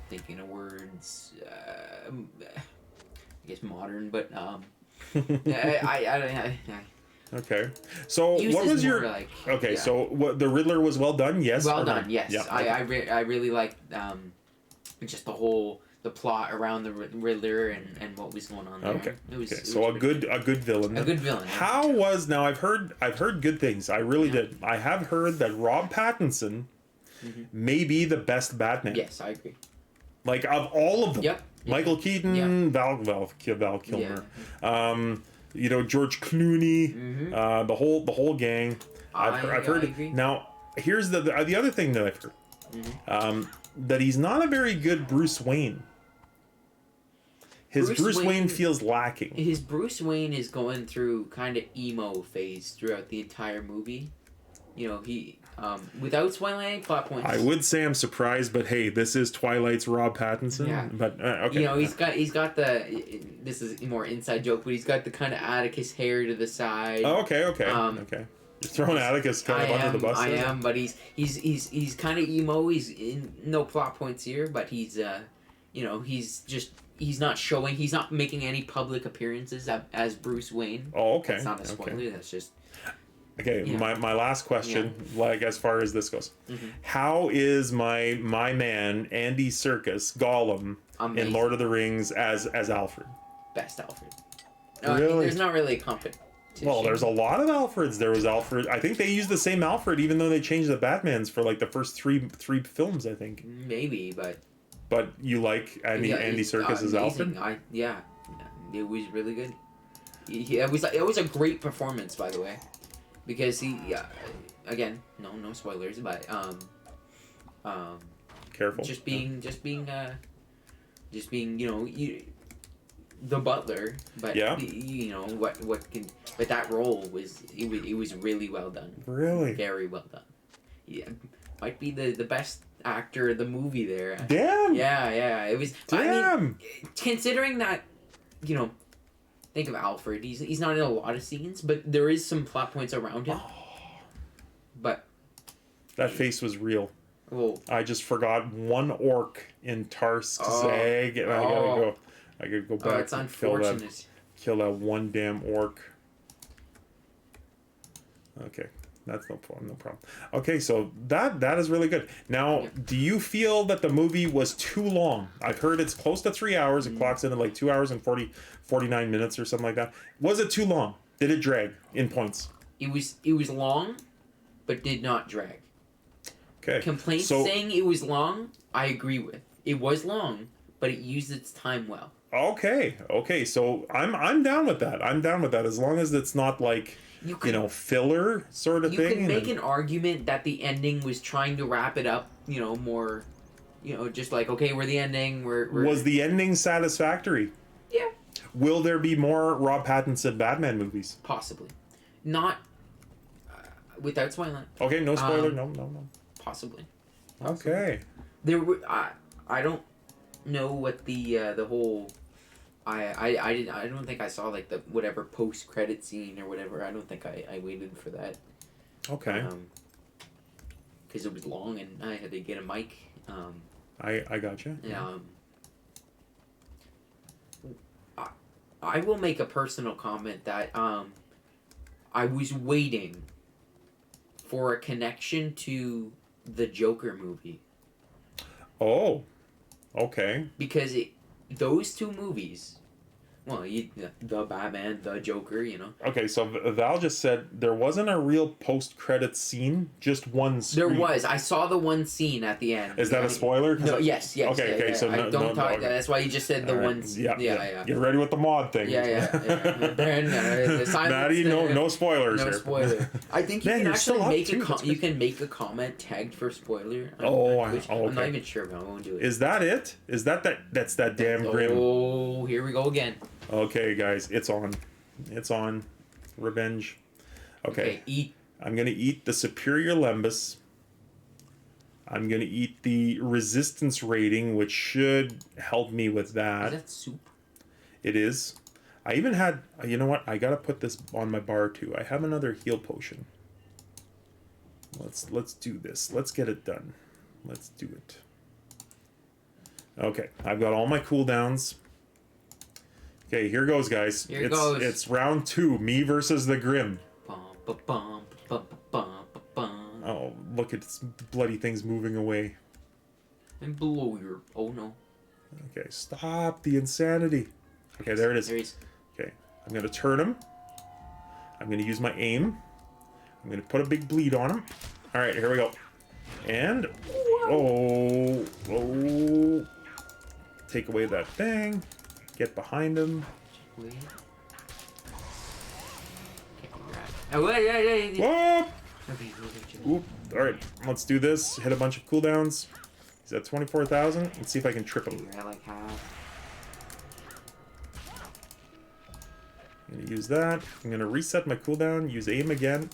thinking of words. I guess modern, but I Okay. So what was your like? Okay, yeah. So what the Riddler was well done? Yes. Well done. Yes. Yeah. I really liked just the plot around the Riddler and what was going on there. Okay. It was so a good villain. A good villain. How was now? I've heard good things. I really did. I have heard that Rob Pattinson may be the best Batman. Yes, I agree. Like of all of them. Yep. Michael Keaton, Val Kilmer. Yeah. You know, George Clooney, the whole gang. I've heard. Agree. Now, here's the other thing that I've heard. That he's not a very good Bruce Wayne. His Bruce Wayne feels lacking. His Bruce Wayne is going through kind of emo phase throughout the entire movie. You know, he without spoiling any plot points. I would say I'm surprised, but hey, this is Twilight's Rob Pattinson. Yeah. But okay. You know, he's got the. This is a more inside joke, but he's got the kind of Atticus hair to the side. Oh, okay. Okay. You're throwing Atticus kind of under the bus. I am, but he's kind of emo. He's in no plot points here, but he's you know, he's not showing. He's not making any public appearances as Bruce Wayne. Oh, okay. That's not a spoiler. Okay. That's just. Okay, my last question, like as far as this goes, how is my man Andy Serkis Gollum in Lord of the Rings as Alfred? Best Alfred. Really? There's not really a competition. Well, there's a lot of Alfreds. There was Alfred. I think they used the same Alfred, even though they changed the Batmans for like the first three films. I think. Maybe, but. But you like Andy Serkis as Alfred? It was really good. It was a great performance, by the way. Because he, again, no spoilers, but careful. Just being, you know, the butler, but you know what can, but that role was really well done. Really, very well done. Yeah, might be the best actor of the movie there. Damn. Yeah, it was. Damn. I mean, considering that, you know. Think of Alfred. He's not in a lot of scenes, but there is some plot points around him. But that face was real. Well, I just forgot one orc in Tarsk Zag, and I gotta go back. It's unfortunate. Kill that one damn orc. Okay, that's no problem. Okay, so that is really good. Now, do you feel that the movie was too long? I've heard it's close to 3 hours. It clocks in at like 2 hours and 49 minutes or something like that. Was it too long? Did it drag in points? It was long, but did not drag. Okay. Complaints saying it was long, I agree with. It was long, but it used its time well. Okay. So I'm down with that. As long as it's not like you know, filler sort of thing. You can make an argument that the ending was trying to wrap it up, you know, more, you know, just like, okay, we're the ending. Was the ending satisfactory? Yeah. Will there be more Rob Pattinson Batman movies? Possibly. Not without spoiling. Okay, no spoiler. No. Possibly. Okay. There were. I don't know what the whole. I don't think I saw like the whatever post credit scene or whatever. I don't think I waited for that. Okay. Because it was long and I had to get a mic. I gotcha. Yeah. I will make a personal comment that I was waiting for a connection to the Joker movie. Oh, okay. Because those two movies, well, the Batman, the Joker, you know. Okay, so Val just said there wasn't a real post-credit scene, just one screen. There was. I saw the one scene at the end. Is that a spoiler? No, yes. Okay, so I no, don't talk. okay. That's why you just said the All right. one. Yeah. Get ready with the mod thing. Yeah. The silence Maddie, there. no spoilers No here. spoiler. I think you Man, can you're actually still up, make too. That's you can make a comment tagged for spoiler. I'm not okay. even sure, but I won't do it. Is that it? Is that's that damn grim? Oh, here we go again. Okay, guys, it's on. It's on. Revenge. Okay. Eat. I'm gonna eat the superior lembus. I'm gonna eat the resistance rating, which should help me with Is that. that soup? It is. I even had. You know what? I gotta put this on my bar too. I have another heal potion. Let's do this. Let's get it done. Let's do it. Okay, I've got all my cooldowns. Okay, here goes, guys. Here goes. It's round 2. Me versus the Grim. Bum, ba, bum, ba, ba, bum, ba, bum. Oh, look at this bloody things moving away. And below your. Oh no. Okay, stop the insanity. Okay, there it is. There he is. Okay, I'm gonna turn him. I'm gonna use my aim. I'm gonna put a big bleed on him. All right, here we go. And oh, take away that thing. Get behind him. Wait. Oh, yeah. Whoop! Okay. Oop. All right, let's do this. Hit a bunch of cooldowns. He's at 24,000. Let's see if I can trip him. You're at like half. I'm gonna use that. I'm gonna reset my cooldown. Use aim again.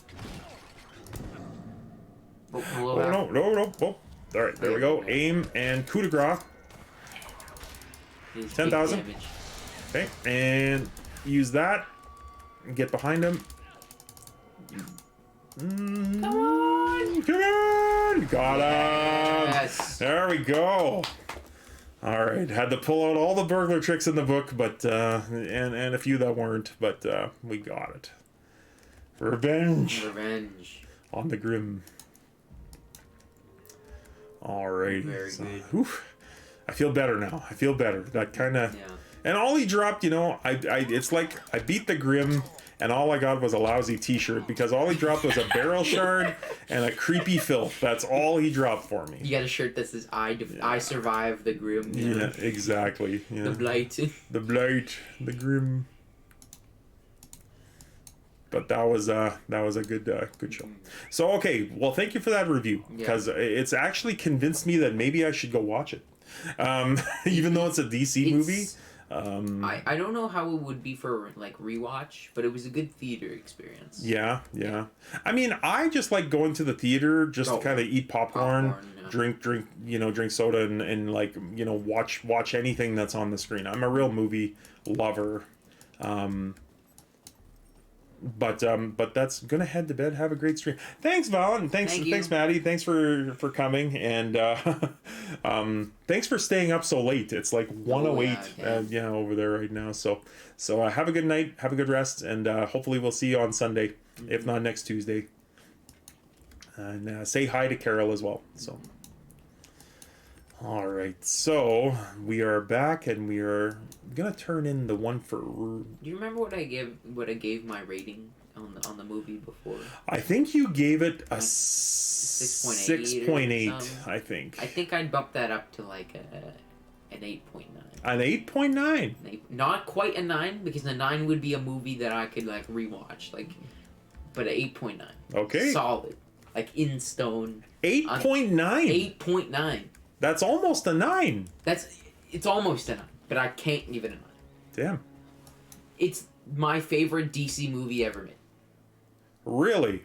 Oh, No. Oh. All right, there we go. Aim and coup de grace. 10,000. Okay, and use that. Get behind him. Come on! Got him! Yes. There we go. All right, had to pull out all the burglar tricks in the book, but and a few that weren't, but we got it. Revenge on the Grim. All right. Very good. Oof. I feel better now. I feel better. That kind of. Yeah. And all he dropped, it's like I beat the Grim, and all I got was a lousy T-shirt because all he dropped was a barrel shard and a creepy filth. That's all he dropped for me. You got a shirt that says I survived the Grim. Yeah, exactly. Yeah. The Blight. The Blight, the Grim. But that was a good show. So okay, well, thank you for that review because it's actually convinced me that maybe I should go watch it, even though it's a DC movie. I don't know how it would be for like rewatch, but it was a good theater experience. Yeah. I mean, I just like going to the theater just to kind of eat popcorn, drink soda, and like watch anything that's on the screen. I'm a real movie lover. But that's gonna head to bed. Have a great stream. Thanks, Val, and thanks, Maddie. Thanks for coming, and thanks for staying up so late. It's like 1:08, over there right now. So have a good night, have a good rest, and hopefully we'll see you on Sunday, if not next Tuesday. And say hi to Carol as well. So. All right, so we are back, and we are gonna turn in the one for. Do you remember what I gave my rating on the movie before? I think you gave it a 6.8. I think. I think I'd bump that up to like an 8.9. An 8.9. Not quite a 9 because the 9 would be a movie that I could like rewatch, but an 8.9. Okay. Solid, like in stone. 8.9. 8.9. That's almost a 9. It's almost a 9, but I can't give it a 9. Damn. It's my favorite DC movie ever made. Really?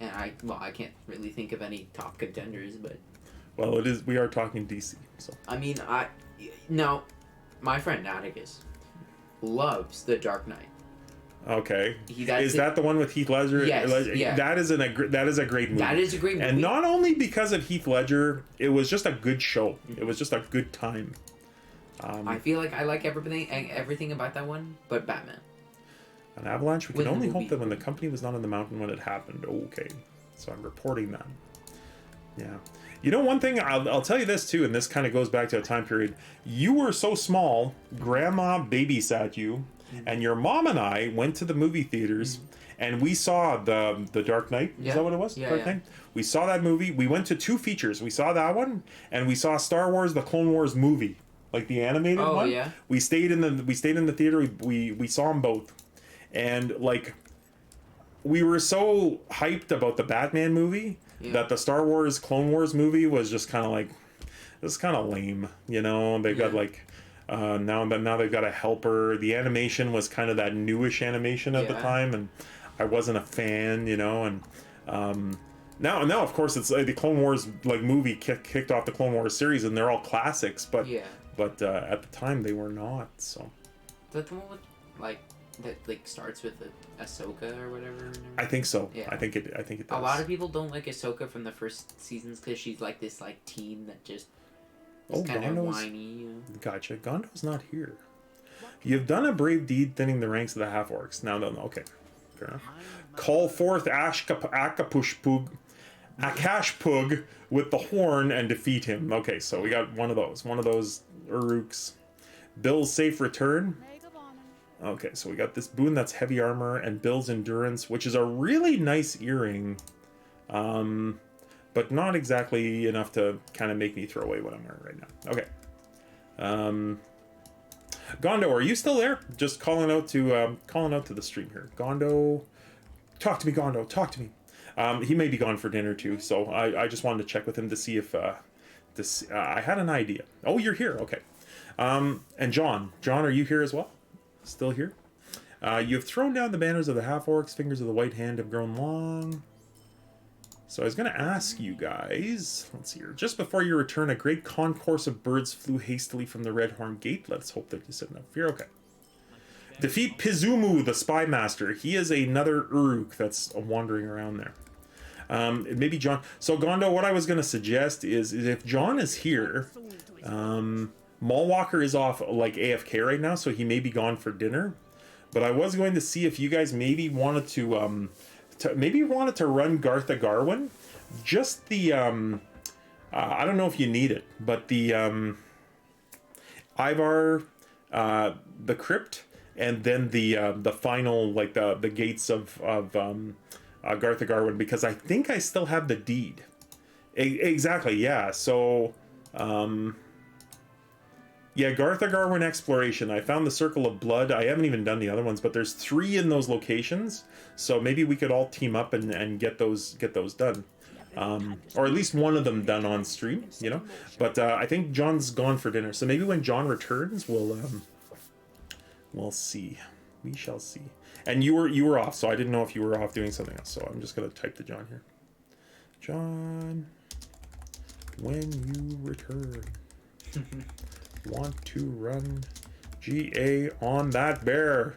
And I can't really think of any top contenders, but. Well, it is. We are talking DC, so. I mean, my friend Atticus loves The Dark Knight. Okay. Is that the one with Heath Ledger? Yes. Yeah. That is a great movie. That is a great movie. And not only because of Heath Ledger, it was just a good show. Mm-hmm. It was just a good time. I feel like I like everything about that one, but Batman. An avalanche? We can only hope that when the company was not on the mountain when it happened. Okay. So I'm reporting that. Yeah. You know, one thing, I'll tell you this too, and this kind of goes back to a time period. You were so small, grandma babysat you, and your mom and I went to the movie theaters, and we saw the Dark Knight. Is Yeah. that what it was? Yeah, Dark yeah. Knight? We saw that movie. We went to 2 features. We saw that one, and we saw Star Wars: The Clone Wars movie, like the animated Oh, one. yeah? We stayed in the theater. We saw them both, and like, we were so hyped about the Batman movie that the Star Wars Clone Wars movie was just kind of like, this is kind of lame, you know. They've got like now they've got a helper. The animation was kind of that newish animation at the time, and I wasn't a fan, you know. And now of course it's the Clone Wars like movie kicked off the Clone Wars series, and they're all classics, but at the time they were not. So But the one with that starts with Ahsoka or whatever. I think so. Yeah. I think it does. A lot of people don't like Ahsoka from the first seasons because she's like this teen that just is kind of whiny. You know? Gotcha. Gondo's not here. You've done a brave deed thinning the ranks of the half-orcs. Now, okay. Fair enough. Call forth Akashpug with the horn and defeat him. Okay, so we got one of those Uruks. Bill's safe return. Okay, so we got this boon that's heavy armor and Bill's endurance, which is a really nice earring. But not exactly enough to kind of make me throw away what I'm wearing right now. Okay. Gondo, are you still there? Just calling out to the stream here. Gondo, talk to me, Gondo. Talk to me. He may be gone for dinner too, so I just wanted to check with him to see if I had an idea. Oh, you're here. Okay. And John, are you here as well? Still here? You have thrown down the banners of the half-orcs. Fingers of the white hand have grown long. So I was going to ask you guys, let's see here. Just before your return, a great concourse of birds flew hastily from the Red Horn Gate. Let's hope that you said enough fear. Okay. Defeat Pizumu, the Spy Master. He is another Uruk that's wandering around there. Maybe John. So Gondo, what I was going to suggest is if John is here, Mallwalker is off like AFK right now, so he may be gone for dinner. But I was going to see if you guys maybe wanted to run Gartha Garwin. Just the I don't know if you need it, but the Ivar, the crypt, and then the final like the gates of Gartha Garwin, because I think I still have the deed. Exactly, yeah. So yeah, Gartha Garwin exploration. I found the Circle of Blood. I haven't even done the other ones, but there's 3 in those locations. So maybe we could all team up and get those done. Or at least one of them done on stream, you know. But I think John's gone for dinner. So maybe when John returns, we'll see. We shall see. And you were off, so I didn't know if you were off doing something else. So I'm just gonna type to John here. John, when you return. Want to run GA on that bear.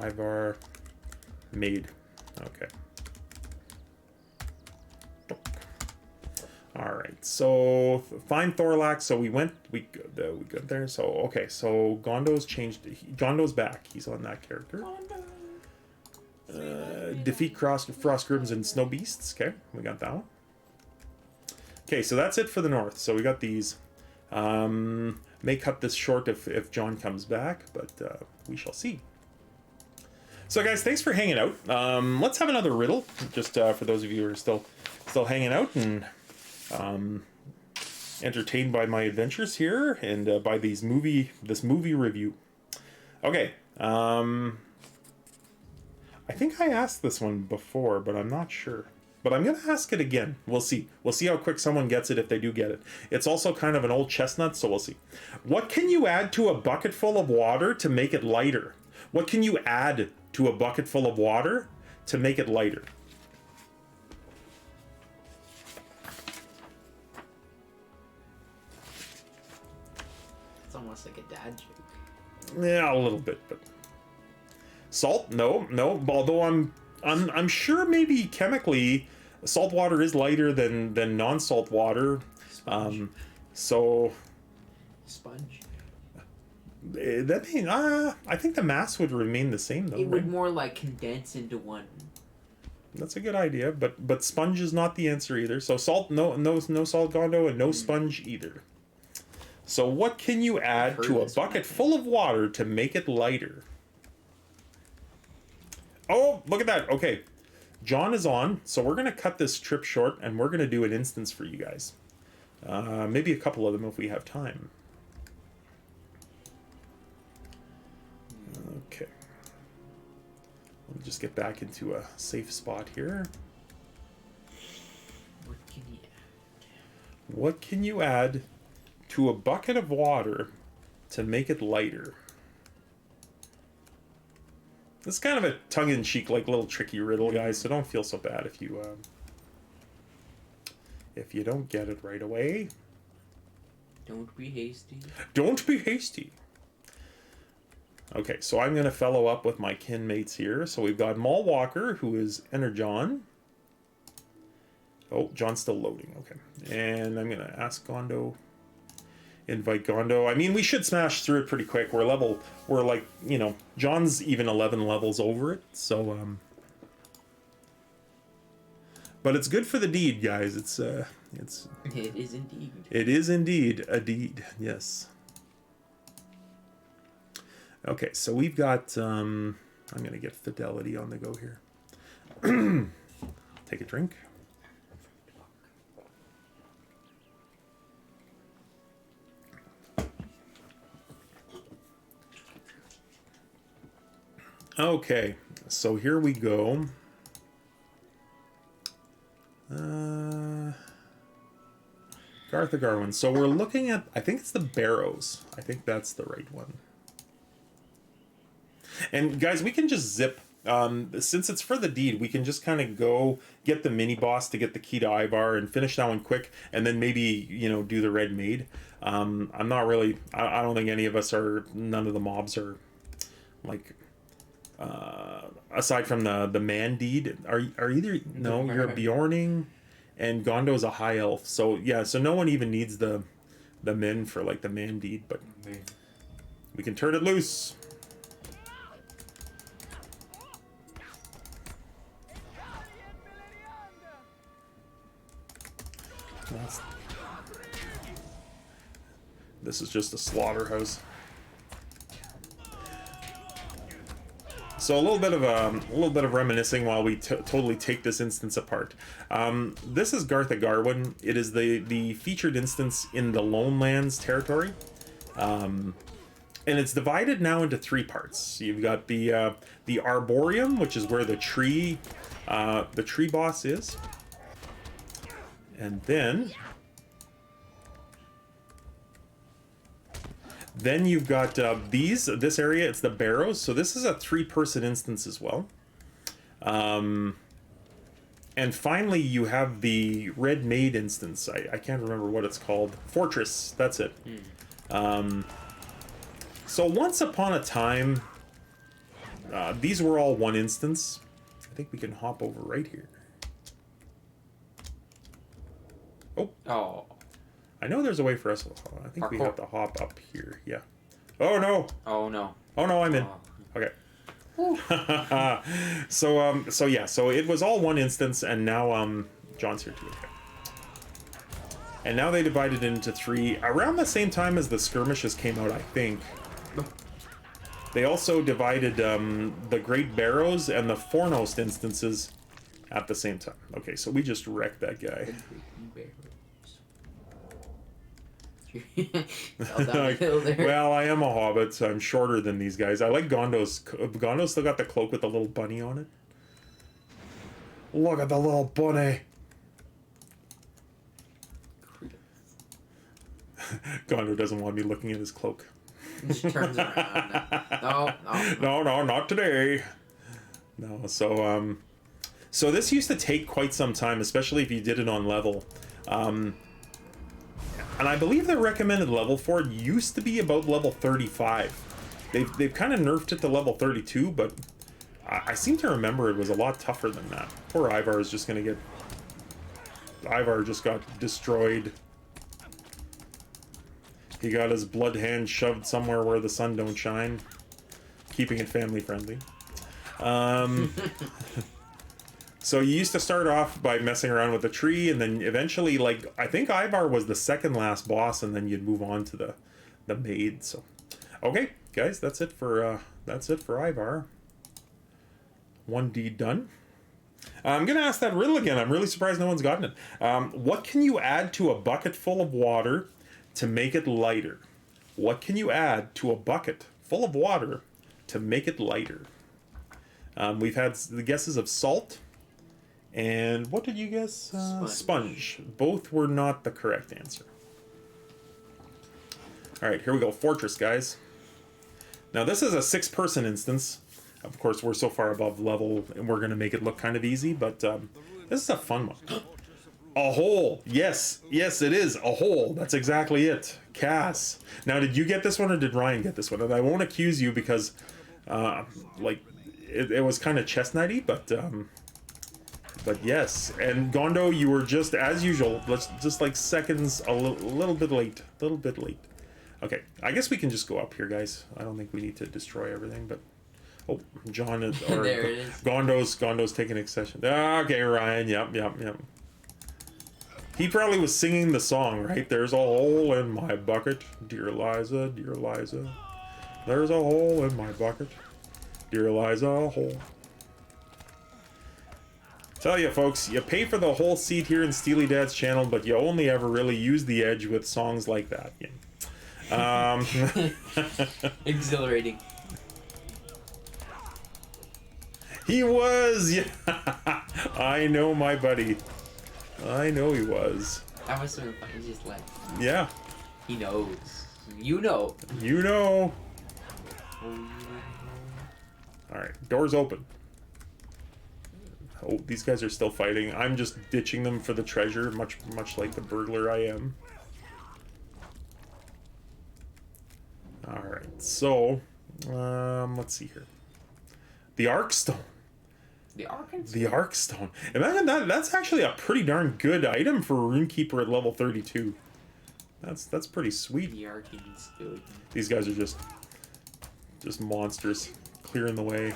Ivar made. Okay. All right. So find Thorlax. So we got there. So okay. So Gondo's changed. Gondo's back. He's on that character. Defeat Frostgrims and Snow Beasts. Okay, we got that one. Okay, so that's it for the north. So we got these. May cut this short if John comes back, but we shall see. So guys, thanks for hanging out. Let's have another riddle, just for those of you who are still hanging out and entertained by my adventures here and by this movie review. Okay, I think I asked this one before, but I'm not sure. But I'm going to ask it again. We'll see. We'll see how quick someone gets it if they do get it. It's also kind of an old chestnut, so we'll see. What can you add to a bucket full of water to make it lighter? What can you add to a bucket full of water to make it lighter? It's almost like a dad joke. Yeah, a little bit, but salt? No. Although I'm sure maybe chemically salt water is lighter than non-salt water. Sponge. So Sponge. that thing, I think the mass would remain the same though. It would more like condense into one. That's a good idea, but sponge is not the answer either. So salt, no salt Gondo, and no sponge either. So what can you add to a bucket full of water to make it lighter? Oh, look at that. Okay. John is on, so we're going to cut this trip short, and we're going to do an instance for you guys. Maybe a couple of them if we have time. Okay. Let me just get back into a safe spot here. What can you add to a bucket of water to make it lighter? It's kind of a tongue-in-cheek, like little tricky riddle, guys. So don't feel so bad if you don't get it right away. Don't be hasty. Don't be hasty. Okay, so I'm going to fellow up with my kin mates here. So we've got Maul Walker, who is Energon. Oh, John's still loading. Okay, and I'm going to ask Gondo. Invite Gondo. I mean, we should smash through it pretty quick. We're like, you know, John's even 11 levels over it. So, but it's good for the deed, guys. It is indeed. It is indeed a deed. Yes. Okay, so we've got, I'm going to get Fidelity on the go here. Take a drink. Okay, so here we go. Garth of Garwin. So we're looking at, I think it's the Barrows. I think that's the right one. And guys, we can just zip, since it's for the deed, we can just kind of go get the mini boss to get the key to Ivar and finish that one quick, and then maybe, you know, do the red maid. I'm not really, I don't think any of us are, none of the mobs are like, aside from the man deed, are either, no, you're a Bjorning, and Gondo's a high elf. So yeah, so no one even needs the men for like the man deed, but we can turn it loose. This is just a slaughterhouse. So a little bit of reminiscing while we totally take this instance apart. This is Garth of Garwin. It is the featured instance in the Lone Lands territory, and it's divided now into three parts. You've got the Arboreum, which is where the tree boss is, and then you've got this area, it's the Barrows. So this is a 3-person instance as well. And finally, you have the Red Maid instance. I can't remember what it's called. Fortress, that's it. So once upon a time, these were all one instance. I think we can hop over right here. Oh. I know there's a way for us. I think we have to hop up here. Yeah. Oh no. Oh no. Oh no, I'm in. Okay. So yeah, so it was all one instance, and now John's here too. Okay. And now they divided it into 3 around the same time as the skirmishes came out, I think. They also divided the Great Barrows and the Fornost instances at the same time. Okay, so we just wrecked that guy. Well, I am a hobbit, so I'm shorter than these guys. I like Gondo's. Gondo's still got the cloak with the little bunny on it. Look at the little bunny. Gondo doesn't want me looking at his cloak. He just turns around. No, not today. No, so this used to take quite some time, especially if you did it on level. And I believe the recommended level for it used to be about level 35. They've kind of nerfed it to level 32, but I seem to remember it was a lot tougher than that. Poor Ivar is just going to get... Ivar just got destroyed. He got his blood hand shoved somewhere where the sun don't shine. Keeping it family friendly. So you used to start off by messing around with the tree, and then eventually, like, I think Ivar was the second last boss, and then you'd move on to the maid. So, okay, guys, that's it for Ivar. 1D done. I'm gonna ask that riddle again. I'm really surprised no one's gotten it. What can you add to a bucket full of water to make it lighter? What can you add to a bucket full of water to make it lighter? We've had the guesses of salt. And what did you guess? Sponge. Both were not the correct answer. Alright, here we go. Fortress, guys. Now, this is a 6-person instance. Of course, we're so far above level, and we're going to make it look kind of easy, but this is a fun one. A hole. Yes. Yes, it is. A hole. That's exactly it. Cass. Now, did you get this one, or did Ryan get this one? And I won't accuse you because, it was kind of chestnutty, but yes, and Gondo, you were just, as usual, just like seconds, a little bit late. Okay, I guess we can just go up here, guys. I don't think we need to destroy everything, but... Oh, John is... Or there it is. Gondo's taking accession. Okay, Ryan, yep. He probably was singing the song, right? There's a hole in my bucket, dear Liza, dear Liza. There's a hole in my bucket, dear Liza, a hole. Tell you folks, you pay for the whole seat here in Steely Dad's channel, but you only ever really use the edge with songs like that. Exhilarating. He was, yeah. I know, my buddy. I know he was. That was so fun. He just left. Yeah. He knows. You know. You know. All right, doors open. Oh, these guys are still fighting. I'm just ditching them for the treasure, much like the burglar I am. Alright, so, let's see here. The Arkstone. The Arkansas? The Arkstone. Imagine that's actually a pretty darn good item for a Runekeeper at level 32. That's pretty sweet. The Arkansas. These guys are just monsters, clearing the way.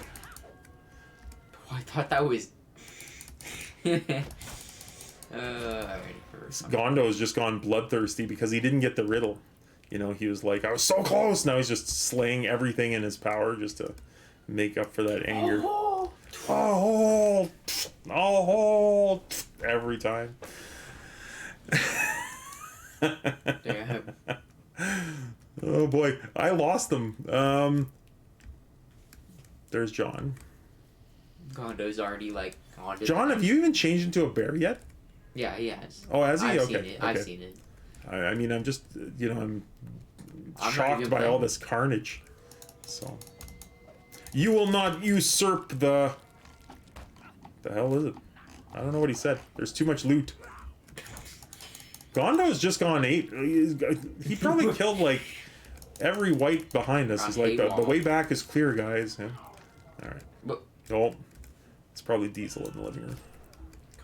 Oh, I thought that was... Gondo's just gone bloodthirsty because he didn't get the riddle. You know, he was like, I was so close. Now he's just slaying everything in his power just to make up for that anger. Oh, every time. Oh boy, I lost them. There's John. Gondo's already like gone. John, have you even changed into a bear yet? Yeah, he has. Oh, has he? I've Okay. seen it. Okay. I've seen it. I mean, I'm just, I'm not shocked even by playing. all this carnage. So, you will not usurp the hell is it? I don't know what he said. There's too much loot. Gondo's just gone 8. He probably killed like every white behind us. He's like, the way back is clear, guys. Yeah. All right. But, Oh, it's probably Diesel in the living room.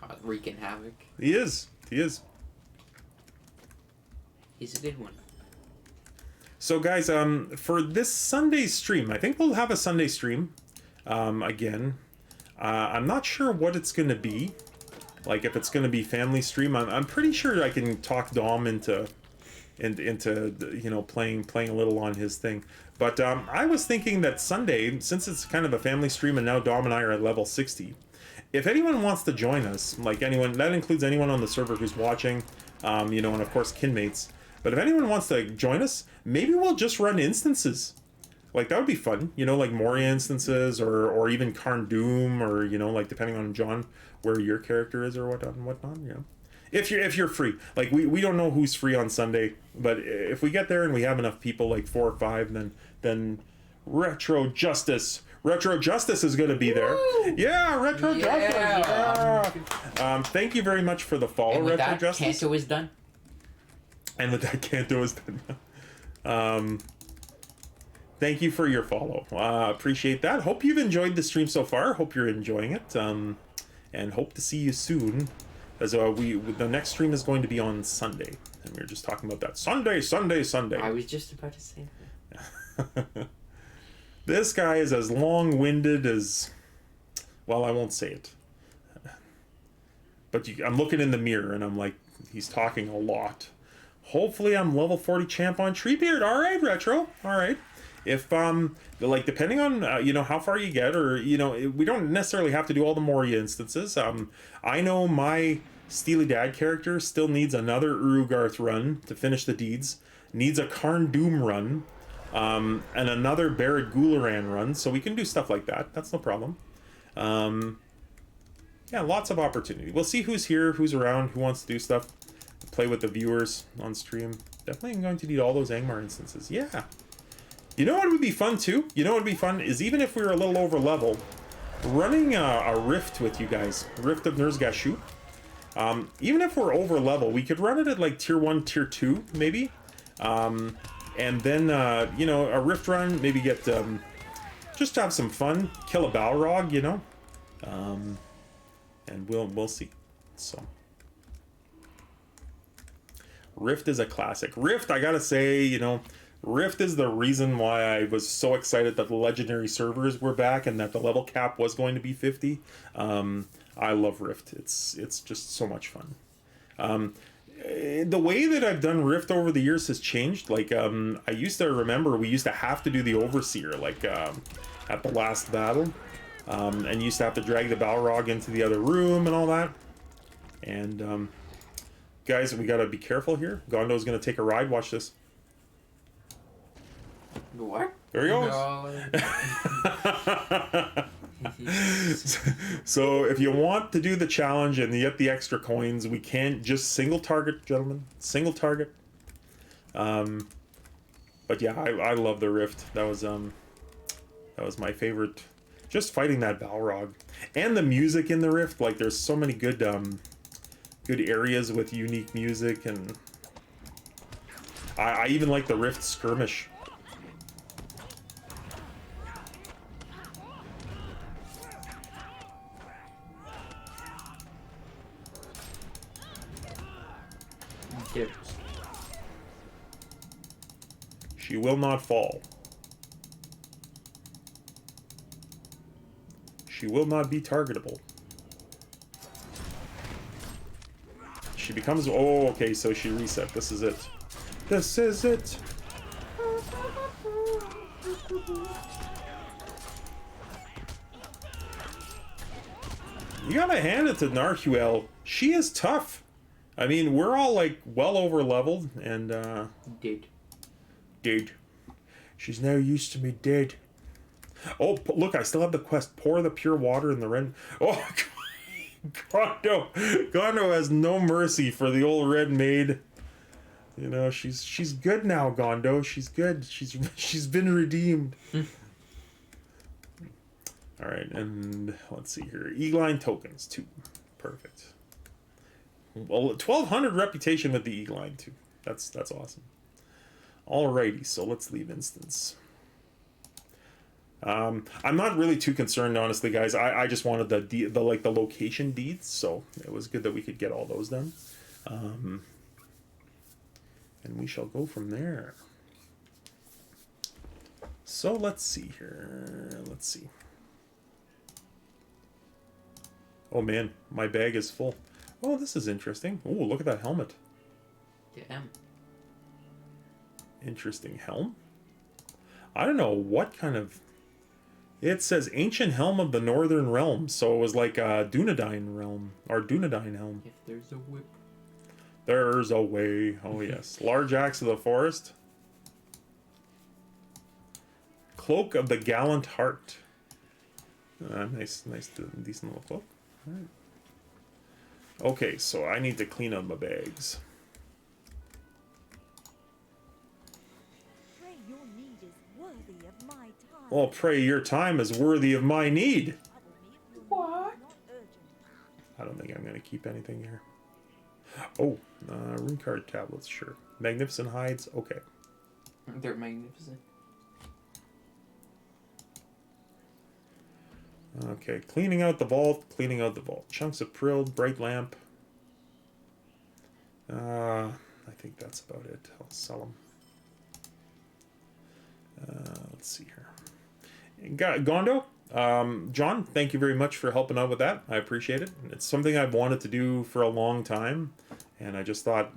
God, wreaking havoc. He is. He's a good one. So guys, for this Sunday stream, I think we'll have a Sunday stream again. I'm not sure what it's going to be. Like, if it's going to be family stream, I'm pretty sure I can talk Dom into playing a little on his thing. But I was thinking that Sunday, since it's kind of a family stream and now Dom and I are at level 60, if anyone wants to join us, like anyone, that includes anyone on the server who's watching, and of course kinmates. But if anyone wants to join us, maybe we'll just run instances. Like, that would be fun, like Moria instances or even Karn Doom, or like depending on John where your character is or whatnot. If you're free, like we don't know who's free on Sunday, but if we get there and we have enough people, like 4 or 5, then Retro Justice is going to be there. Woo! Yeah, Retro Justice. Yeah. Thank you very much for the follow, And with Retro that, Justice. Kanto is done. And with that, Kanto is done. Thank you for your follow. Appreciate that. Hope you've enjoyed the stream so far. Hope you're enjoying it. And hope to see you soon. As the next stream is going to be on Sunday, and we were just talking about that. Sunday. I was just about to say that. This guy is as long-winded as... Well, I won't say it. But I'm looking in the mirror and I'm like, he's talking a lot. Hopefully I'm level 40 champ on Treebeard. All right, Retro. All right. If like depending on you know how far you get, or you know we don't necessarily have to do all the Moria instances. I know my Steely Dad character still needs another Urugarth run to finish the deeds. Needs a Karn Doom run, and another Barad Gularan run. So we can do stuff like that. That's no problem. Yeah, lots of opportunity. We'll see who's here, who's around, who wants to do stuff, play with the viewers on stream. Definitely going to need all those Angmar instances. Yeah. You know what would be fun too? You know what would be fun is even if we were a little over level, running a Rift with you guys, Rift of Nurzgashu. Even if we're over level, we could run it at like tier 1, tier 2, maybe. And then, you know, a Rift run, maybe get, just to have some fun, kill a Balrog, you know. And we'll see. So. Rift is a classic. Rift, I gotta say, you know, Rift is the reason why I was so excited that the legendary servers were back and that the level cap was going to be 50. I love Rift. It's just so much fun. The way that I've done Rift over the years has changed. Like, I used to remember we used to have to do the Overseer, like, at the last battle. And used to have to drag the Balrog into the other room and all that. And, guys, we gotta be careful here. Gondo's gonna take a ride. Watch this. What? There he goes. No. So if you want to do the challenge and you get the extra coins, we can't just single target, gentlemen. Single target. But yeah, I love the Rift. That was my favorite. Just fighting that Balrog. And the music in the Rift, like there's so many good good areas with unique music, and I even like the Rift skirmish. Yep. She will not fall. She will not be targetable. She becomes... Oh, okay, so she reset. This is it. This is it. You gotta hand it to Narhuel. She is tough. I mean, we're all, like, well over leveled, and, Dead. She's now used to me dead. Oh, look, I still have the quest. Pour the pure water in the red... Oh, Gondo has no mercy for the old red maid. You know, she's good now, Gondo. She's good. She's been redeemed. All right, and let's see here. Eagline tokens, 2. Perfect. Well, 1200 reputation with the Eagline too. That's awesome. Alrighty, so let's leave instance. I'm not really too concerned, honestly, guys. I just wanted the location deeds, so it was good that we could get all those done. And we shall go from there. So let's see here. Let's see. Oh man, my bag is full. Oh, this is interesting. Oh, look at that helmet. Damn. Interesting helm. I don't know what kind of... It says Ancient Helm of the Northern Realm, so it was like a Dunedain realm, or Dunedain helm. If there's a whip. There's a way. Oh yes. Large Axe of the Forest. Cloak of the Gallant Heart. Nice, decent little cloak. All right. Okay, so I need to clean up my bags. Pray your need is worthy of my time. Well, pray your time is worthy of my need. What? I don't think I'm going to keep anything here. Oh, rune card tablets, sure. Magnificent hides, okay. They're magnificent. Okay, cleaning out the vault, Chunks of prilled, bright lamp. I think that's about it. I'll sell them. Let's see here. Gondo, John, thank you very much for helping out with that. I appreciate it. It's something I've wanted to do for a long time, and I just thought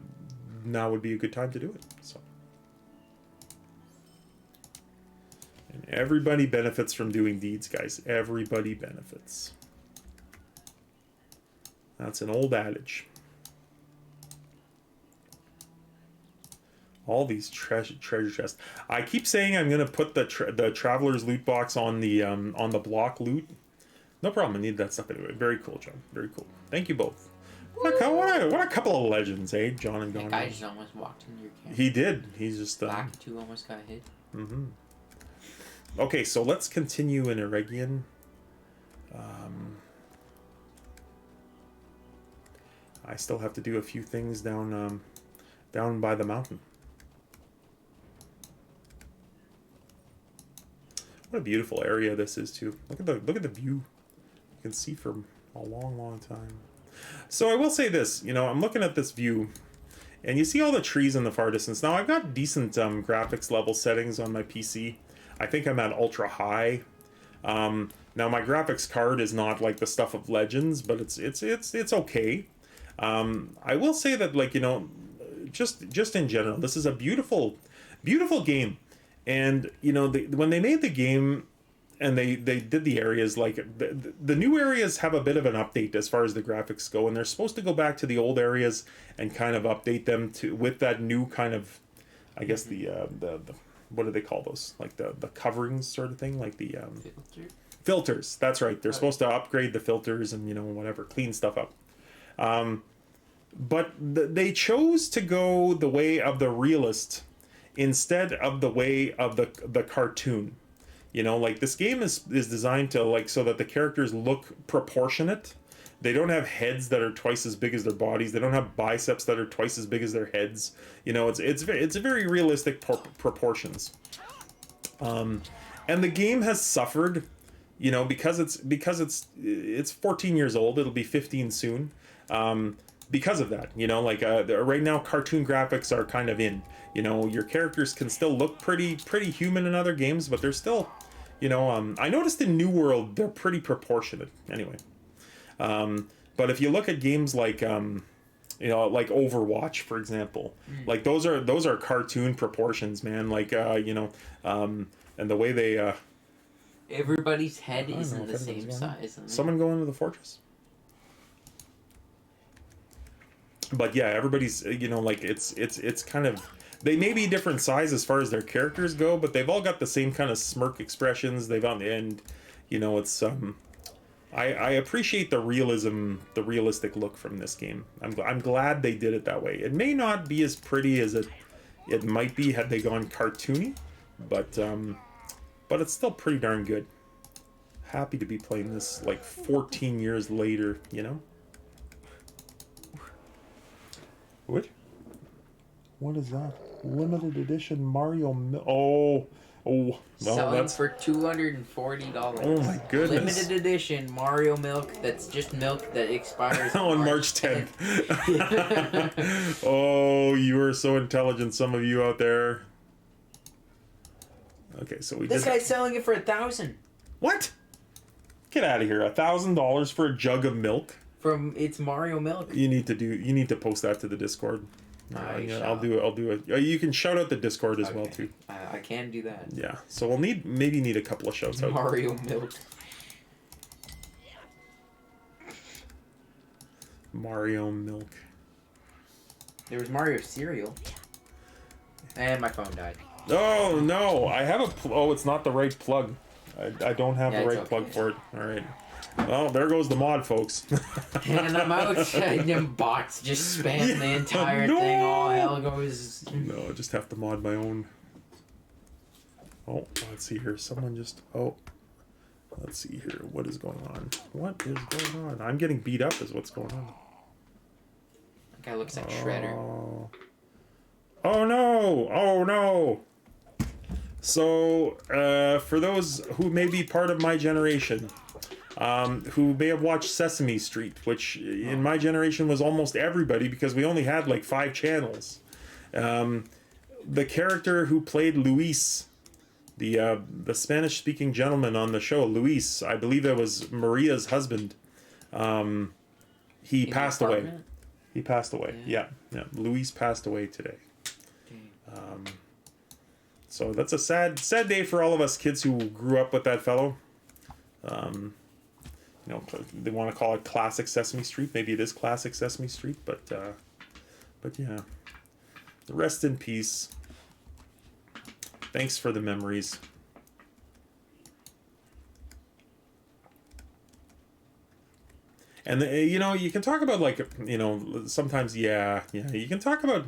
now would be a good time to do it. So, and everybody benefits from doing deeds, guys. Everybody benefits. That's an old adage. All these treasure chests. I keep saying I'm gonna put the traveler's loot box on the block loot. No problem. I need that stuff anyway. Very cool, John. Very cool. Thank you both. What a couple of legends, eh? John and Don. That guy just almost walked into your camp. He did. He's just Black 2 almost got hit. Mm-hmm. Okay, so let's continue in Eregion. I still have to do a few things down by the mountain. What a beautiful area this is too. Look at the view. You can see for a long time. So I will say this, I'm looking at this view, and you see all the trees in the far distance. Now I've got decent graphics level settings on my PC. I think I'm at ultra high. Now my graphics card is not like the stuff of Legends, but it's okay. I will say that just in general, this is a beautiful game. And when they made the game and they did the areas, the new areas have a bit of an update as far as the graphics go, and they're supposed to go back to the old areas and kind of update them with that new kind of, I guess the what do they call those, like the coverings sort of thing, like the filters. That's right. They're supposed to upgrade the filters and whatever, clean stuff up. But they chose to go the way of the realist instead of the way of the cartoon. This game is designed to so that the characters look proportionate. They don't have heads that are twice as big as their bodies. They don't have biceps that are twice as big as their heads. It's very realistic proportions. And the game has suffered, because it's 14 years old. It'll be 15 soon. Because of that, right now cartoon graphics are kind of in. Your characters can still look pretty human in other games, but they're still, I noticed in New World they're pretty proportionate anyway. But if you look at games like like Overwatch, for example, like those are cartoon proportions, man. And the way they everybody's head isn't the same size. Someone go into the fortress. But yeah, everybody's it's kind of, they may be different size as far as their characters go, but they've all got the same kind of smirk expressions. They've on the end, it's I appreciate the realistic look from this game. I'm glad they did it that way. It may not be as pretty as it might be had they gone cartoony, but it's still pretty darn good. Happy to be playing this 14 years later, What is that? Limited edition Mario well, selling for $240. Oh my goodness. Limited edition Mario milk that's just milk that expires on March 10th. Oh, you are so intelligent, some of you out there. Okay, so this guy's selling it for $1,000. What? Get out of here. $1,000 for a jug of milk? It's Mario milk. You need to post that to the Discord. I'll do it. You can shout out the Discord as well too. I can do that. Yeah. So we'll maybe need a couple of shouts out. Mario milk. Mario milk. There was Mario cereal. And my phone died. Oh no! I have it's not the right plug. I don't have the right plug for it. All right. Well, there goes the mod, folks. And I'm out. Them bots just spam the entire thing. All hell goes. No, I just have to mod my own. Oh, let's see here. Someone just. Oh, let's see here. What is going on? What is going on? I'm getting beat up. Is what's going on? That guy looks like Shredder. Oh no! Oh no! So, for those who may be part of my generation. Who may have watched Sesame Street, which in my generation was almost everybody because we only had 5 channels. The character who played Luis The Spanish speaking gentleman on the show, Luis, I believe that was Maria's husband. He In passed the away. apartment? He passed away. Yeah. Luis passed away today. So that's a sad day for all of us kids who grew up with that fellow. They want to call it classic Sesame Street. Maybe it is classic Sesame Street, but yeah. Rest in peace. Thanks for the memories. And you can talk about sometimes you can talk about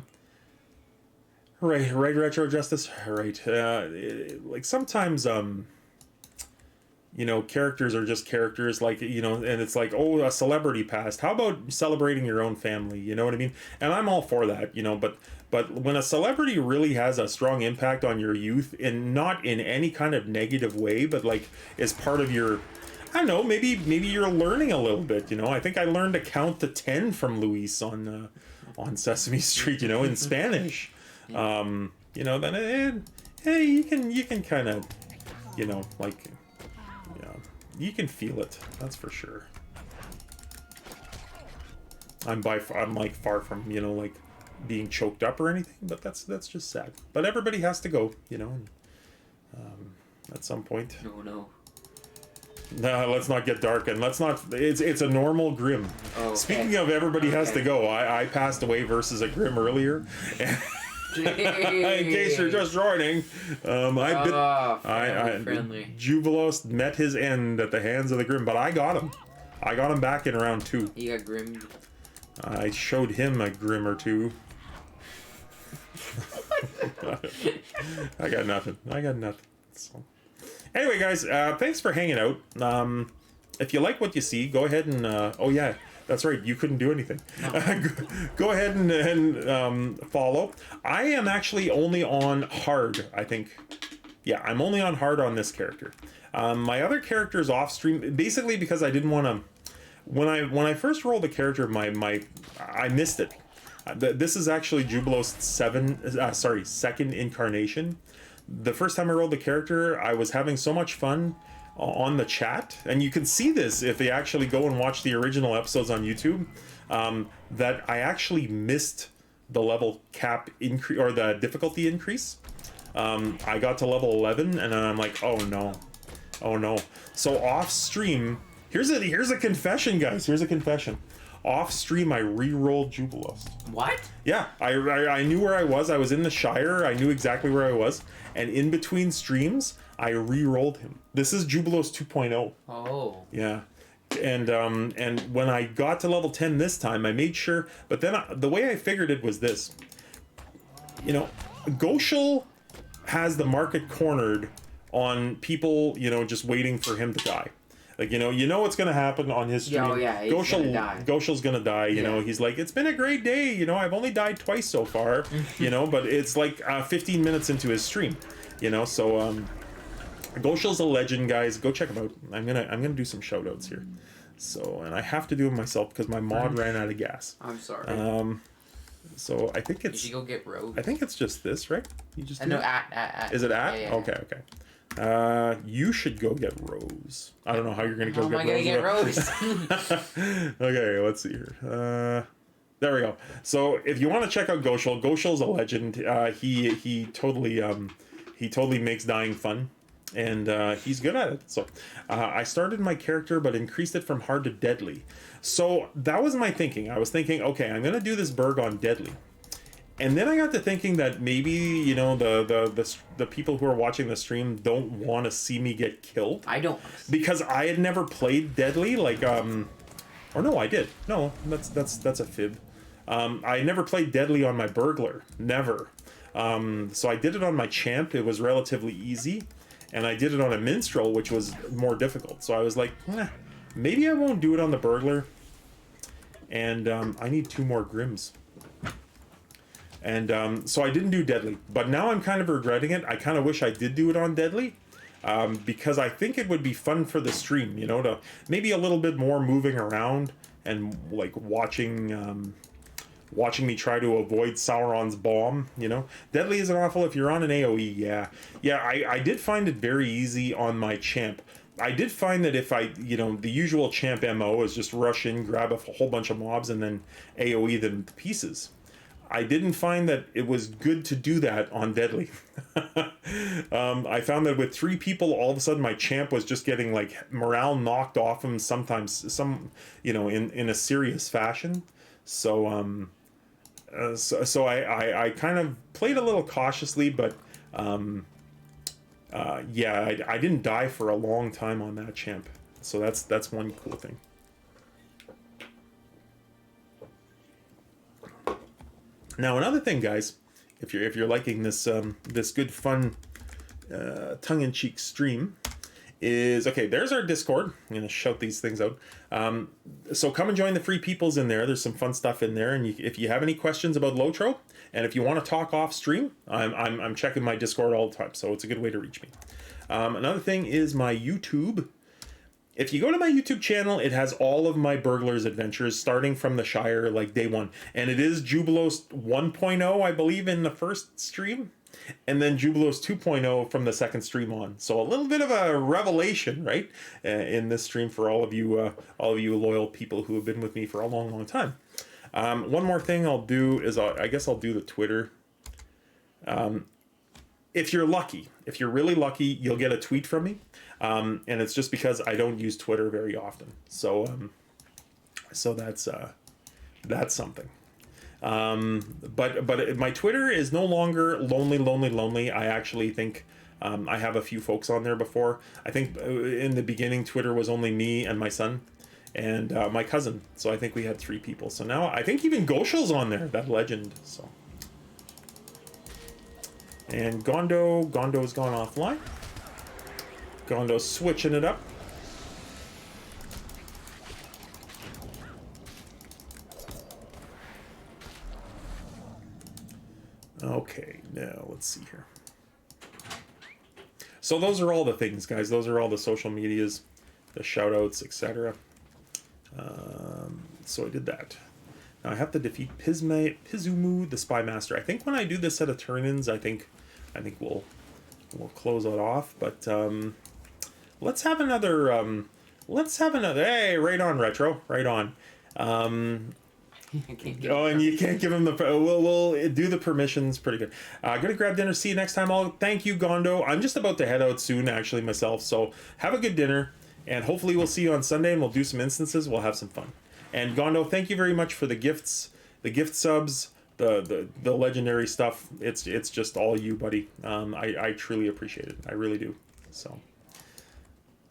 right retro justice right like sometimes characters are just characters, and it's like, oh, a celebrity passed. How about celebrating your own family? You know what I mean? And I'm all for that, but when a celebrity really has a strong impact on your youth, and not in any kind of negative way, but like as part of your, I don't know, maybe you're learning a little bit, I think I learned to count to 10 from Luis on Sesame Street, in Spanish. Then hey, you can kind of, you can feel it. That's for sure. I'm like far from, being choked up or anything, but that's just sad. But everybody has to go, at some point. No. No, let's not get dark, and let's not. It's a normal Grim. Oh, okay. Speaking of everybody has to go, I passed away versus a Grim earlier. In case you're just joining, friendly. Jubilos met his end at the hands of the Grim, but I got him. I got him back in round 2. You got Grim. I showed him a Grim or two. I got nothing. So. Anyway, guys, thanks for hanging out. If you like what you see, go ahead and oh yeah, that's right, you couldn't do anything. No. Go ahead and follow. I am actually only on hard, I think. Yeah, I'm only on hard on this character. My other characters off stream, basically because I didn't want to. When I first rolled the character, I missed it. This is actually Jubilo's second incarnation. The first time I rolled the character, I was having so much fun on the chat, and you can see this if they actually go and watch the original episodes on YouTube, that I actually missed the level cap increase, or the difficulty increase. I got to level 11, and then I'm like, oh no. So off stream, here's a confession, guys. Here's a confession. Off stream, I re-rolled Jubilos. What? Yeah, I knew where I was. I was in the Shire. I knew exactly where I was. And in between streams, I re-rolled him. This is Jubilos 2.0. Oh. Yeah. And when I got to level 10 this time, I made sure. But then the way I figured it was this. Goshel has the market cornered on people, just waiting for him to die. Like, what's going to happen on his stream. Oh, yeah, he's gonna die. Goshel's going to die, He's like, it's been a great day, I've only died twice so far, but it's like 15 minutes into his stream, so Goshel's a legend, guys. Go check him out. I'm gonna do some shout outs here. So, and I have to do it myself because my mod ran out of gas. I'm sorry. So I think it's... Did you go get Rose? I think it's just this, right? You just no, at. Is it at? Yeah. Okay. You should go get Rose. I don't know how you're gonna go How am I gonna get Rose? Okay, let's see here. There we go. So if you want to check out Goshel's a legend. He totally makes dying fun, and he's good at it. So I started my character but increased it from hard to deadly. So that was my thinking. I was thinking, okay, I'm gonna do this Burg on deadly. And then I got to thinking that maybe, the people who are watching the stream don't want to see me get killed. I don't. Because I had never played Deadly, or no, I did. No, that's a fib. I never played Deadly on my Burglar. Never. So I did it on my Champ. It was relatively easy. And I did it on a Minstrel, which was more difficult. So I was like, maybe I won't do it on the Burglar. And I need 2 more Grims. And so I didn't do Deadly, but now I'm kind of regretting it. I kind of wish I did do it on Deadly, because I think it would be fun for the stream, to maybe a little bit more moving around and like watching watching me try to avoid Sauron's bomb, Deadly isn't awful if you're on an AoE, yeah, I did find it very easy on my champ. I did find that if I, the usual champ MO is just rush in, grab a whole bunch of mobs, and then AoE them to pieces. I didn't find that it was good to do that on Deadly. I found that with 3 people, all of a sudden my champ was just getting like morale knocked off him sometimes, in a serious fashion. So I kind of played a little cautiously, but yeah, I didn't die for a long time on that champ. So that's one cool thing. Now another thing, guys, if you're liking this this good fun tongue-in-cheek stream, is okay. There's our Discord. I'm gonna shout these things out. So come and join the free peoples in there. There's some fun stuff in there, and if you have any questions about Lotro, and if you want to talk off stream, I'm checking my Discord all the time, so it's a good way to reach me. Another thing is my YouTube. If you go to my YouTube channel, it has all of my Burglars adventures starting from the Shire, like day 1. And it is Jubilos 1.0, I believe, in the first stream. And then Jubilos 2.0 from the second stream on. So a little bit of a revelation, right? In this stream for all of you loyal people who have been with me for a long, long time. One more thing I'll do is I guess I'll do the Twitter. If you're lucky, if you're really lucky, you'll get a tweet from me. And it's just because I don't use Twitter very often. So that's something. But my Twitter is no longer lonely. I actually think I have a few folks on there before. I think in the beginning, Twitter was only me and my son and my cousin. So I think we had 3 people. So now I think even Goshel's on there, that legend. So. And Gondo's gone offline. Gondo's switching it up. Okay, now let's see here. So those are all the things, guys. Those are all the social medias, the shout-outs, etc. So I did that. Now I have to defeat Pizumu, the Spy Master. I think when I do this set of turn-ins, I think we'll close it off. But let's have another. Hey, right on, Retro. Right on. And you can't give him the. We'll do the permissions pretty good. Gonna grab dinner. See you next time. Thank you, Gondo. I'm just about to head out soon, actually, myself. So have a good dinner, and hopefully we'll see you on Sunday, and we'll do some instances. We'll have some fun. And Gondo, thank you very much for the gifts, the gift subs, the legendary stuff. It's just all you, buddy. I truly appreciate it. I really do. So,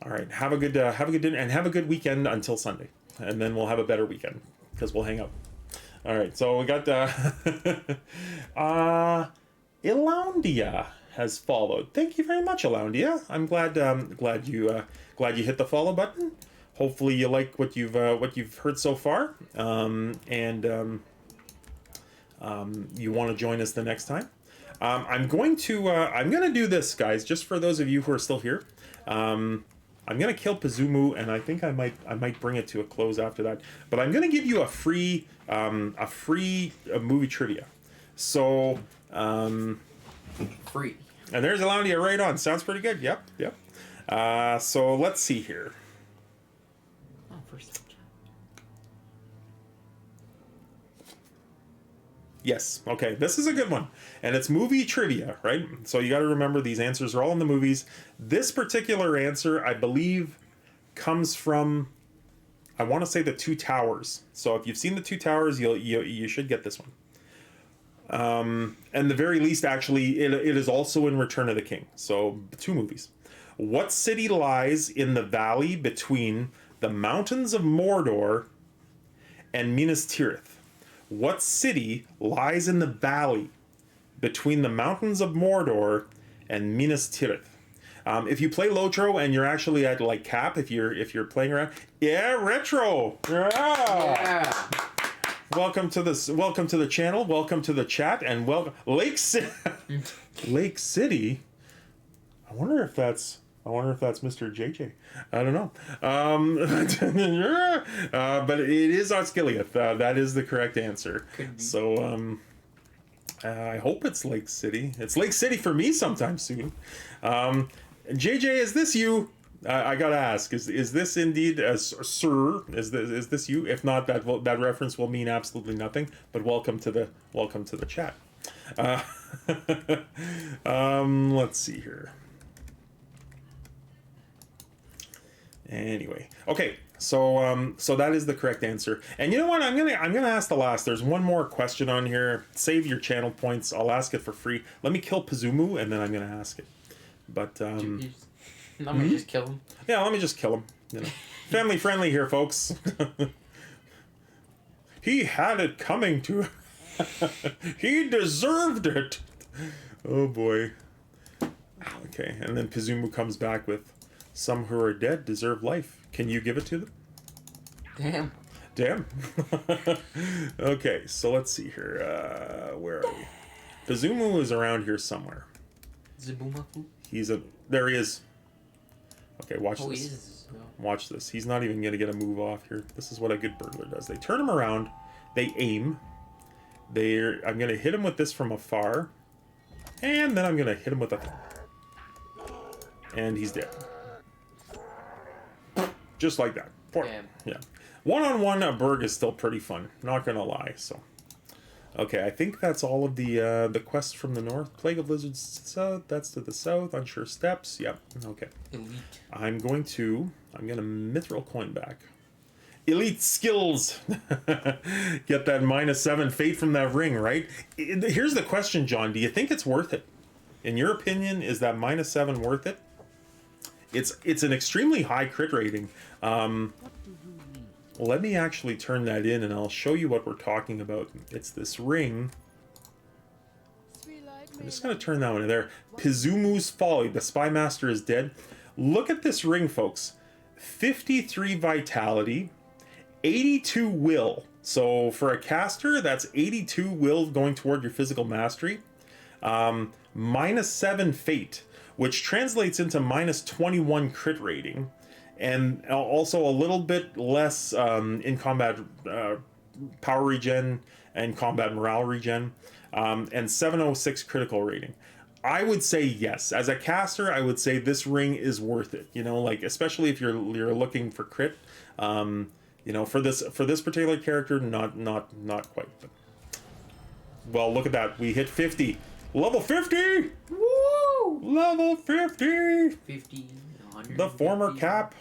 all right, have a good dinner and have a good weekend until Sunday, and then we'll have a better weekend because we'll hang out. All right, so we got Ilaundia has followed. Thank you very much, Ilaundia. I'm glad you hit the follow button. Hopefully you like what you've heard so far, and you want to join us the next time. I'm going to do this, guys, just for those of you who are still here. I'm going to kill Pizumu, and I think I might bring it to a close after that. But I'm going to give you a free movie trivia. So Free. And there's Ilaundia right on. Sounds pretty good. Yep. So let's see here. Oh, first. Yes. Okay. This is a good one. And it's movie trivia, right? So you got to remember these answers are all in the movies. This particular answer, I believe, comes from, I want to say, The Two Towers. So if you've seen The Two Towers, you should get this one. And the very least, actually, it is also in Return of the King. So 2 movies. What city lies in the valley between the mountains of Mordor and Minas Tirith? What city lies in the valley between the mountains of Mordor and Minas Tirith? If you play Lotro and you're actually at like cap, if you're playing around, Retro. Yeah. Welcome to the channel. Welcome to the chat, and welcome Lake City. Lake City. I wonder if that's wonder if that's Mr. JJ. I don't know. But it is Osgiliath. That is the correct answer. Could be. So I hope it's Lake City. It's Lake City for me sometime soon. JJ, is this you? I gotta ask, is this indeed, sir? Is this you? If not, that reference will mean absolutely nothing. But welcome to the chat. Let's see here. Anyway, okay, so that is the correct answer. And you know what? I'm gonna ask the last. There's one more question on here. Save your channel points. I'll ask it for free. Let me kill Pazumu, and then I'm gonna ask it. But Let me just kill him. yeah, let me just kill him. You know, family friendly here, folks. He had it coming to him. He deserved it. Oh boy. Okay, and then Pazumu comes back with, "Some who are dead deserve life. Can you give it to them?" Damn. Okay, so let's see here. Where are we? Pazumu is around here somewhere. Zabumafu? There he is. Okay, watch Oh, this. he is. No. Watch this. He's not even going to get a move off here. This is what a good burglar does. They turn him around. They aim. I'm going to hit him with this from afar. And then I'm going to hit him with a... And he's dead. Just like that. Damn. Yeah. One-on-one Burg is still pretty fun. Not going to lie. So, okay, I think that's all of the quests from the north. Plague of Lizards south. That's to the south. Unsure Steps. Yep. Okay. Elite. I'm gonna mithril coin back. Elite skills. Get that -7 fate from that ring, right? Here's the question, John. Do you think it's worth it? In your opinion, is that -7 worth it? It's an extremely high crit rating. Let me actually turn that in, and I'll show you what we're talking about. It's this ring. I'm just going to turn that one in there. Pizumu's Folly. The Spy Master is dead. Look at this ring, folks. 53 Vitality, 82 Will. So for a caster, that's 82 Will going toward your physical mastery. -7 Fate, which translates into -21 crit rating. And also a little bit less in combat power regen and combat morale regen, and 706 critical rating. I would say yes. As a caster, I would say this ring is worth it. You know, like especially if you're looking for crit. You know, for this particular character, not quite. But, well, look at that. We hit 50. Level 50. Woo! Level 50. 50. 100. The former cap.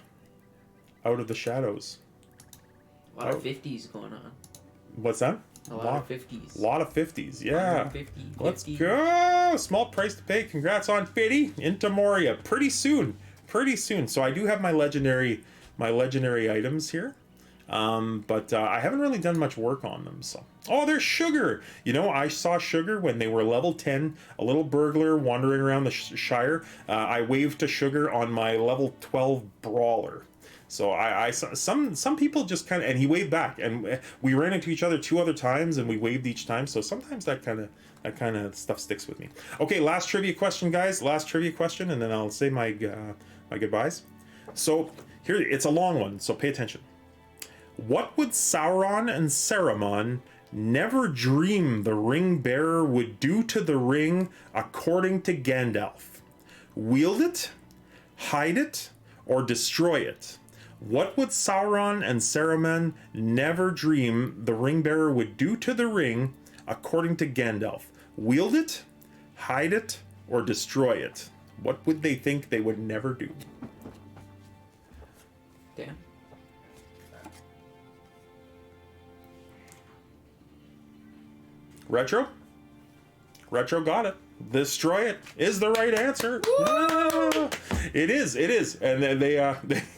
Out of the shadows. A lot of 50s going on. What's that? A lot of 50s. A lot of 50s, yeah. 150, Let's 50. go! Small price to pay. Congrats on 50 into Moria. Pretty soon. So I do have my legendary items here. But I haven't really done much work on them. So, oh, there's Sugar. You know, I saw Sugar when they were level 10, a little burglar wandering around the Shire. I waved to Sugar on my level 12 Brawler. So I some people just kind of, and he waved back, and we ran into each other 2 other times, and we waved each time. So sometimes that kind of stuff sticks with me. Okay, last trivia question, guys. And then I'll say my goodbyes. So here, it's a long one, so pay attention. What would Sauron and Saruman never dream the ring bearer would do to the ring according to Gandalf? Wield it, hide it, or destroy it? What would Sauron and Saruman never dream the ring bearer would do to the ring according to Gandalf? Wield it, hide it, or destroy it? What would they think they would never do? Damn. Retro got it. Destroy it is the right answer. Ah, it is, and then they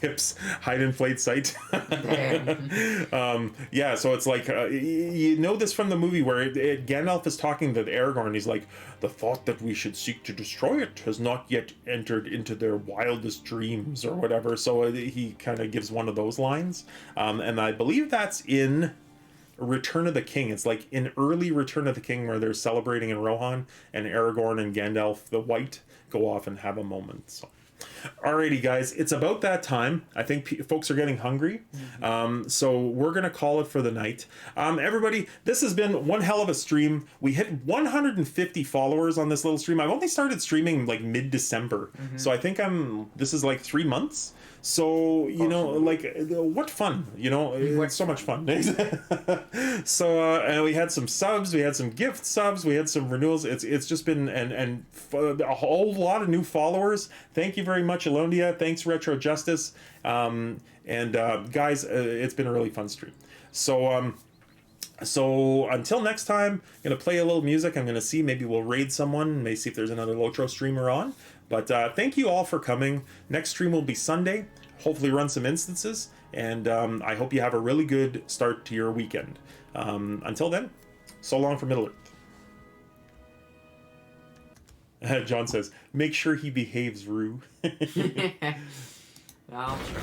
hips hide in plain sight. Yeah, so it's like you know this from the movie where Gandalf is talking to Aragorn. He's like, the thought that we should seek to destroy it has not yet entered into their wildest dreams, or whatever. So he kind of gives one of those lines, and I believe that's in Return of the King. It's like in early Return of the King where they're celebrating in Rohan, and Aragorn and Gandalf the White go off and have a moment. So Alrighty, guys, it's about that time. I think folks are getting hungry, so we're gonna call it for the night. Everybody, this has been one hell of a stream. We hit 150 followers on this little stream. I've only started streaming like mid-December, so I think this is like 3 months. So you know, like, what fun, you know, it's so much fun. So and we had some subs, we had some gift subs, we had some renewals. It's just been and a whole lot of new followers. Thank you very much, Elondia. Thanks, Retro Justice. And guys, it's been a really fun stream. So so until next time, I'm gonna play a little music. I'm gonna see, maybe we'll raid someone, maybe see if there's another Lotro streamer on. But thank you all for coming. Next stream will be Sunday. Hopefully run some instances. And I hope you have a really good start to your weekend. Until then, so long for Middle Earth. John says, make sure he behaves, Rue. I'll try.